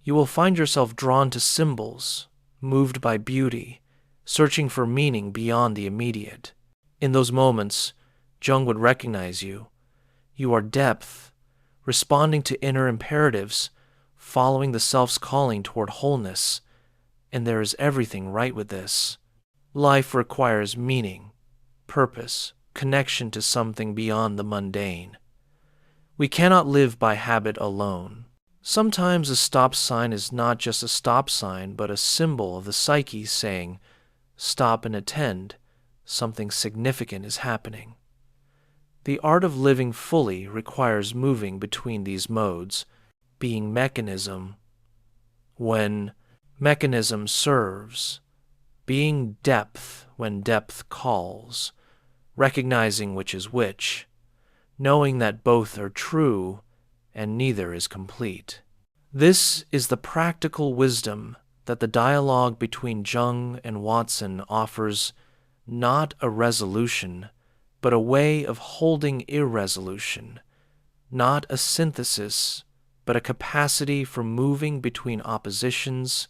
You will find yourself drawn to symbols, moved by beauty, searching for meaning beyond the immediate. In those moments, Jung would recognize you. You are depth, responding to inner imperatives, following the self's calling toward wholeness, and there is everything right with this. Life requires meaning, purpose, connection to something beyond the mundane. We cannot live by habit alone. Sometimes a stop sign is not just a stop sign, but a symbol of the psyche saying, "Stop and attend, something significant is happening." The art of living fully requires moving between these modes, being mechanism when mechanism serves, being depth when depth calls, recognizing which is which, knowing that both are true and neither is complete. This is the practical wisdom that the dialogue between Jung and Watson offers, not a resolution, but a way of holding irresolution, not a synthesis, but a capacity for moving between oppositions,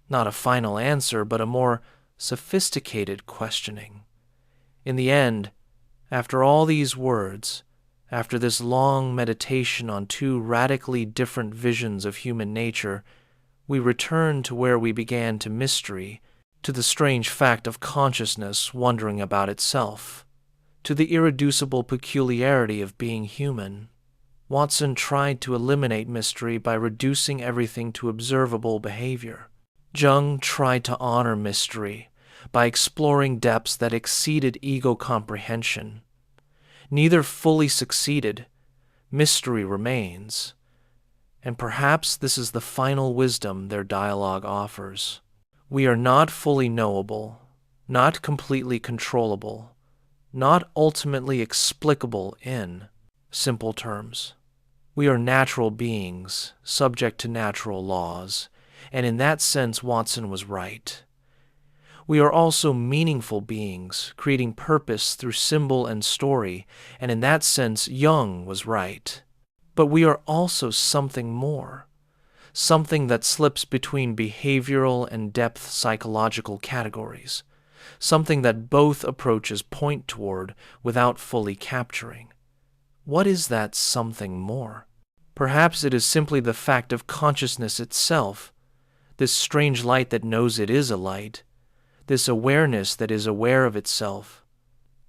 not a final answer, but a more sophisticated questioning. In the end, after all these words, after this long meditation on two radically different visions of human nature, we return to where we began, to mystery, to the strange fact of consciousness wondering about itself, to the irreducible peculiarity of being human. Watson tried to eliminate mystery by reducing everything to observable behavior. Jung tried to honor mystery by exploring depths that exceeded ego comprehension. Neither fully succeeded. Mystery remains. And perhaps this is the final wisdom their dialogue offers. We are not fully knowable, not completely controllable, not ultimately explicable in simple terms. We are natural beings, subject to natural laws, and in that sense Watson was right. We are also meaningful beings, creating purpose through symbol and story, and in that sense Jung was right. But we are also something more, something that slips between behavioral and depth psychological categories, something that both approaches point toward without fully capturing. What is that something more? Perhaps it is simply the fact of consciousness itself, this strange light that knows it is a light, this awareness that is aware of itself,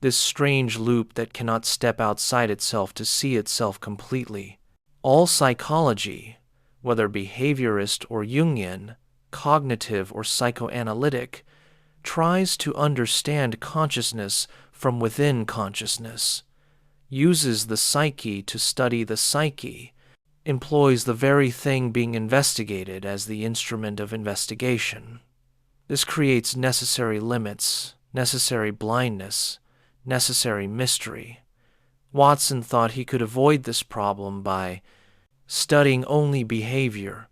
this strange loop that cannot step outside itself to see itself completely. All psychology, whether behaviorist or Jungian, cognitive or psychoanalytic, tries to understand consciousness from within consciousness, uses the psyche to study the psyche, employs the very thing being investigated as the instrument of investigation. This creates necessary limits, necessary blindness, necessary mystery. Watson thought he could avoid this problem by studying only behavior,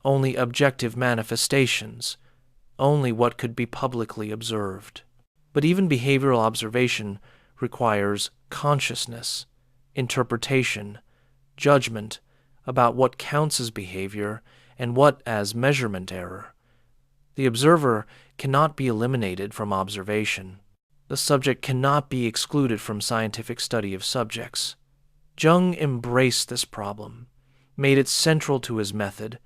only objective manifestations, only what could be publicly observed. But even behavioral observation requires consciousness, interpretation, judgment about what counts as behavior and what as measurement error. The observer cannot be eliminated from observation. The subject cannot be excluded from scientific study of subjects. Jung embraced this problem, made it central to his method,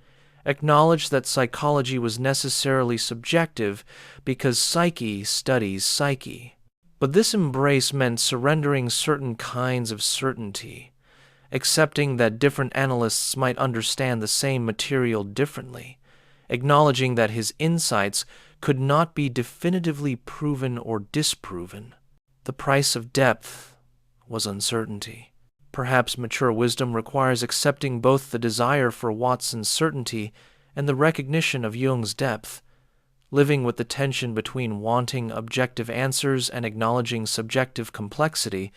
acknowledged that psychology was necessarily subjective because psyche studies psyche. But this embrace meant surrendering certain kinds of certainty, accepting that different analysts might understand the same material differently, acknowledging that his insights could not be definitively proven or disproven. The price of depth was uncertainty. Perhaps mature wisdom requires accepting both the desire for Watson's certainty and the recognition of Jung's depth, living with the tension between wanting objective answers and acknowledging subjective complexity,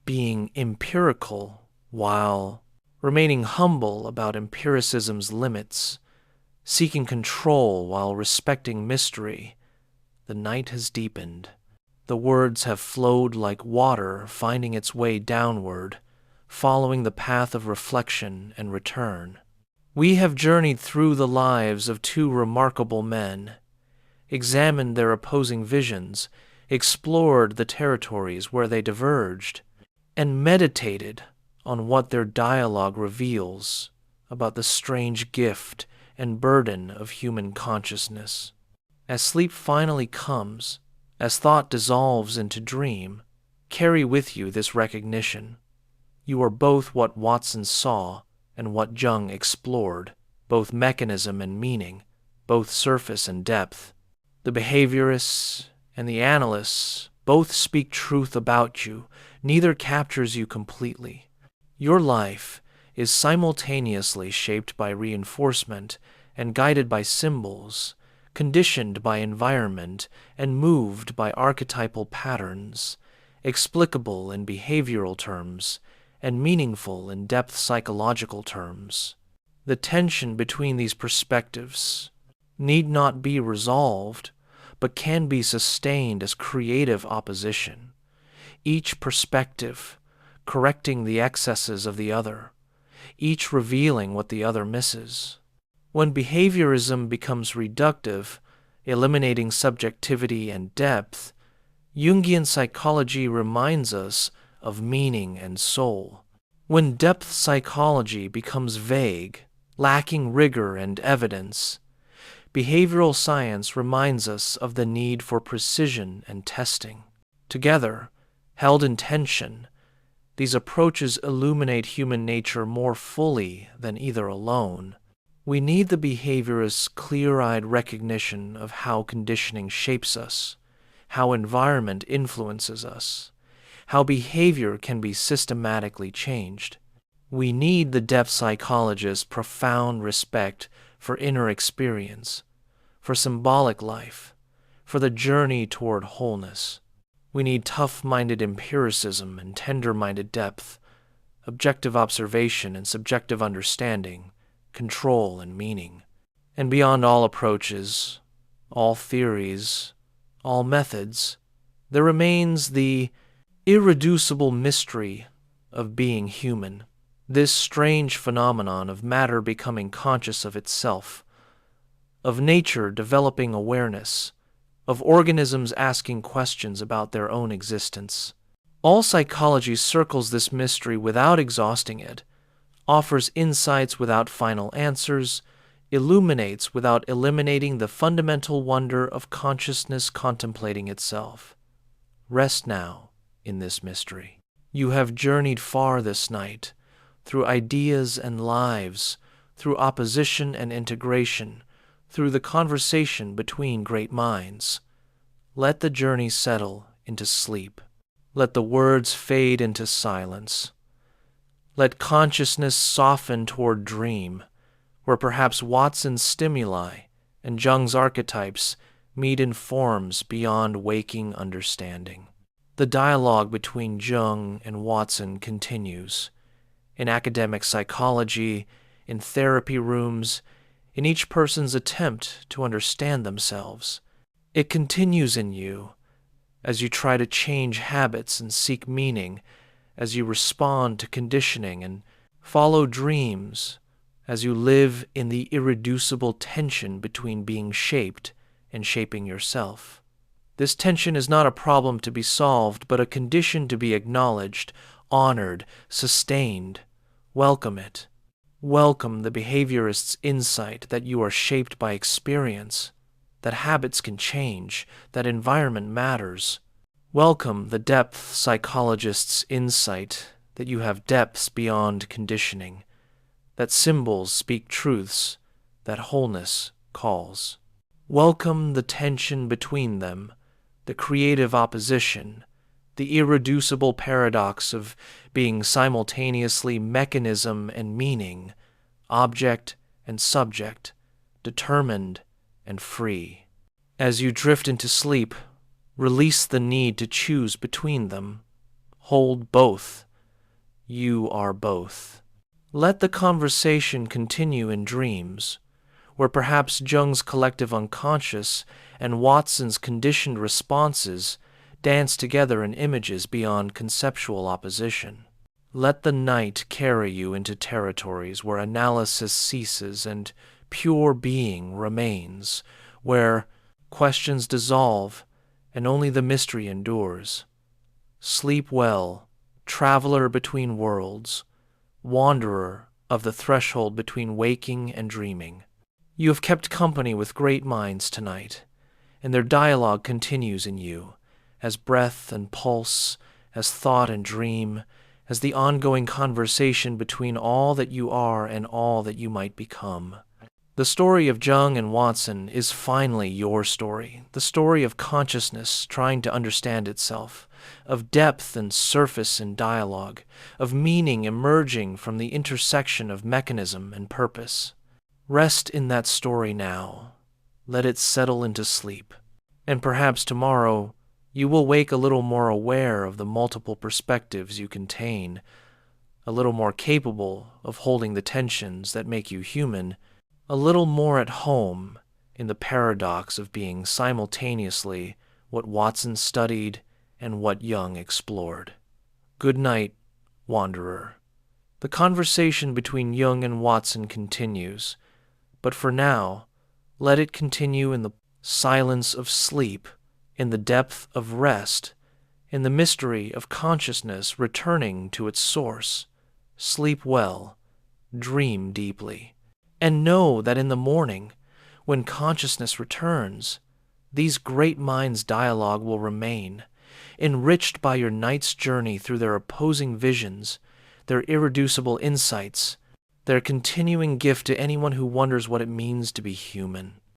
being empirical while remaining humble about empiricism's limits, seeking control while respecting mystery. The night has deepened. The words have flowed like water finding its way downward, following the path of reflection and return. We have journeyed through the lives of two remarkable men, examined their opposing visions, explored the territories where they diverged, and meditated on what their dialogue reveals about the strange gift and burden of human consciousness. As sleep finally comes, as thought dissolves into dream, carry with you this recognition. You are both what Watson saw and what Jung explored, both mechanism and meaning, both surface and depth. The behaviorists and the analysts both speak truth about you. Neither captures you completely. Your life is simultaneously shaped by reinforcement and guided by symbols, conditioned by environment and moved by archetypal patterns, explicable in behavioral terms and meaningful in depth psychological terms. The tension between these perspectives need not be resolved, but can be sustained as creative opposition, each perspective correcting the excesses of the other, each revealing what the other misses. When behaviorism becomes reductive, eliminating subjectivity and depth, Jungian psychology reminds us of meaning and soul. When depth psychology becomes vague, lacking rigor and evidence, behavioral science reminds us of the need for precision and testing. Together, held in tension, these approaches illuminate human nature more fully than either alone. We need the behaviorist's clear-eyed recognition of how conditioning shapes us, how environment influences us, how behavior can be systematically changed. We need the depth psychologist's profound respect for inner experience, for symbolic life, for the journey toward wholeness. We need tough-minded empiricism and tender-minded depth, objective observation and subjective understanding, control and meaning. And beyond all approaches, all theories, all methods, there remains the irreducible mystery of being human, this strange phenomenon of matter becoming conscious of itself, of nature developing awareness, of organisms asking questions about their own existence. All psychology circles this mystery without exhausting it, offers insights without final answers, illuminates without eliminating the fundamental wonder of consciousness contemplating itself. Rest now in this mystery. You have journeyed far this night, through ideas and lives, through opposition and integration, through the conversation between great minds. Let the journey settle into sleep. Let the words fade into silence. Let consciousness soften toward dream, where perhaps Watson's stimuli and Jung's archetypes meet in forms beyond waking understanding. The dialogue between Jung and Watson continues. In academic psychology, in therapy rooms, in each person's attempt to understand themselves. It continues in you as you try to change habits and seek meaning, as you respond to conditioning and follow dreams, as you live in the irreducible tension between being shaped and shaping yourself. This tension is not a problem to be solved, but a condition to be acknowledged, honored, sustained. Welcome it. Welcome the behaviorist's insight that you are shaped by experience, that habits can change, that environment matters. Welcome the depth psychologist's insight that you have depths beyond conditioning, that symbols speak truths, that wholeness calls. Welcome the tension between them, the creative opposition, the irreducible paradox of being simultaneously mechanism and meaning, object and subject, determined and free. As you drift into sleep, release the need to choose between them. Hold both. You are both. Let the conversation continue in dreams, where perhaps Jung's collective unconscious and Watson's conditioned responses dance together in images beyond conceptual opposition. Let the night carry you into territories where analysis ceases and pure being remains, where questions dissolve and only the mystery endures. Sleep well, traveler between worlds, wanderer of the threshold between waking and dreaming. You have kept company with great minds tonight, and their dialogue continues in you, as breath and pulse, as thought and dream, as the ongoing conversation between all that you are and all that you might become. The story of Jung and Watson is finally your story, the story of consciousness trying to understand itself, of depth and surface in dialogue, of meaning emerging from the intersection of mechanism and purpose. Rest in that story now. Let it settle into sleep. And perhaps tomorrow you will wake a little more aware of the multiple perspectives you contain, a little more capable of holding the tensions that make you human, a little more at home in the paradox of being simultaneously what Watson studied and what Jung explored. Good night, wanderer. The conversation between Jung and Watson continues, but for now, let it continue in the silence of sleep, in the depth of rest, in the mystery of consciousness returning to its source. Sleep well, dream deeply, and know that in the morning, when consciousness returns, these great minds' dialogue will remain, enriched by your night's journey through their opposing visions, their irreducible insights, their continuing gift to anyone who wonders what it means to be human.